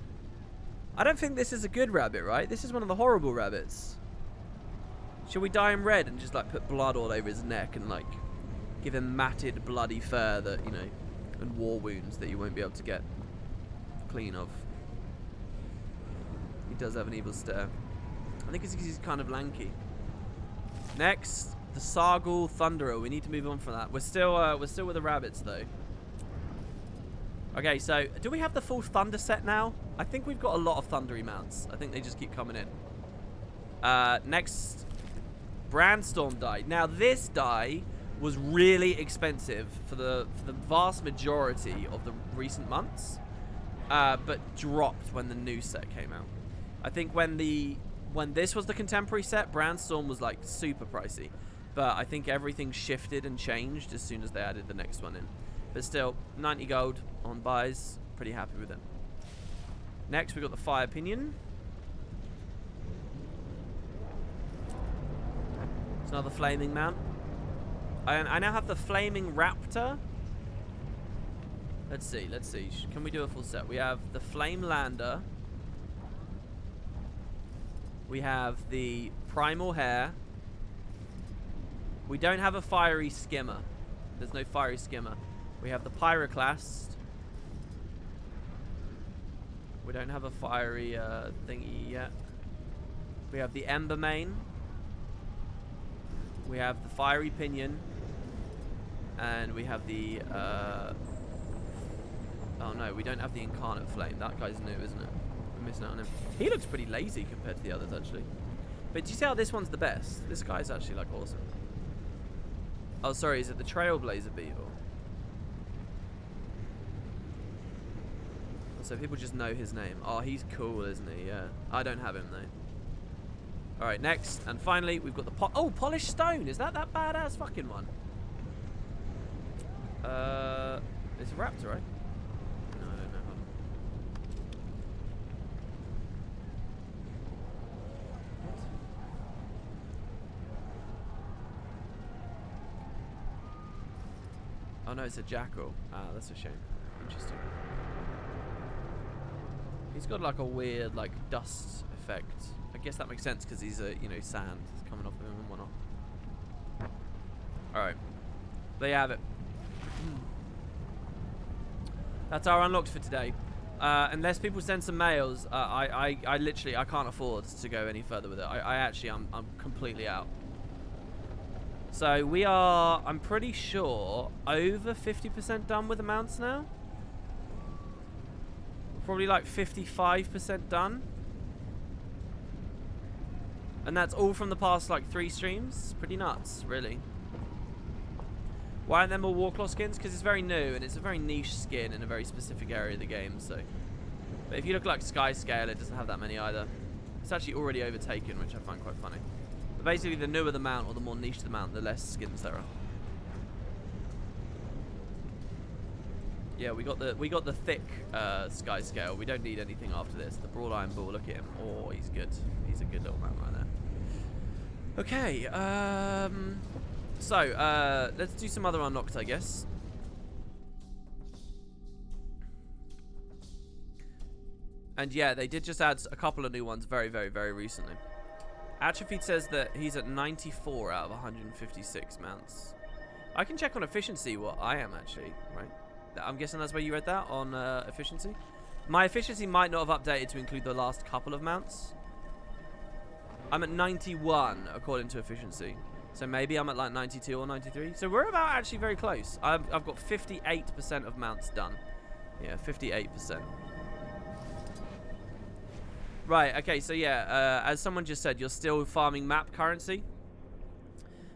I don't think this is a good rabbit, right? This is one of the horrible rabbits. Should we dye him red and just, like, put blood all over his neck and, like, give him matted, bloody fur that, you know, and war wounds that you won't be able to get clean of? He does have an evil stare. I think it's because he's kind of lanky. Next, the Sargal Thunderer. We need to move on from that. We're still with the rabbits, though. Okay, so do we have the full Thunder set now? I think we've got a lot of Thundery mounts. I think they just keep coming in. Next, Brandstorm die. Now, this die was really expensive for the vast majority of the recent months, but dropped when the new set came out. I think when this was the contemporary set, Brandstorm was like super pricey, but I think everything shifted and changed as soon as they added the next one in. But still, 90 gold on buys, pretty happy with it. Next, we got the Fire Pinion. It's another flaming mount. I now have the Flaming Raptor. Let's see. Can we do a full set? We have the Flame Lander. We have the Primal Hare. We don't have a Fiery Skimmer. There's no Fiery Skimmer. We have the Pyroclast. We don't have a fiery thingy yet. We have the Embermane. We have the Fiery Pinion. And we have the... oh no, we don't have the Incarnate Flame. That guy's new, isn't it? We're missing out on him. He looks pretty lazy compared to the others, actually. But do you see how this one's the best? This guy's actually, like, awesome. Oh, sorry, is it the Trailblazer Beetle? So people just know his name. Oh, he's cool, isn't he? Yeah. I don't have him, though. Alright, next. And finally, we've got the... Polished Stone! Is that badass fucking one? It's a raptor, right? No, I don't know. Hold on. What? Oh no, it's a jackal. Ah, that's a shame. Interesting. He's got like a weird like dust effect. I guess that makes sense because he's a, you know, sand is coming off of him and whatnot. Alright. There you have it. That's our unlocks for today. Unless people send some mails, I literally I can't afford to go any further with it. I'm completely out. So we are, I'm pretty sure, over 50% done with the mounts now. Probably like 55% done. And that's all from the past, like, 3 streams. Pretty nuts, really. Why aren't there more Warclaw skins? Because it's very new, and it's a very niche skin in a very specific area of the game, so... But if you look like Skyscale, it doesn't have that many either. It's actually already overtaken, which I find quite funny. But basically, the newer the mount, or the more niche the mount, the less skins there are. Yeah, we got the thick Skyscale. We don't need anything after this. The Broad Iron Bull, look at him. Oh, he's good. He's a good little man right there. Okay, so, let's do some other unlocked, I guess. And yeah, they did just add a couple of new ones very, very, very recently. Atrophy says that he's at 94 out of 156 mounts. I can check on efficiency what I am actually, right? I'm guessing that's where you read that, on efficiency. My efficiency might not have updated to include the last couple of mounts. I'm at 91 according to efficiency. So maybe I'm at like 92 or 93. So we're about actually very close. I've got 58% of mounts done. Yeah, 58%. Right, okay, so yeah, as someone just said, you're still farming map currency.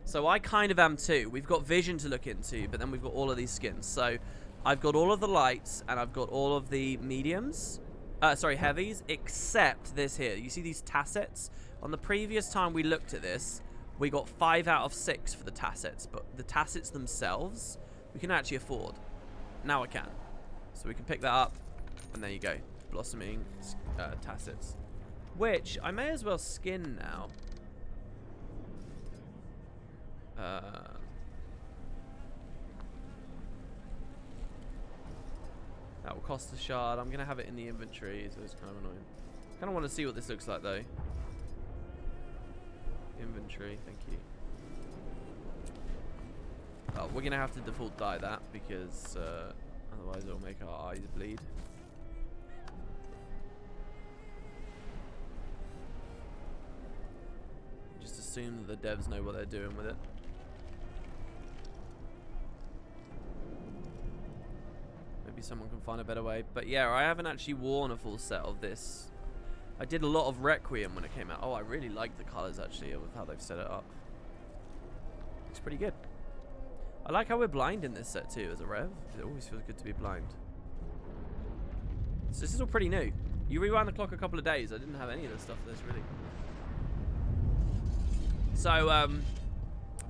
So I kind of am too. We've got vision to look into, but then we've got all of these skins. So I've got all of the lights, and I've got all of the mediums. Sorry, heavies, except this here. You see these tassets? On the previous time we looked at this, we got 5 out of 6 for the tassets, but the tassets themselves, we can actually afford. Now I can. So we can pick that up, and there you go. Blossoming tassets. Which, I may as well skin now. That will cost a shard. I'm going to have it in the inventory, so it's kind of annoying. Kind of want to see what this looks like, though. Inventory, thank you. Well, we're going to have to default dye that, because otherwise it'll make our eyes bleed. Just assume that the devs know what they're doing with it. Maybe someone can find a better way. But yeah, I haven't actually worn a full set of this. I did a lot of Requiem when it came out. Oh, I really like the colours actually with how they've set it up. Looks pretty good. I like how we're blind in this set too as a rev. It always feels good to be blind. So this is all pretty new. You rewind the clock a couple of days, I didn't have any of this stuff for this really. So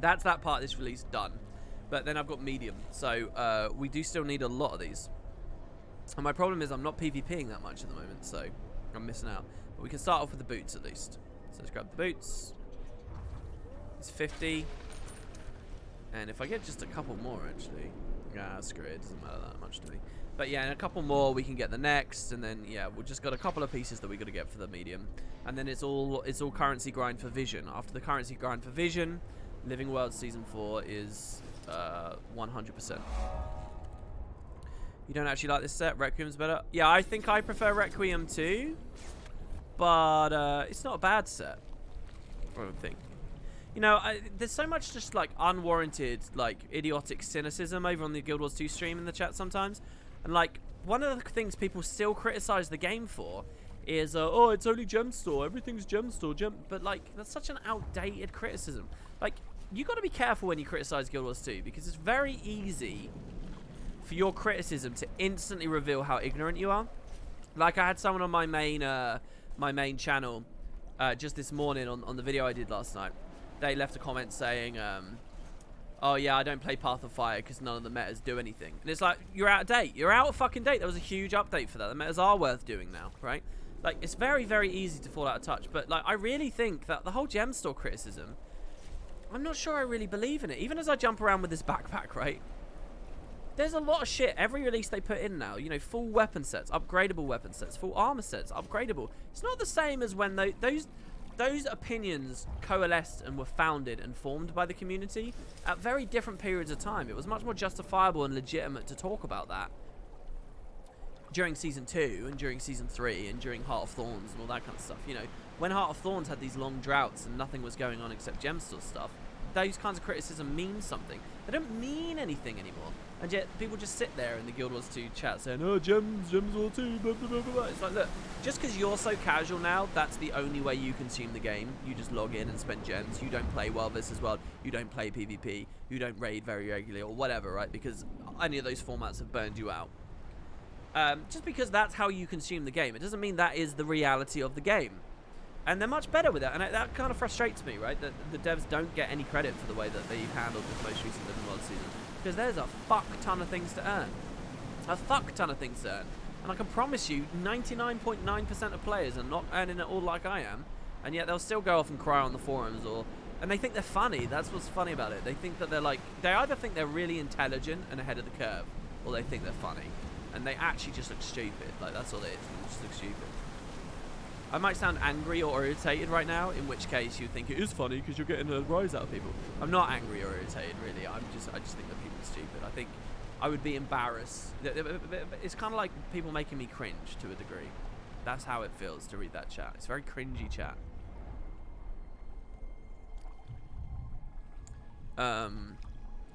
that's that part of this release done. But then I've got medium. So we do still need a lot of these. And my problem is I'm not PvPing that much at the moment, so I'm missing out. But we can start off with the boots at least. So let's grab the boots. It's 50. And if I get just a couple more actually. Nah, screw it, doesn't matter that much to me. But yeah, and a couple more we can get the next, and then yeah, we've just got a couple of pieces that we got to get for the medium. And then it's all currency grind for vision. After the currency grind for vision, Living World Season 4 is 100%. You don't actually like this set? Requiem's better? Yeah, I think I prefer Requiem too. But it's not a bad set, I don't think. You know, there's so much just like unwarranted, like idiotic cynicism over on the Guild Wars 2 stream in the chat sometimes. And like, one of the things people still criticize the game for is, oh, it's only Gem Store, everything's Gem Store, but like, that's such an outdated criticism. Like, you got to be careful when you criticize Guild Wars 2, because it's very easy for your criticism to instantly reveal how ignorant you are. Like, I had someone on my main channel just this morning on the video I did last night. They left a comment saying, oh yeah, I don't play Path of Fire because none of the metas do anything. And it's like, you're out of date. You're out of fucking date. There was a huge update for that. The metas are worth doing now, right? Like, it's very, very easy to fall out of touch. But like, I really think that the whole Gem Store criticism, I'm not sure I really believe in it. Even as I jump around with this backpack, right? There's a lot of shit. Every release they put in now, you know, full weapon sets, upgradable weapon sets, full armor sets, upgradable. It's not the same as when those opinions coalesced and were founded and formed by the community at very different periods of time. It was much more justifiable and legitimate to talk about that during Season 2 and during Season 3 and during Heart of Thorns and all that kind of stuff. You know, when Heart of Thorns had these long droughts and nothing was going on except Gem Store stuff, those kinds of criticism mean something. They don't mean anything anymore. And yet people just sit there in the Guild Wars 2 chat saying, oh, gems War 2, blah, blah, blah, blah. It's like, look, just because you're so casual now, that's the only way you consume the game. You just log in and spend gems. You don't play Wild vs. Wild. You don't play PvP. You don't raid very regularly or whatever, right? Because any of those formats have burned you out. Just because that's how you consume the game, it doesn't mean that is the reality of the game. And they're much better with it, and that kind of frustrates me, right? That the devs don't get any credit for the way that they've handled the most recent Living World season. Because there's a fuck ton of things to earn. A fuck ton of things to earn. And I can promise you, 99.9% of players are not earning it all like I am, and yet they'll still go off and cry on the forums, and they think they're funny. That's what's funny about it. They think that they either think they're really intelligent and ahead of the curve, or they think they're funny. And they actually just look stupid. Like, that's all it is. They just look stupid. I might sound angry or irritated right now, in which case you think it is funny because you're getting a rise out of people. I'm not angry or irritated, really. I just think that people are stupid. I think I would be embarrassed. It's kind of like people making me cringe to a degree. That's how it feels to read that chat. It's very cringy chat.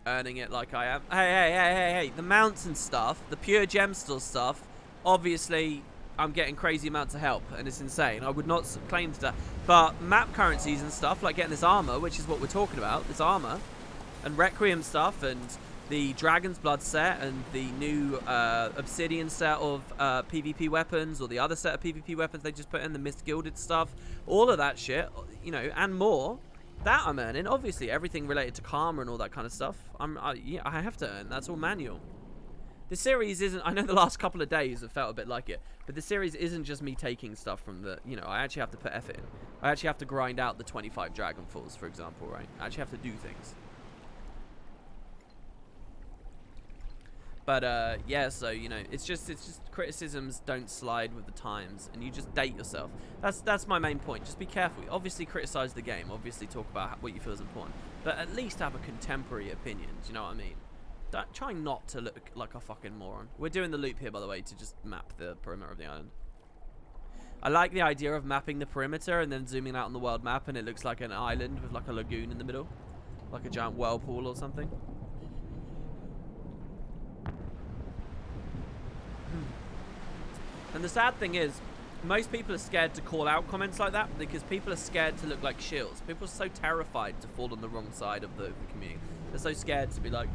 Earning it like I am. Hey. The mounts and stuff, the pure gemstore stuff, obviously I'm getting crazy amounts of help, and it's insane. I would not claim to that. But map currencies and stuff, like getting this armor, which is what we're talking about, this armor, and Requiem stuff, and the Dragon's Blood set, and the new Obsidian set of PvP weapons, or the other set of PvP weapons they just put in, the Mist Gilded stuff, all of that shit, you know, and more. That I'm earning. Obviously, everything related to Karma and all that kind of stuff, I have to earn. That's all manual. The series isn't, I know the last couple of days have felt a bit like it, but the series isn't just me taking stuff from the, you know, I actually have to put effort in. I actually have to grind out the 25 Dragonfalls, for example, right? I actually have to do things. But, yeah, so, you know, it's just criticisms don't slide with the times, and you just date yourself. That's my main point. Just be careful. Obviously criticize the game. Obviously talk about what you feel is important. But at least have a contemporary opinion. Do you know what I mean? Try not to look like a fucking moron. We're doing the loop here, by the way, to just map the perimeter of the island. I like the idea of mapping the perimeter and then zooming out on the world map, and it looks like an island with like a lagoon in the middle. Like a giant whirlpool or something. And the sad thing is, most people are scared to call out comments like that because people are scared to look like shills. People are so terrified to fall on the wrong side of the community. They're so scared to be like,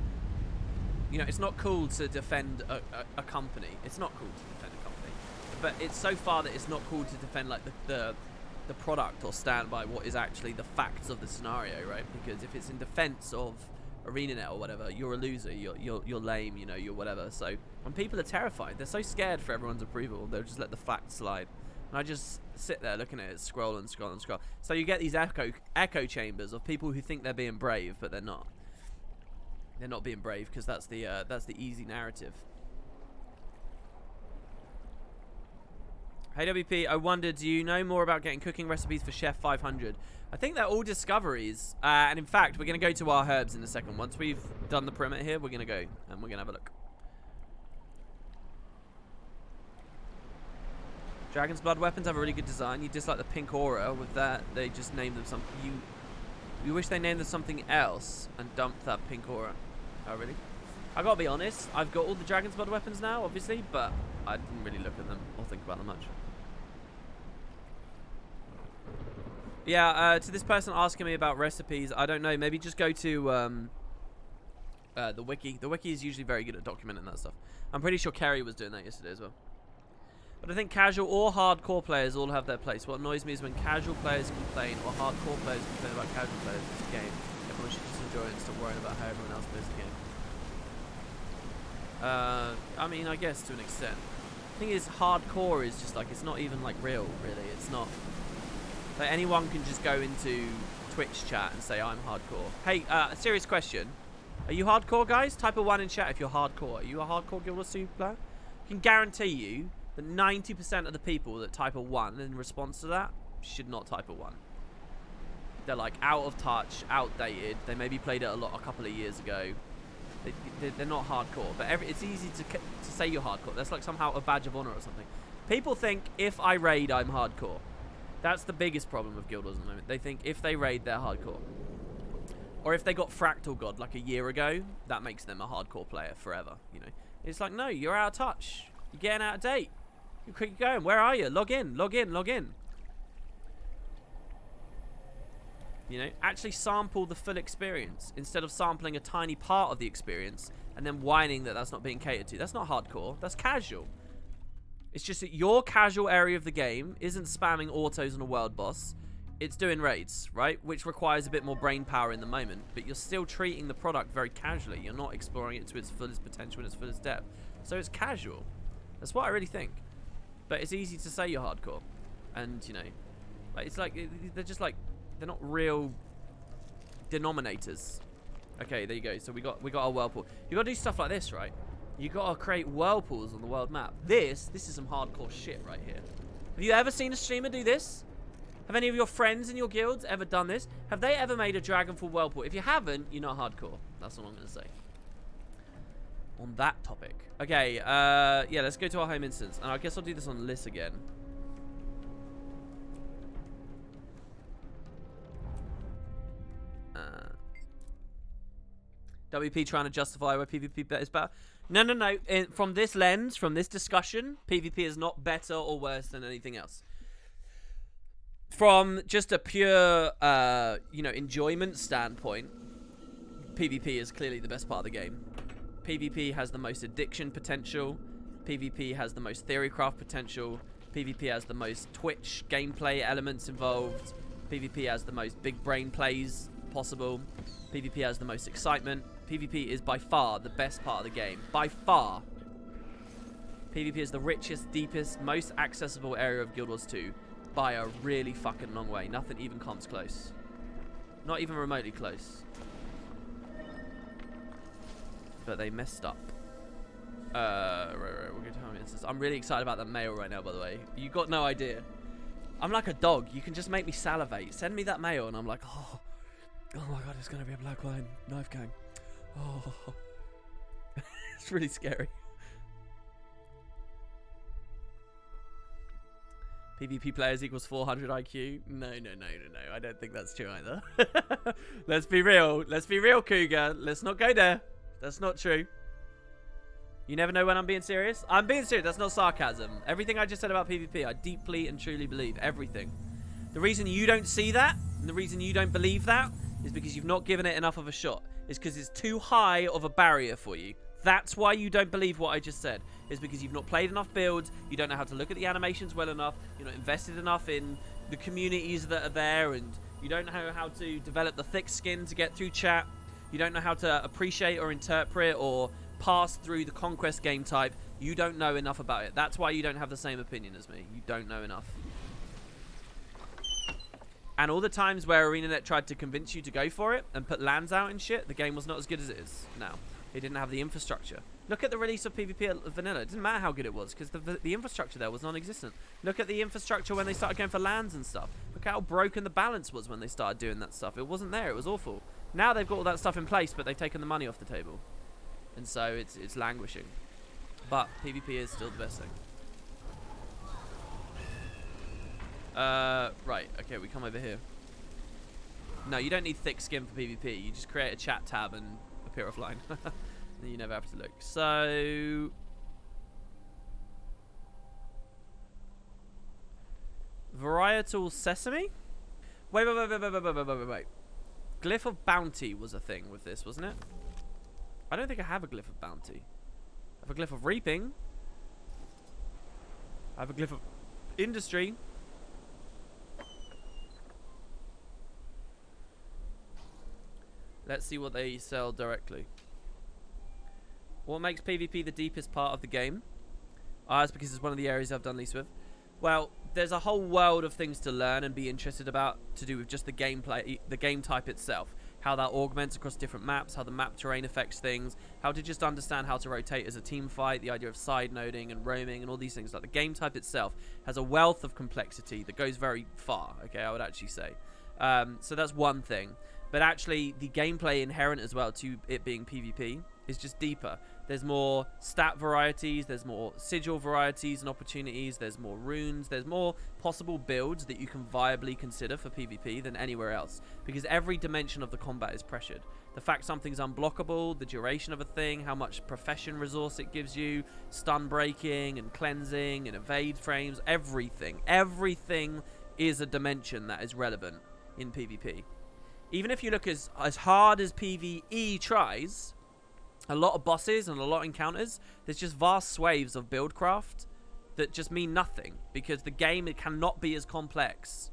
you know, it's not cool to defend a company. It's not cool to defend a company. But it's so far that it's not cool to defend like the product or stand by what is actually the facts of the scenario, right? Because if it's in defense of ArenaNet or whatever, you're a loser, you're lame, you know, you're whatever. So when people are terrified, they're so scared for everyone's approval, they'll just let the facts slide. And I just sit there looking at it, scroll and scroll and scroll. So you get these echo chambers of people who think they're being brave, but they're not. They're not being brave because that's the easy narrative. Hey WP, I wonder, do you know more about getting cooking recipes for Chef 500? I think they're all discoveries, and in fact, we're going to go to our herbs in a second. Once we've done the perimeter here, we're going to go and we're going to have a look. Dragon's Blood weapons have a really good design. You dislike the pink aura. With that, they just named them something. You wish they named them something else and dumped that pink aura. Oh, really? I gotta be honest, I've got all the Dragon's Blood weapons now, obviously, but I didn't really look at them or think about them much. Yeah, to this person asking me about recipes, I don't know, maybe just go to the wiki. The wiki is usually very good at documenting that stuff. I'm pretty sure Kerry was doing that yesterday as well. But I think casual or hardcore players all have their place. What annoys me is when casual players complain or hardcore players complain about casual players in this game. Everyone should just enjoy it and stop worrying about how everyone else plays the game. I mean, I guess to an extent. The thing is, hardcore is just like, it's not even like real, really. It's not. Like, anyone can just go into Twitch chat and say, I'm hardcore. Hey, a serious question. Are you hardcore, guys? Type a 1 in chat if you're hardcore. Are you a hardcore Guild Wars 2 player? I can guarantee you that 90% of the people that type a 1 in response to that should not type a 1. They're like out of touch, outdated. They maybe played it a couple of years ago. They're not hardcore, but it's easy to say you're hardcore. That's like somehow a badge of honor or something. People think if I raid, I'm hardcore. That's the biggest problem with Guild Wars at the moment. They think if they raid, they're hardcore. Or if they got Fractal God like a year ago, that makes them a hardcore player forever, you know. It's like, no, you're out of touch. You're getting out of date. You keep going. Where are you? Log in, log in, log in. You know, actually sample the full experience instead of sampling a tiny part of the experience and then whining that that's not being catered to. That's not hardcore. That's casual. It's just that your casual area of the game isn't spamming autos on a world boss. It's doing raids, right? Which requires a bit more brain power in the moment. But you're still treating the product very casually. You're not exploring it to its fullest potential and its fullest depth. So it's casual. That's what I really think. But it's easy to say you're hardcore. And, you know, like, it's like, they're just like, they're not real denominators. Okay, there you go. So we got our whirlpool. You got to do stuff like this, right? You got to create whirlpools on the world map. This is some hardcore shit right here. Have you ever seen a streamer do this? Have any of your friends in your guilds ever done this? Have they ever made a Dragonfall whirlpool? If you haven't, you're not hardcore. That's all I'm going to say. On that topic. Okay, yeah, let's go to our home instance. And I guess I'll do this on Liss again. WP trying to justify why PvP is better. No. From this lens, from this discussion, PvP is not better or worse than anything else. From just a pure, you know, enjoyment standpoint, PvP is clearly the best part of the game. PvP has the most addiction potential. PvP has the most theorycraft potential. PvP has the most Twitch gameplay elements involved. PvP has the most big brain plays possible. PvP has the most excitement. PvP is by far the best part of the game. By far. PvP is the richest, deepest, most accessible area of Guild Wars 2 by a really fucking long way. Nothing even comes close. Not even remotely close. But they messed up. Right, we'll go to home instance. I'm really excited about that mail right now, by the way. You got no idea. I'm like a dog. You can just make me salivate. Send me that mail and I'm like, oh my god, it's gonna be a Black Line knife gang. Oh, it's really scary. PvP players equals 400 IQ. No. I don't think that's true either. Let's be real. Let's be real, Cougar. Let's not go there. That's not true. You never know when I'm being serious. I'm being serious. That's not sarcasm. Everything I just said about PvP, I deeply and truly believe. Everything. The reason you don't see that, and the reason you don't believe that, is because you've not given it enough of a shot. It's because it's too high of a barrier for you. That's why you don't believe what I just said. Is because you've not played enough builds, you don't know how to look at the animations well enough, you're not invested enough in the communities that are there, and you don't know how to develop the thick skin to get through chat. You don't know how to appreciate or interpret or pass through the conquest game type. You don't know enough about it. That's why you don't have the same opinion as me. You don't know enough. And all the times where ArenaNet tried to convince you to go for it and put lands out and shit, the game was not as good as it is now. It didn't have the infrastructure. Look at the release of PvP at Vanilla. It didn't matter how good it was because the infrastructure there was non-existent. Look at the infrastructure when they started going for lands and stuff. Look how broken the balance was when they started doing that stuff. It wasn't there. It was awful. Now they've got all that stuff in place, but they've taken the money off the table. And so it's languishing. But PvP is still the best thing. Right. Okay, we come over here. No, you don't need thick skin for PvP. You just create a chat tab and appear offline. Then you never have to look. So... Varietal Sesame? Wait. Glyph of Bounty was a thing with this, wasn't it? I don't think I have a Glyph of Bounty. I have a Glyph of Reaping. I have a Glyph of Industry. Let's see what they sell directly. What makes PvP the deepest part of the game? It's because it's one of the areas I've done least with. Well, there's a whole world of things to learn and be interested about to do with just the gameplay, the game type itself. How that augments across different maps, how the map terrain affects things, how to just understand how to rotate as a team fight, the idea of side noding and roaming and all these things. Like the game type itself has a wealth of complexity that goes very far, okay, I would actually say. So that's one thing. But actually, the gameplay inherent as well to it being PvP is just deeper. There's more stat varieties, there's more sigil varieties and opportunities, there's more runes, there's more possible builds that you can viably consider for PvP than anywhere else. Because every dimension of the combat is pressured. The fact something's unblockable, the duration of a thing, how much profession resource it gives you, stun breaking and cleansing and evade frames, everything. Everything is a dimension that is relevant in PvP. Even if you look as hard as PvE tries, a lot of bosses and a lot of encounters, there's just vast swathes of buildcraft that just mean nothing because the game, it cannot be as complex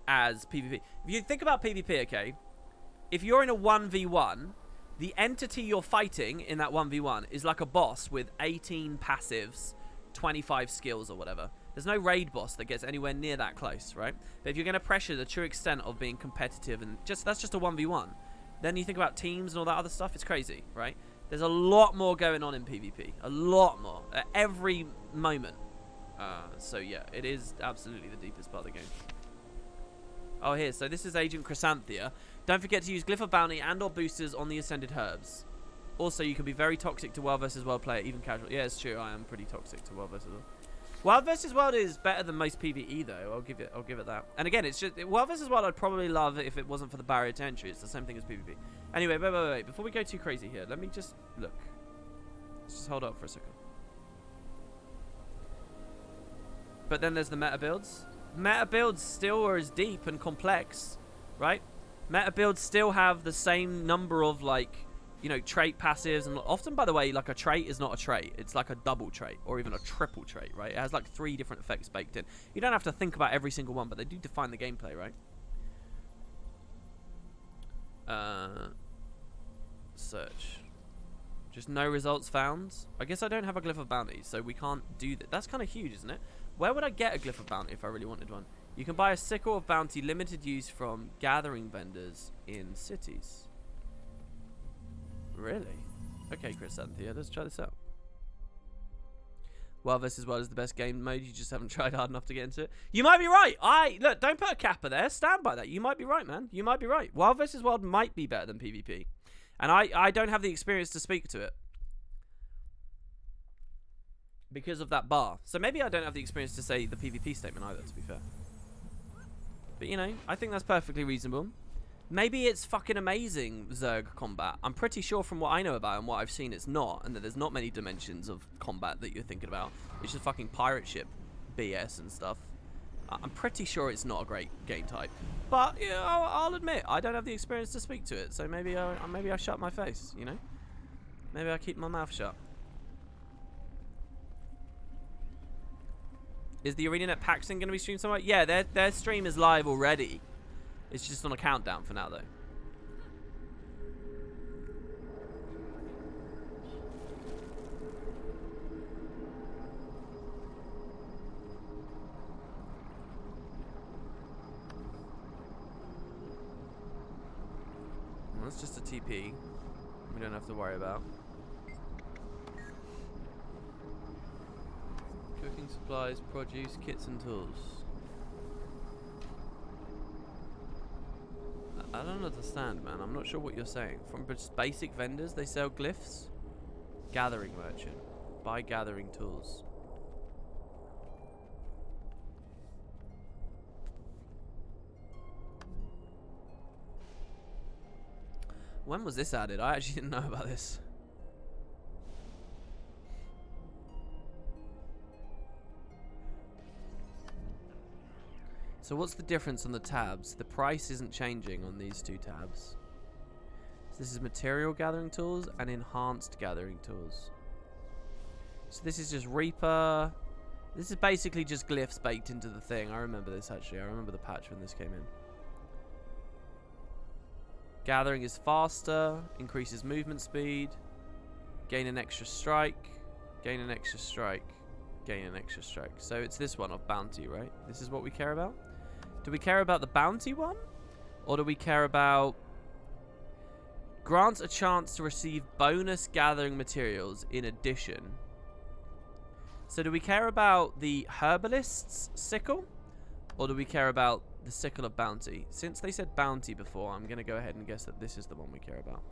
as PvP. If you think about PvP, okay, if you're in a 1v1, the entity you're fighting in that 1v1 is like a boss with 18 passives, 25 skills or whatever. There's no raid boss that gets anywhere near that close, right? But if you're going to pressure the true extent of being competitive and that's just a 1v1, then you think about teams and all that other stuff, it's crazy, right? There's a lot more going on in PvP. A lot more. At every moment. So yeah, it is absolutely the deepest part of the game. Oh, here. So this is Agent Chrysanthia. Don't forget to use Glyph of Bounty and or boosters on the Ascended Herbs. Also, you can be very toxic to Wild vs. Wild player, even casual. Yeah, it's true. I am pretty toxic to Wild vs. Wild. Wild vs. Wild is better than most PvE though. I'll give it that. And again, it's just Wild vs. Wild I'd probably love if it wasn't for the barrier to entry. It's the same thing as PvP. Anyway, wait. Before we go too crazy here, let me just look. Let's just hold up for a second. But then there's the meta builds. Meta builds still are as deep and complex, right? Meta builds still have the same number of, like, you know, trait passives. And often, by the way, like, a trait is not a trait. It's like a double trait or even a triple trait, right? It has like 3 different effects baked in. You don't have to think about every single one, but they do define the gameplay, right? Search. Just no results found. I guess I don't have a Glyph of Bounty, so we can't do that. That's kind of huge, isn't it? Where would I get a Glyph of Bounty if I really wanted one? You can buy a Sickle of Bounty limited use from gathering vendors in cities. Really? Okay, Chrysanthia, let's try this out. Wild vs. Wild is the best game mode. You just haven't tried hard enough to get into it. You might be right. Look, don't put a capper there. Stand by that. You might be right, man. You might be right. Wild vs. Wild might be better than PvP. And I don't have the experience to speak to it. Because of that bar. So maybe I don't have the experience to say the PvP statement either, to be fair. But, you know, I think that's perfectly reasonable. Maybe it's fucking amazing, Zerg combat. I'm pretty sure from what I know about and what I've seen, it's not. And that there's not many dimensions of combat that you're thinking about. It's just fucking pirate ship BS and stuff. I'm pretty sure it's not a great game type. But, yeah, I'll admit, I don't have the experience to speak to it. So maybe I shut my face, you know? Maybe I keep my mouth shut. Is the ArenaNet Paxton going to be streamed somewhere? Yeah, their stream is live already. It's just on a countdown for now, though. Well, that's just a TP. We don't have to worry about. Cooking supplies, produce, kits and tools. I don't understand, man. I'm not sure what you're saying. From just basic vendors, they sell glyphs. Gathering merchant. Buy gathering tools. When was this added? I actually didn't know about this. So what's the difference on the tabs? The price isn't changing on these 2 tabs. So this is material gathering tools and enhanced gathering tools. So this is just Reaper. This is basically just glyphs baked into the thing. I remember this actually. I remember the patch when this came in. Gathering is faster, increases movement speed, gain an extra strike, gain an extra strike, gain an extra strike. So it's this one of bounty, right? This is what we care about. Do we care about the bounty one? Or do we care about grants a chance to receive bonus gathering materials in addition? So do we care about the herbalist's sickle? Or do we care about The Sickle of Bounty. Since they said bounty before, I'm going to go ahead and guess that this is the one we care about.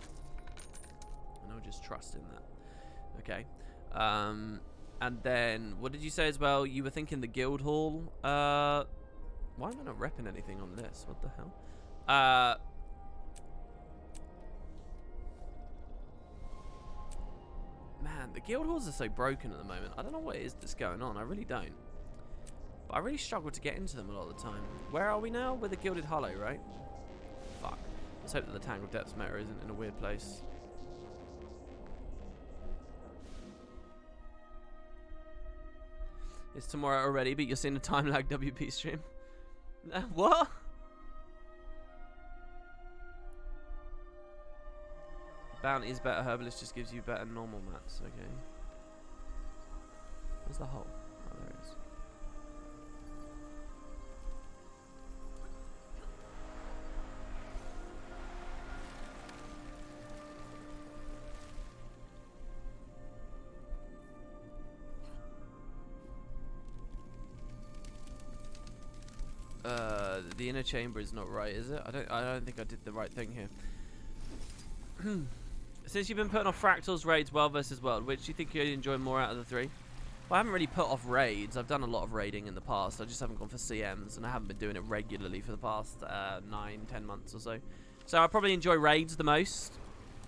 And I'll just trust in that. Okay. And then, what did you say as well? You were thinking the guild hall. Why am I not repping anything on this? What the hell? Man, the guild halls are so broken at the moment. I don't know what it is that's going on. I really don't. But I really struggle to get into them a lot of the time. Where are we now? We're the Gilded Hollow, right? Fuck. Let's hope that the Tangled Depths meta isn't in a weird place. It's tomorrow already, but you're seeing a time lag WP stream. What? Bounty is better. Herbalist just gives you better normal mats. Okay. Where's the hole? Oh, there it is. The inner chamber is not right, is it? I don't think I did the right thing here. Since you've been putting off Fractals, Raids, World vs. World, which do you think you'd enjoy more out of the three? Well, I haven't really put off Raids. I've done a lot of raiding in the past. I just haven't gone for CMs, and I haven't been doing it regularly for the past 9-10 months or so. So I probably enjoy Raids the most.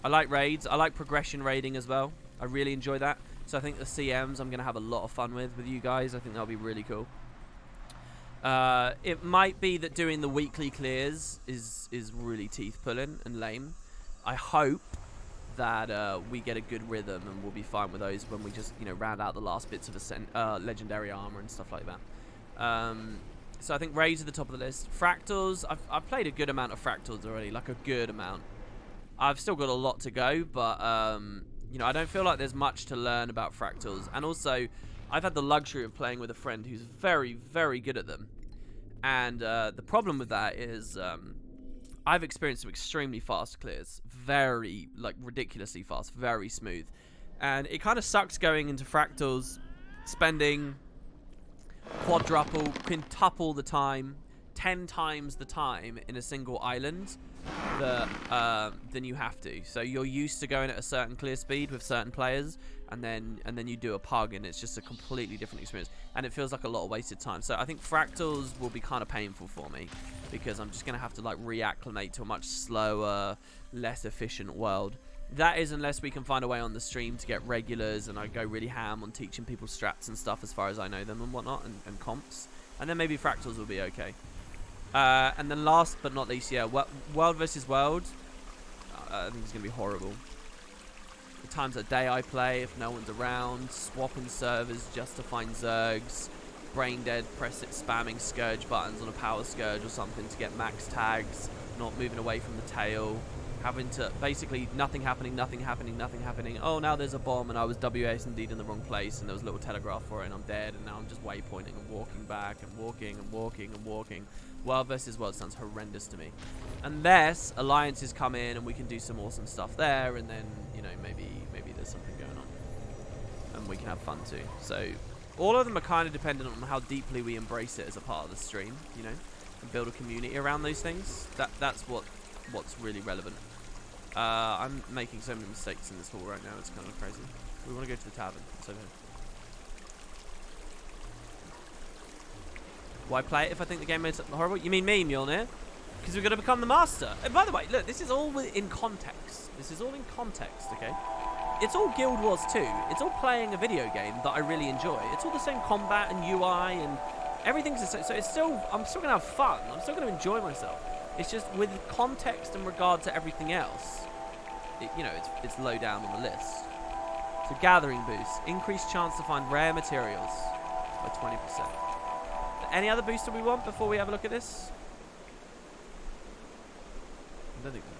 I like Raids. I like progression raiding as well. I really enjoy that. So I think the CMs I'm going to have a lot of fun with you guys. I think that'll be really cool. It might be that doing the weekly clears is really teeth pulling and lame. I hope that we get a good rhythm and we'll be fine with those when we just round out the last bits of legendary armor and stuff like that. So I think Raids at the top of the list. Fractals, I've played a good amount of Fractals already, like a good amount. I've still got a lot to go, but I don't feel like there's much to learn about Fractals. And also, I've had the luxury of playing with a friend who's very, very good at them. And the problem with that is I've experienced some extremely fast clears. Very, ridiculously fast. Very smooth. And it kind of sucks going into Fractals, spending quadruple, quintuple the time, 10 times the time in a single island than you have to. So you're used to going at a certain clear speed with certain players, and then you do a pug, and it's just a completely different experience, and it feels like a lot of wasted time. So I think Fractals will be kind of painful for me, because I'm just gonna have to reacclimate to a much slower, less efficient world. That is, unless we can find a way on the stream to get regulars, and I go really ham on teaching people strats and stuff as far as I know them and whatnot, and comps, and then maybe Fractals will be okay. And then last but not least, yeah, World vs. World, I think it's going to be horrible. The times of day I play, if no one's around, swapping servers just to find Zergs, brain dead, spamming Scourge buttons on a power Scourge or something to get max tags, not moving away from the tail, having to, basically nothing happening. Oh, now there's a bomb and I was WASD in the wrong place and there was a little telegraph for it and I'm dead, and now I'm just waypointing and walking back and walking. World vs. World sounds horrendous to me. Unless alliances come in and we can do some awesome stuff there, and then, maybe there's something going on. And we can have fun too. So, all of them are kind of dependent on how deeply we embrace it as a part of the stream, and build a community around those things. That's what's really relevant. I'm making so many mistakes in this hall right now, it's kind of crazy. We want to go to the tavern. It's over here. Why play it if I think the game is horrible? You mean me, Mjolnir? Because we're going to become the master. And by the way, look, this is all in context. Okay? It's all Guild Wars 2. It's all playing a video game that I really enjoy. It's all the same combat and UI and everything's the same. So it's still, I'm still going to have fun. I'm still going to enjoy myself. It's just with context in regard to everything else, it's low down on the list. So gathering boost, increased chance to find rare materials by 20%. Any other booster we want before we have a look at this? I don't think so.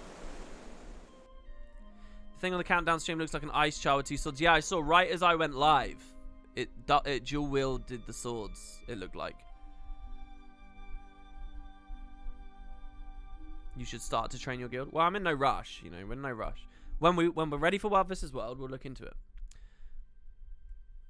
The thing on the countdown stream looks like an ice char with 2 swords. Yeah, I saw right as I went live. It dual wielded the swords, it looked like. You should start to train your guild. Well, I'm in no rush, we're in no rush. When we're ready for World vs. World, we'll look into it.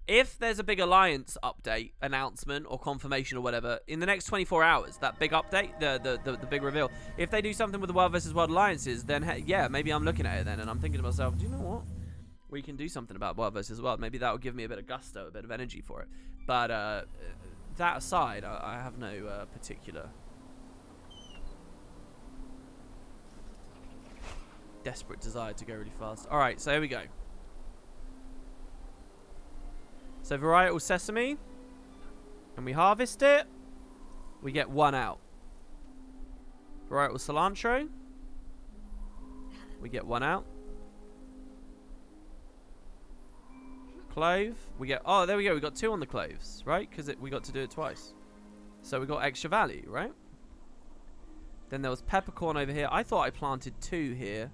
if there's a big alliance update, announcement, or confirmation or whatever in the next 24 hours, that big update, the big reveal, if they do something with the World versus World alliances, then yeah, maybe I'm looking at it then, and I'm thinking to myself, do you know what? We can do something about World versus World. Maybe that will give me a bit of gusto, a bit of energy for it. But that aside, I have no particular desperate desire to go really fast. All right, so here we go. So varietal sesame, and we harvest it, we get 1 out. Varietal cilantro, we get 1 out. Clove, we get, oh, there we go, we got 2 on the cloves, right? Because we got to do it twice. So we got extra value, right? Then there was peppercorn over here. I thought I planted 2 here,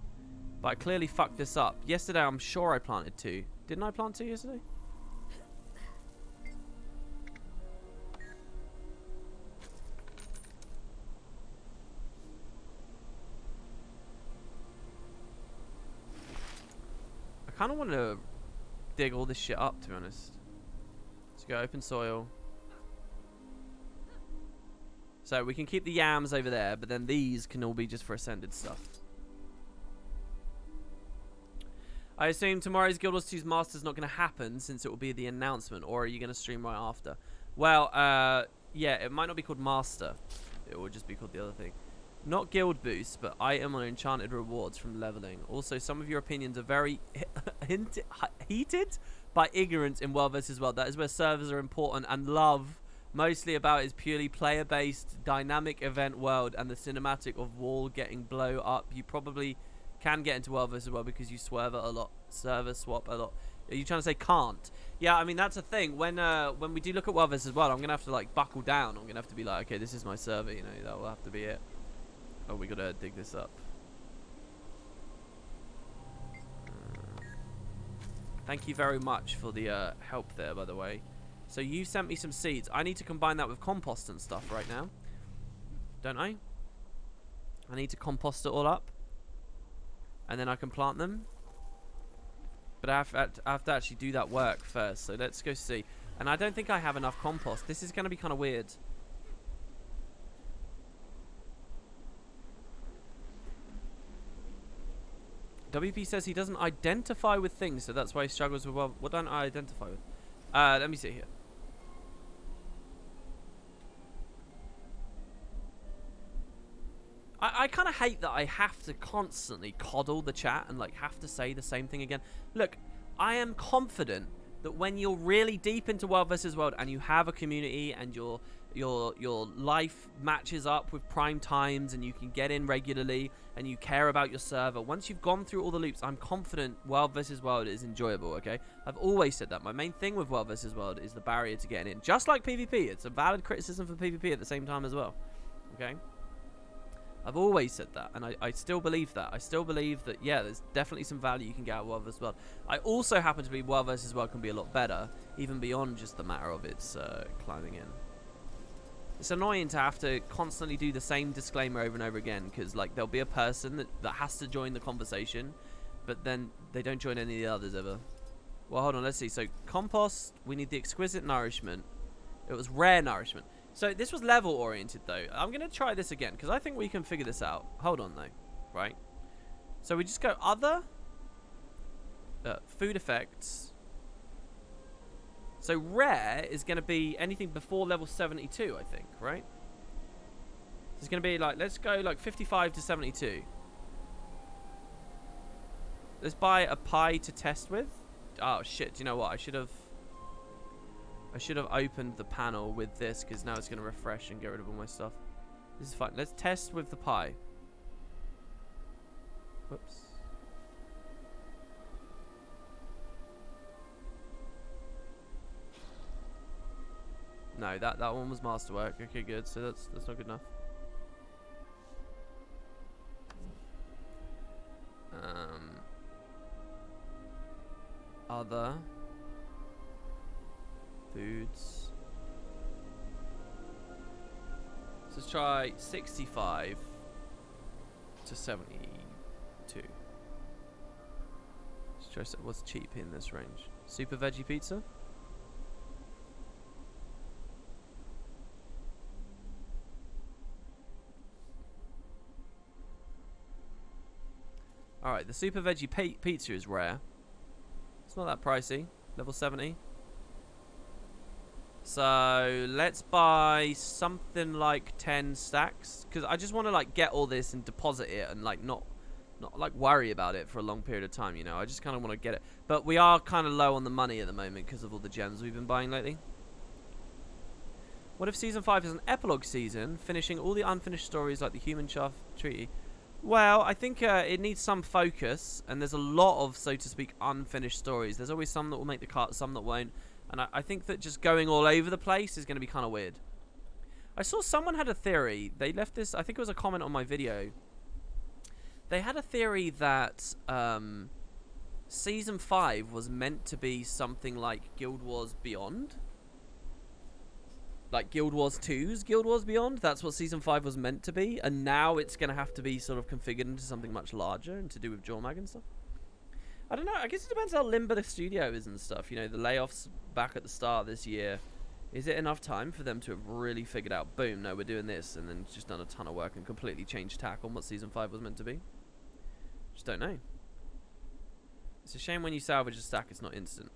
but I clearly fucked this up. Yesterday, I'm sure I planted 2. Didn't I plant 2 yesterday? I kind of want to dig all this shit up, to be honest. Let's go open soil. So we can keep the yams over there, but then these can all be just for ascended stuff. I assume tomorrow's Guild Wars 2's Master's not going to happen since it will be the announcement, or are you going to stream right after? Well, yeah, it might not be called Master. It will just be called the other thing. Not guild boost, but item or enchanted rewards from leveling. Also, some of your opinions are very heated by ignorance in World vs. World. That is where servers are important, and love mostly about is purely player-based dynamic event world and the cinematic of wall getting blow up. You probably can get into World vs. World because you swerve it a lot, server swap a lot. Are you trying to say can't? Yeah, I mean that's a thing. When we do look at World vs. World, I'm gonna have to like buckle down. I'm gonna have to be like, okay, this is my server. You know, that will have to be it. Oh, we gotta dig this up. Thank you very much for the help there, by the way. So you sent me some seeds. I need to combine that with compost and stuff right now, don't I? I need to compost it all up, and then I can plant them. But I have to actually do that work first. So let's go see. And I don't think I have enough compost. This is going to be kind of weird. WP says he doesn't identify with things, so that's why he struggles with, well, what don't I identify with? Let me see here. I kind of hate that I have to constantly coddle the chat and like have to say the same thing again. Look, I am confident that when you're really deep into World vs. World and you have a community and your life matches up with prime times and you can get in regularly and you care about your server, once you've gone through all the loops, I'm confident World vs. World is enjoyable, okay? I've always said that. My main thing with World vs. World is the barrier to getting in. Just like PvP, it's a valid criticism for PvP at the same time as well, okay? I've always said that, and I still believe that. I still believe that, yeah, there's definitely some value you can get out of World vs. World. I also happen to believe World vs. World can be a lot better, even beyond just the matter of its climbing in. It's annoying to have to constantly do the same disclaimer over and over again, because like there'll be a person that has to join the conversation, but then they don't join any of the others ever. Well, hold on, let's see. So compost, we need the exquisite nourishment. It was rare nourishment. So this was level oriented though. I'm going to try this again because I think we can figure this out. Hold on though. Right. So we just go other. Food effects. So rare is going to be anything before level 72, I think. Right. So it's going to be like, let's go like 55 to 72. Let's buy a pie to test with. Oh shit. Do you know what? I should have opened the panel with this because now it's going to refresh and get rid of all my stuff. This is fine. Let's test with the pie. Whoops. No, that one was masterwork. Okay, good. So that's not good enough. Other foods. So let's try 65 to 72. Let's try what's cheap in this range. Super veggie pizza. The super veggie pizza is rare. It's not that pricey. Level 70. So let's buy something like 10 stacks, because I just want to like get all this and deposit it and like not like worry about it for a long period of time, you know. I just kind of want to get it, but we are kind of low on the money at the moment because of all the gems we've been buying lately. What if season 5 is an epilogue season, finishing all the unfinished stories like the Human Shaft Treaty? Well, I think it needs some focus, and there's a lot of, so to speak, unfinished stories. There's always some that will make the cut, some that won't. And I think that just going all over the place is going to be kind of weird. I saw someone had a theory. They left this, I think it was a comment on my video. They had a theory that Season 5 was meant to be something like Guild Wars Beyond. Like Guild Wars 2's Guild Wars Beyond. That's what Season 5 was meant to be. And now it's going to have to be sort of configured into something much larger and to do with Jormag and stuff. I don't know. I guess it depends how limber the studio is and stuff. You know, the layoffs back at the start this year. Is it enough time for them to have really figured out, boom, no, we're doing this, and then just done a ton of work and completely changed tack on what Season 5 was meant to be? Just don't know. It's a shame when you salvage a stack, it's not instant.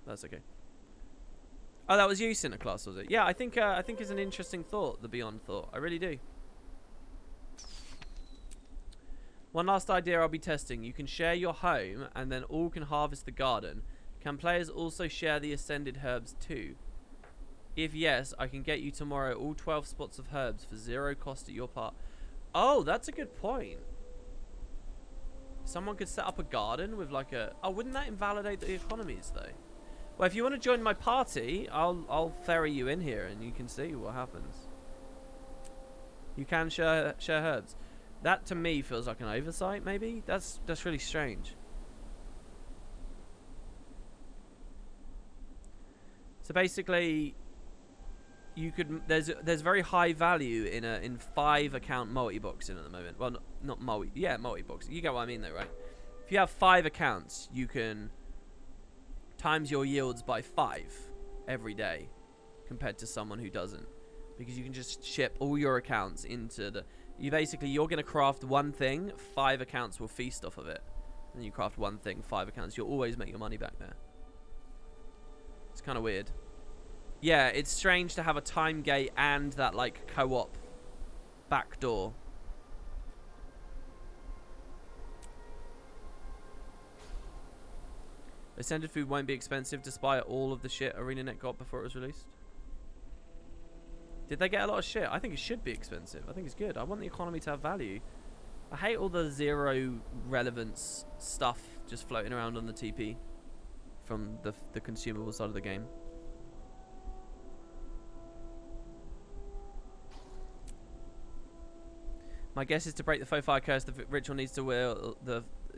That's okay. Oh, that was you, Sinterklaas, was it? Yeah, I think it's an interesting thought, the Beyond thought. I really do. One last idea I'll be testing. You can share your home, and then all can harvest the garden. Can players also share the ascended herbs too? If yes, I can get you tomorrow all 12 spots of herbs for 0 cost at your part. Oh, that's a good point. Someone could set up a garden with like a... Oh, wouldn't that invalidate the economies though? Well, if you want to join my party, I'll ferry you in here and you can see what happens. You can share herbs. That to me feels like an oversight, maybe? That's really strange. So basically, you could there's very high value in 5 account multi-boxing at the moment. Well, not multi, yeah, multi-boxing. You get what I mean though, right? If you have 5 accounts, you can times your yields by 5 every day compared to someone who doesn't, because you can just ship all your accounts into the... You're going to craft one thing, 5 accounts will feast off of it. And you craft one thing, 5 accounts. You'll always make your money back there. It's kind of weird. Yeah, it's strange to have a time gate and that, like, co-op backdoor. Ascended food won't be expensive despite all of the shit ArenaNet got before it was released. Did they get a lot of shit? I think it should be expensive. I think it's good. I want the economy to have value. I hate all the 0 relevance stuff just floating around on the TP from the consumable side of the game. My guess is to break the faux fire curse, the ritual needs to will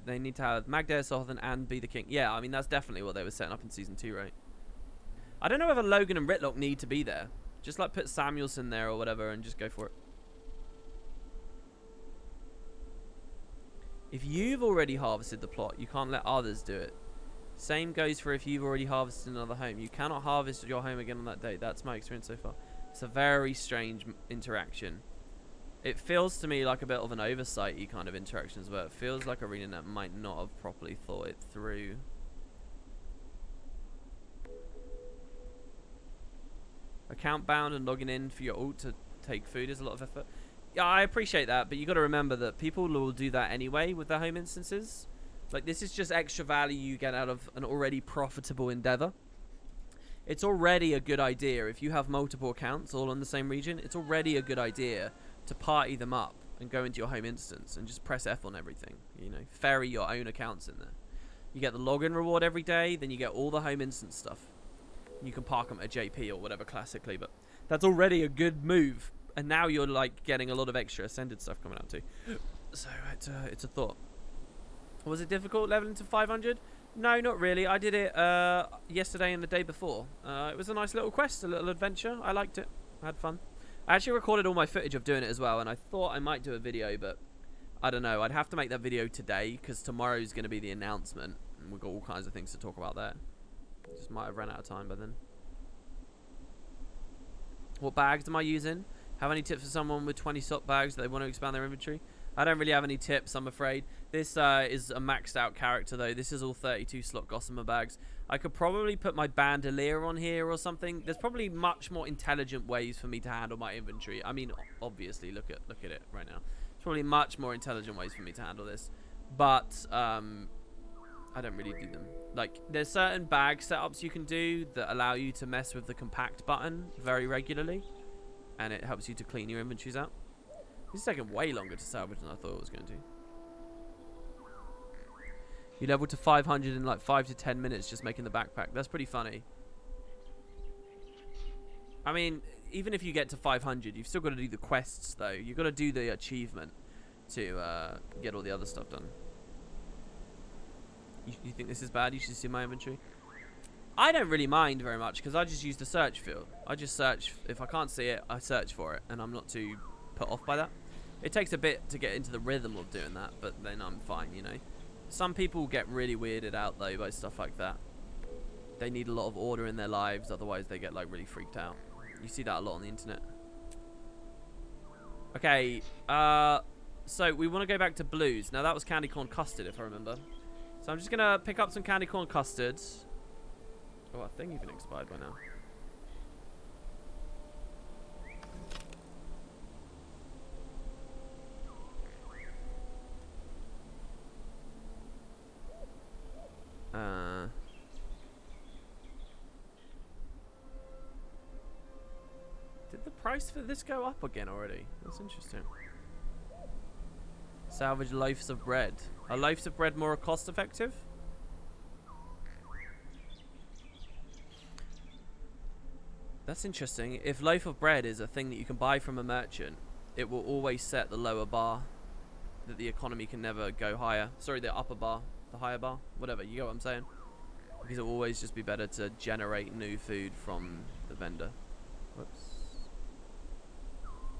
they need to have Magdair, Sothern, and be the king. Yeah, I mean that's definitely what they were setting up in season 2, right? I don't know whether Logan and Ritlock need to be there. Just like put Samuelson there or whatever and just go for it. If you've already harvested the plot, you can't let others do it. Same goes for if you've already harvested another home. You cannot harvest your home again on that day. That's my experience so far. It's a very strange interaction. It feels to me like a bit of an oversight-y kind of interaction as well. It feels like ArenaNet might not have properly thought it through. Account bound and logging in for your ult to take food is a lot of effort. Yeah, I appreciate that, but you got to remember that people will do that anyway with their home instances. Like, this is just extra value you get out of an already profitable endeavor. It's already a good idea if you have multiple accounts all in the same region. It's already a good idea to party them up and go into your home instance and just press F on everything. You know, ferry your own accounts in there. You get the login reward every day, then you get all the home instance stuff. You can park them at JP or whatever classically, but that's already a good move. And now you're like getting a lot of extra ascended stuff coming out too. So it's a thought. Was it difficult leveling to 500? No, not really. I did it yesterday and the day before. It was a nice little quest, a little adventure. I liked it. I had fun. I actually recorded all my footage of doing it as well, and I thought I might do a video, but I don't know. I'd have to make that video today because tomorrow's going to be the announcement, and we've got all kinds of things to talk about there. Just might have run out of time by then. What bags am I using? Have any tips for someone with 20 stock bags that they want to expand their inventory? I don't really have any tips, I'm afraid. This is a maxed out character though. This is all 32 slot Gossamer bags. I could probably put my Bandolier on here or something. There's probably much more intelligent ways for me to handle my inventory. I mean, obviously, look at it right now. There's probably much more intelligent ways for me to handle this, but I don't really do them. Like, there's certain bag setups you can do that allow you to mess with the compact button very regularly, and it helps you to clean your inventories out. This is taking way longer to salvage than I thought it was going to. You level to 500 in like 5 to 10 minutes just making the backpack. That's pretty funny. I mean, even if you get to 500, you've still got to do the quests though. You've got to do the achievement to get all the other stuff done. You think this is bad? You should see my inventory. I don't really mind very much because I just use the search field. I just search. If I can't see it, I search for it, and I'm not too put off by that. It takes a bit to get into the rhythm of doing that, but then I'm fine, you know. Some people get really weirded out though by stuff like that. They need a lot of order in their lives, otherwise they get like really freaked out. You see that a lot on the internet. Okay, so we want to go back to blues. Now that was candy corn custard, if I remember. So I'm just gonna pick up some candy corn custards. Oh, I think even expired by now. Did the price for this go up again already? That's interesting. Salvage loaves of bread. Are loaves of bread more cost effective? That's interesting. If loaf of bread is a thing that you can buy from a merchant, it will always set the lower bar. That the economy can never go higher. Sorry, the upper bar. The higher bar. Whatever, you get what I'm saying? Because it will always just be better to generate new food from the vendor. Whoops.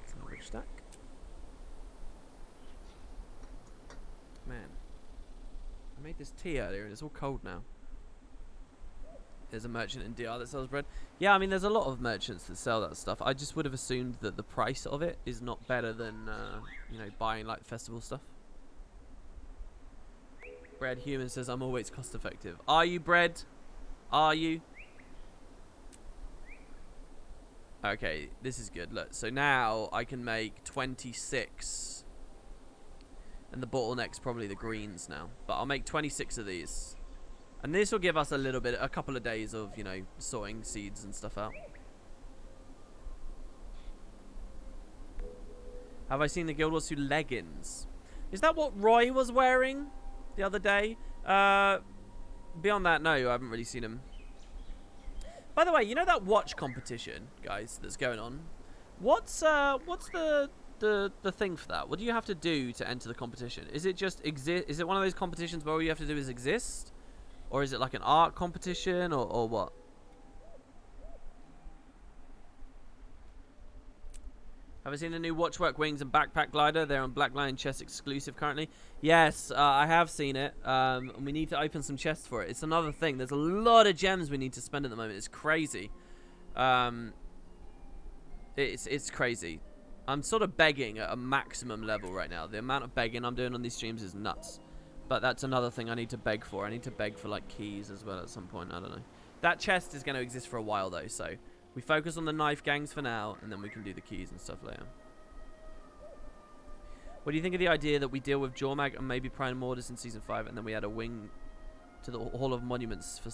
Salvage stack. Man. I made this tea earlier and it's all cold now. There's a merchant in DR that sells bread. Yeah, I mean, there's a lot of merchants that sell that stuff. I just would have assumed that the price of it is not better than, you know, buying, like, festival stuff. Bread Human says, I'm always cost effective. Are you, Bread? Are you? Okay, this is good. Look, so now I can make 26. And the bottleneck's probably the greens now. But I'll make 26 of these. And this will give us a couple of days of, you know, sowing seeds and stuff out. Have I seen the Guild Wars 2 leggings? Is that what Roy was wearing the other day? Beyond that, no, I haven't really seen him. By the way, you know that watch competition, guys, that's going on? What's the thing for that? What do you have to do to enter the competition? Is it just exist? Is it one of those competitions where all you have to do is exist? Or is it like an art competition, or what? Have I seen the new Watchwork wings and backpack glider? They're on Black Lion chest exclusive currently. Yes, I have seen it. And we need to open some chests for it. It's another thing. There's a lot of gems we need to spend at the moment. It's crazy. It's crazy. I'm sort of begging at a maximum level right now. The amount of begging I'm doing on these streams is nuts. But that's another thing I need to beg for. I need to beg for, like, keys as well at some point. I don't know. That chest is going to exist for a while, though. So we focus on the knife gangs for now, and then we can do the keys and stuff later. What do you think of the idea that we deal with Jormag and maybe Prime Mortis in Season 5, and then we add a wing to the Hall of Monuments for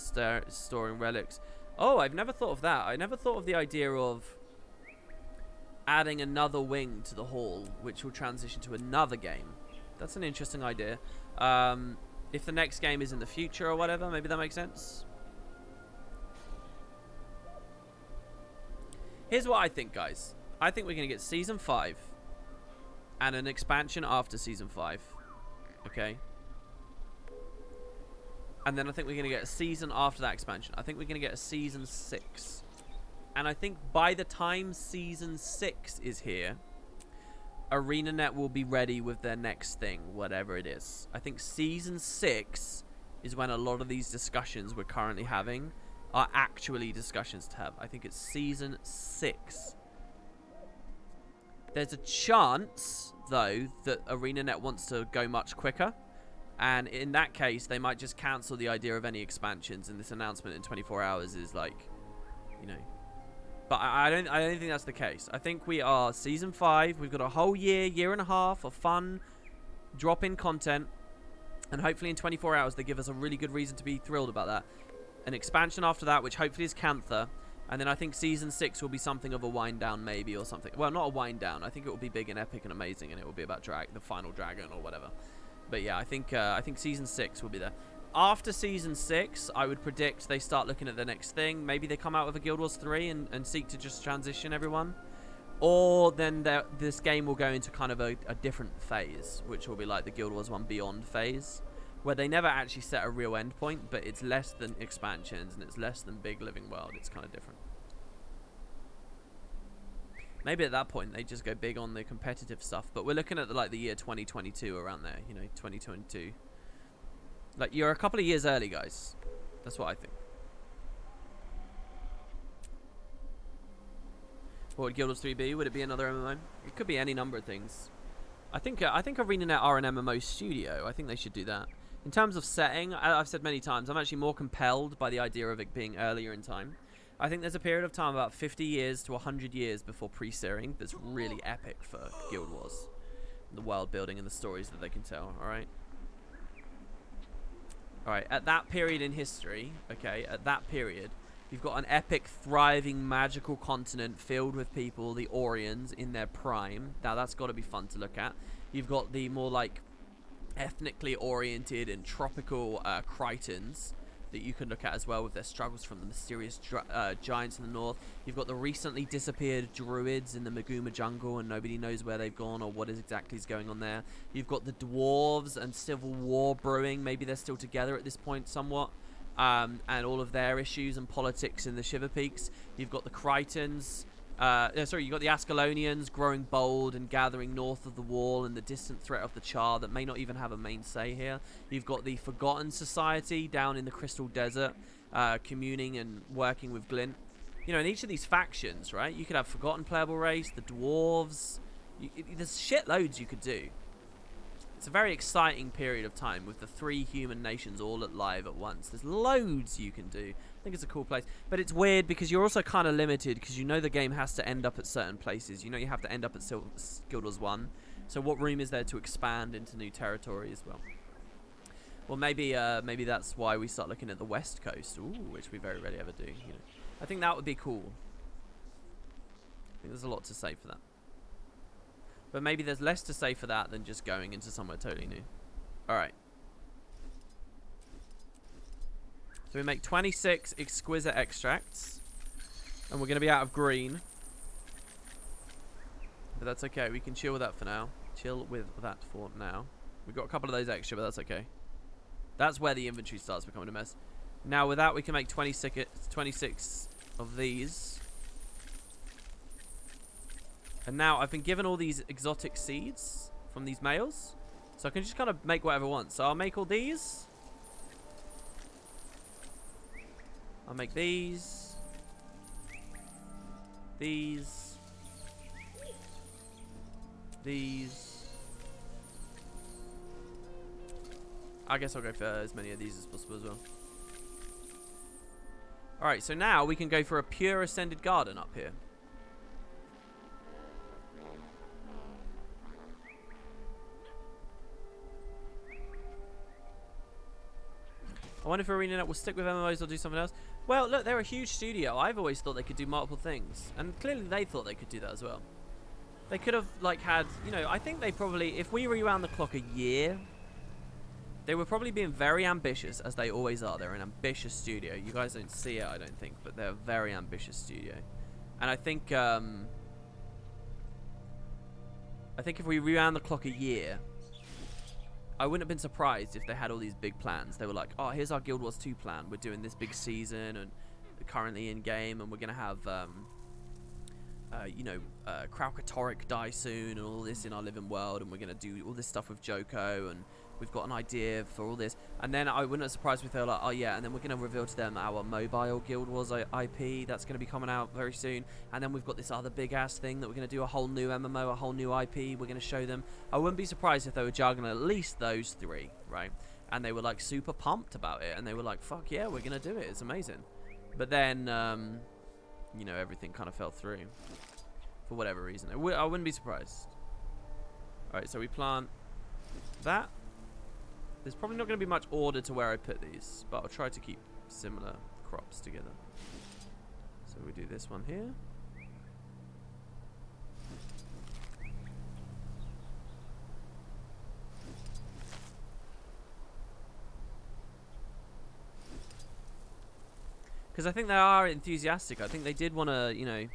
storing relics? Oh, I've never thought of that. I never thought of the idea of adding another wing to the hall, which will transition to another game. That's an interesting idea. If the next game is in the future or whatever, maybe that makes sense. Here's what I think, guys. I think we're going to get Season 5 and an expansion after Season 5. Okay? And then I think we're going to get a season after that expansion. I think we're going to get a Season 6. And I think by the time Season 6 is here, ArenaNet will be ready with their next thing, whatever it is. I think Season 6 is when a lot of these discussions we're currently having are actually discussions to have. I think it's Season 6. There's a chance, though, that ArenaNet wants to go much quicker. And in that case, they might just cancel the idea of any expansions, and this announcement in 24 hours is like, you know. But I don't think that's the case. I think we are season 5. We've got a whole year and a half of fun, drop-in content, and hopefully in 24 hours they give us a really good reason to be thrilled about that. An expansion after that, which hopefully is Cantha, and then I think season 6 will be something of a wind down maybe or something. Well, not a wind down. I think it will be big and epic and amazing, and it will be about the final dragon or whatever. But yeah, I think season 6 will be there. After season 6, I would predict they start looking at the next thing. Maybe they come out with a Guild Wars 3 and seek to just transition everyone. Or then this game will go into kind of a different phase, which will be like the Guild Wars 1 Beyond phase, where they never actually set a real end point, but it's less than expansions and it's less than big living world. It's kind of different. Maybe at that point they just go big on the competitive stuff, but we're looking at the year 2022 around there, you know, 2022. Like, you're a couple of years early, guys. That's what I think. What would Guild Wars 3 be? Would it be another MMO? It could be any number of things. I think ArenaNet are an MMO studio. I think they should do that. In terms of setting, I've said many times, I'm actually more compelled by the idea of it being earlier in time. I think there's a period of time, about 50 years to 100 years before pre-searing, that's really epic for Guild Wars. The world building and the stories that they can tell, alright? Alright, at that period in history, okay, at that period, you've got an epic, thriving, magical continent filled with people, the Orions, in their prime. Now, that's got to be fun to look at. You've got the more, like, ethnically oriented and tropical Critons that you can look at as well, with their struggles from the mysterious giants in the north. You've got the recently disappeared druids in the Maguma jungle, and nobody knows where they've gone or what exactly is going on there. You've got the dwarves and civil war brewing. Maybe they're still together at this point somewhat. And all of their issues and politics in the Shiver Peaks. You've got the Critons. You've got the Ascalonians growing bold and gathering north of the wall, and the distant threat of the Char that may not even have a main say here. You've got the Forgotten Society down in the Crystal Desert, communing and working with Glint. You know, in each of these factions, right, you could have Forgotten Playable Race, the Dwarves. There's shitloads you could do. It's a very exciting period of time with the 3 human nations all at live at once. There's loads you can do. I think it's a cool place. But it's weird because you're also kind of limited, because you know the game has to end up at certain places. You know you have to end up at Guild Wars 1. So what room is there to expand into new territory as well? Well, maybe that's why we start looking at the West Coast, which we very rarely ever do. You know, I think that would be cool. I think there's a lot to say for that. But maybe there's less to say for that than just going into somewhere totally new. Alright. So we make 26 exquisite extracts. And we're going to be out of green. But that's okay. We can chill with that for now. Chill with that for now. We've got a couple of those extra, but that's okay. That's where the inventory starts becoming a mess. Now with that, we can make 26 of these. And now I've been given all these exotic seeds from these males, so I can just kind of make whatever I want. So I'll make all these. I'll make these. These. These. I guess I'll go for as many of these as possible as well. Alright, so now we can go for a pure Ascended Garden up here. I wonder if ArenaNet will stick with MMOs or do something else. Well, look, they're a huge studio. I've always thought they could do multiple things. And clearly they thought they could do that as well. They could have, like, had, you know, I think they probably, if we rewound the clock a year, they were probably being very ambitious, as they always are. They're an ambitious studio. You guys don't see it, I don't think, but they're a very ambitious studio. And I think if we rewound the clock a year, I wouldn't have been surprised if they had all these big plans. They were like, oh, here's our Guild Wars 2 plan. We're doing this big season and currently in game, and we're going to have, Kralkatorrik die soon and all this in our living world, and we're going to do all this stuff with Joko, and we've got an idea for all this. And then I wouldn't have surprised if they were like, oh yeah, and then we're going to reveal to them our mobile Guild Wars IP that's going to be coming out very soon. And then we've got this other big ass thing that we're going to do, a whole new MMO, a whole new IP we're going to show them. I wouldn't be surprised if they were juggling at least those 3, right? and they were like super pumped about it, and they were like, fuck yeah, we're gonna do it, it's amazing. But then you know, everything kind of fell through for whatever reason. I wouldn't be surprised. Alright, so we plant that. There's probably not going to be much order to where I put these, but I'll try to keep similar crops together. So we do this one here. Because I think they are enthusiastic. I think they did want to, you know...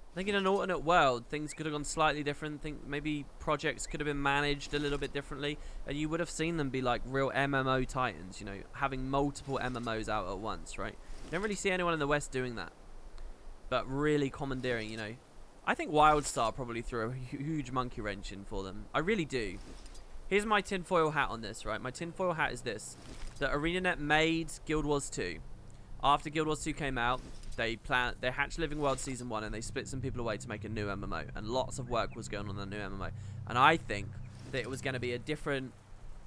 I think in an alternate world, things could have gone slightly different. Think maybe projects could have been managed a little bit differently, and you would have seen them be like real MMO titans, you know, having multiple MMOs out at once, right? You don't really see anyone in the West doing that, but really commandeering, you know. I think WildStar probably threw a huge monkey wrench in for them. I really do. Here's my tinfoil hat on this, right? My tinfoil hat is this: that ArenaNet made Guild Wars 2. After Guild Wars 2 came out, they hatched Living World Season 1 and they split some people away to make a new MMO. And lots of work was going on in the new MMO. And I think that it was going to be a different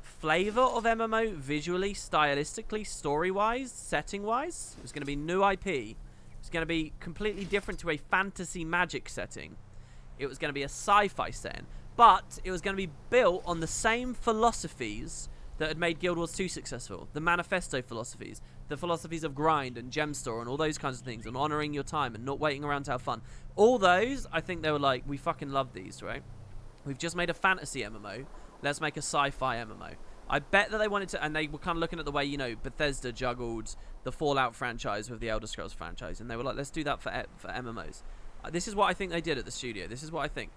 flavor of MMO, visually, stylistically, story-wise, setting-wise. It was going to be new IP. It's going to be completely different to a fantasy magic setting. It was going to be a sci-fi setting. But it was going to be built on the same philosophies that had made Guild Wars 2 successful. The manifesto philosophies. The philosophies of grind and gem store and all those kinds of things. And honouring your time and not waiting around to have fun. All those, I think they were like, we fucking love these, right? We've just made a fantasy MMO. Let's make a sci-fi MMO. I bet that they wanted to, and they were kind of looking at the way, you know, Bethesda juggled the Fallout franchise with the Elder Scrolls franchise. And they were like, let's do that for MMOs. This is what I think they did at the studio. This is what I think.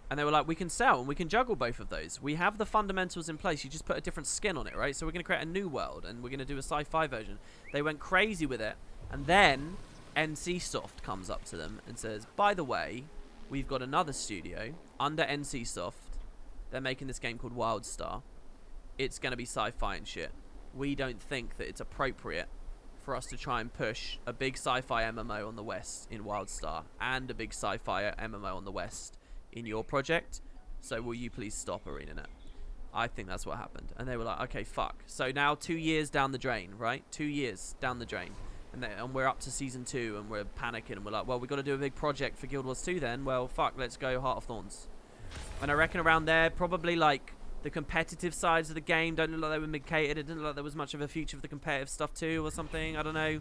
And they were like, we can sell and we can juggle both of those. We have the fundamentals in place. You just put a different skin on it, right? So we're going to create a new world and we're going to do a sci-fi version. They went crazy with it. And then NCSoft comes up to them and says, by the way, we've got another studio under NCSoft. They're making this game called WildStar. It's going to be sci-fi and shit. We don't think that it's appropriate for us to try and push a big sci-fi MMO on the West in WildStar and a big sci-fi MMO on the West in your project, so will you please stop ArenaNet? I think that's what happened. And they were like, okay, fuck. So now 2 years down the drain, right? 2 years down the drain. And we're up to Season 2 and we're panicking and we're like, well, we've got to do a big project for Guild Wars 2 then. Well, fuck, let's go Heart of Thorns. And I reckon around there, probably like the competitive sides of the game don't look like they were mid-catered. It didn't look like there was much of a future for the competitive stuff too or something. I don't know.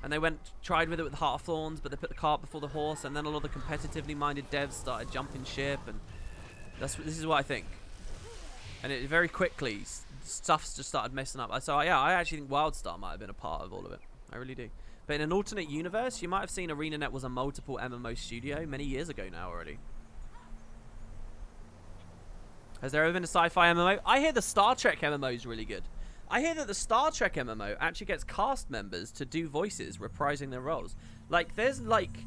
And they tried with it with Heart of Thorns, but they put the cart before the horse, and then a lot of the competitively minded devs started jumping ship, and this is what I think. And it very quickly, stuff's just started messing up. So yeah, I actually think WildStar might have been a part of all of it. I really do. But in an alternate universe, you might have seen ArenaNet was a multiple MMO studio many years ago now already. Has there ever been a sci-fi MMO? I hear the Star Trek MMO is really good. I hear that the Star Trek MMO actually gets cast members to do voices, reprising their roles. Like, there's like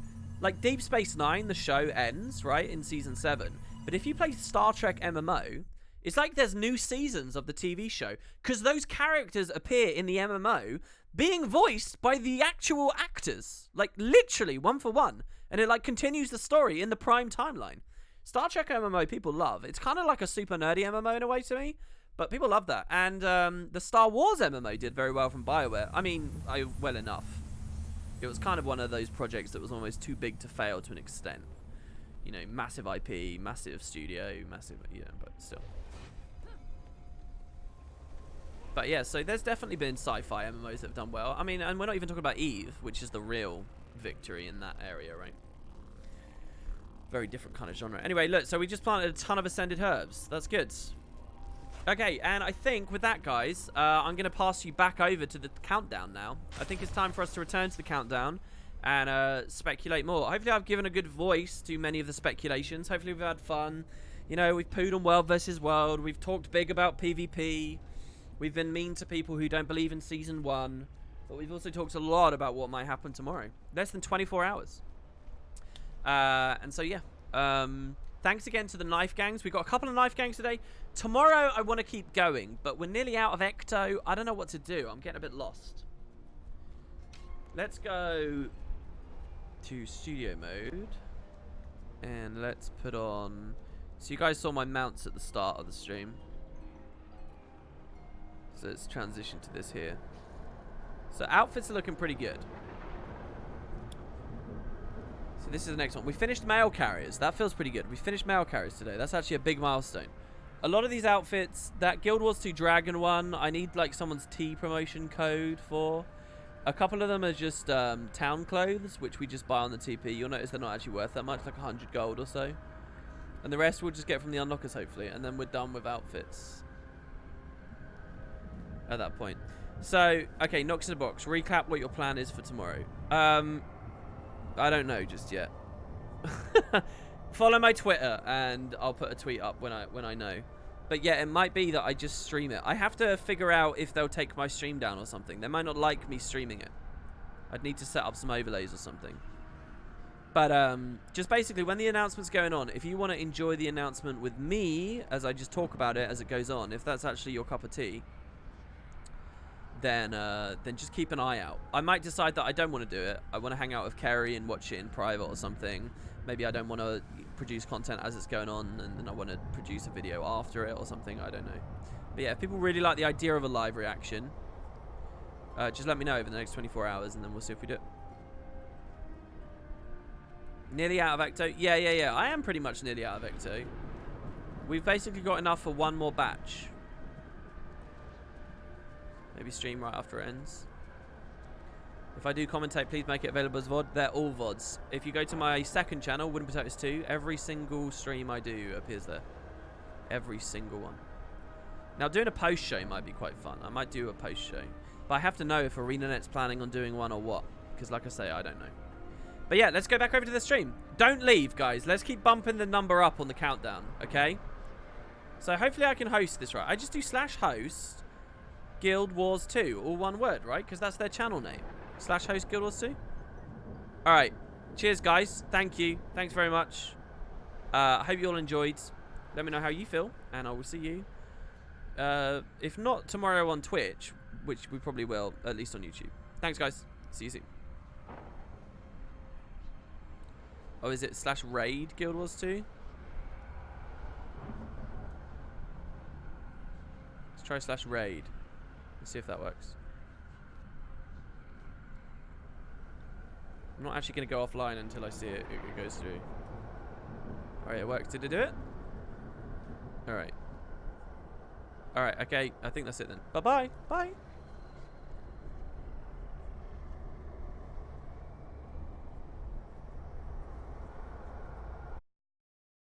Deep Space Nine, the show ends, right, in Season 7. But if you play Star Trek MMO, it's like there's new seasons of the TV show. Because those characters appear in the MMO being voiced by the actual actors. Like, literally, one for one. And it, like, continues the story in the prime timeline. Star Trek MMO people love. It's kind of like a super nerdy MMO in a way to me. But people love that. And the Star Wars MMO did very well from BioWare. I mean, well enough. It was kind of one of those projects that was almost too big to fail to an extent. You know, massive IP, massive studio, massive, you know, but still. But yeah, so there's definitely been sci-fi MMOs that have done well. I mean, and we're not even talking about Eve, which is the real victory in that area, right? Very different kind of genre. Anyway, look, so we just planted a ton of Ascended Herbs. That's good. Okay, and I think with that, guys, I'm going to pass you back over to the countdown now. I think it's time for us to return to the countdown and speculate more. Hopefully I've given a good voice to many of the speculations. Hopefully we've had fun. You know, we've pooed on World versus World. We've talked big about PvP. We've been mean to people who don't believe in Season 1. But we've also talked a lot about what might happen tomorrow. Less than 24 hours. And so, yeah. Thanks again to the knife gangs. We've got a couple of knife gangs today. Tomorrow, I want to keep going, but we're nearly out of Ecto. I don't know what to do. I'm getting a bit lost. Let's go to studio mode. And let's put on... So you guys saw my mounts at the start of the stream. So let's transition to this here. So outfits are looking pretty good. So this is the next one. We finished mail carriers. That feels pretty good. We finished mail carriers today. That's actually a big milestone. A lot of these outfits, that Guild Wars 2 Dragon one, I need like someone's T promotion code for. A couple of them are just town clothes, which we just buy on the TP. You'll notice they're not actually worth that much, like 100 gold or so. And the rest we'll just get from the unlockers, hopefully. And then we're done with outfits at that point. So, okay, Knox in the box. Recap what your plan is for tomorrow. I don't know just yet. Follow my Twitter, and I'll put a tweet up when I know. But yeah, it might be that I just stream it. I have to figure out if they'll take my stream down or something. They might not like me streaming it. I'd need to set up some overlays or something. But just basically, when the announcement's going on, if you want to enjoy the announcement with me, as I just talk about it as it goes on, if that's actually your cup of tea, then just keep an eye out. I might decide that I don't want to do it. I want to hang out with Kerry and watch it in private or something. Maybe I don't want to produce content as it's going on, and then I want to produce a video after it or something. I don't know. But yeah, if people really like the idea of a live reaction, just let me know over the next 24 hours, and then we'll see if we do it. Nearly out of Ecto? Yeah. I am pretty much nearly out of Ecto. We've basically got enough for one more batch. Maybe stream right after it ends. If I do commentate, please make it available as VOD. They're all VODs. If you go to my second channel, Wooden Potatoes 2, every single stream I do appears there. Every single one. Now, doing a post show might be quite fun. I might do a post show. But I have to know if ArenaNet's planning on doing one or what. Because like I say, I don't know. But yeah, let's go back over to the stream. Don't leave, guys. Let's keep bumping the number up on the countdown, okay? So hopefully I can host this right. I just do /host Guild Wars 2. All one word, right? Because that's their channel name. /host Guild Wars 2. Alright. Cheers, guys. Thank you. Thanks very much. I hope you all enjoyed. Let me know how you feel. And I will see you. If not tomorrow on Twitch, which we probably will, at least on YouTube. Thanks, guys. See you soon. Oh, is it /raid Guild Wars 2? Let's try /raid. Let's see if that works. I'm not actually going to go offline until I see it goes through. Alright, it worked. Did it do it? Alright. Alright, okay. I think that's it then. Bye-bye. Bye.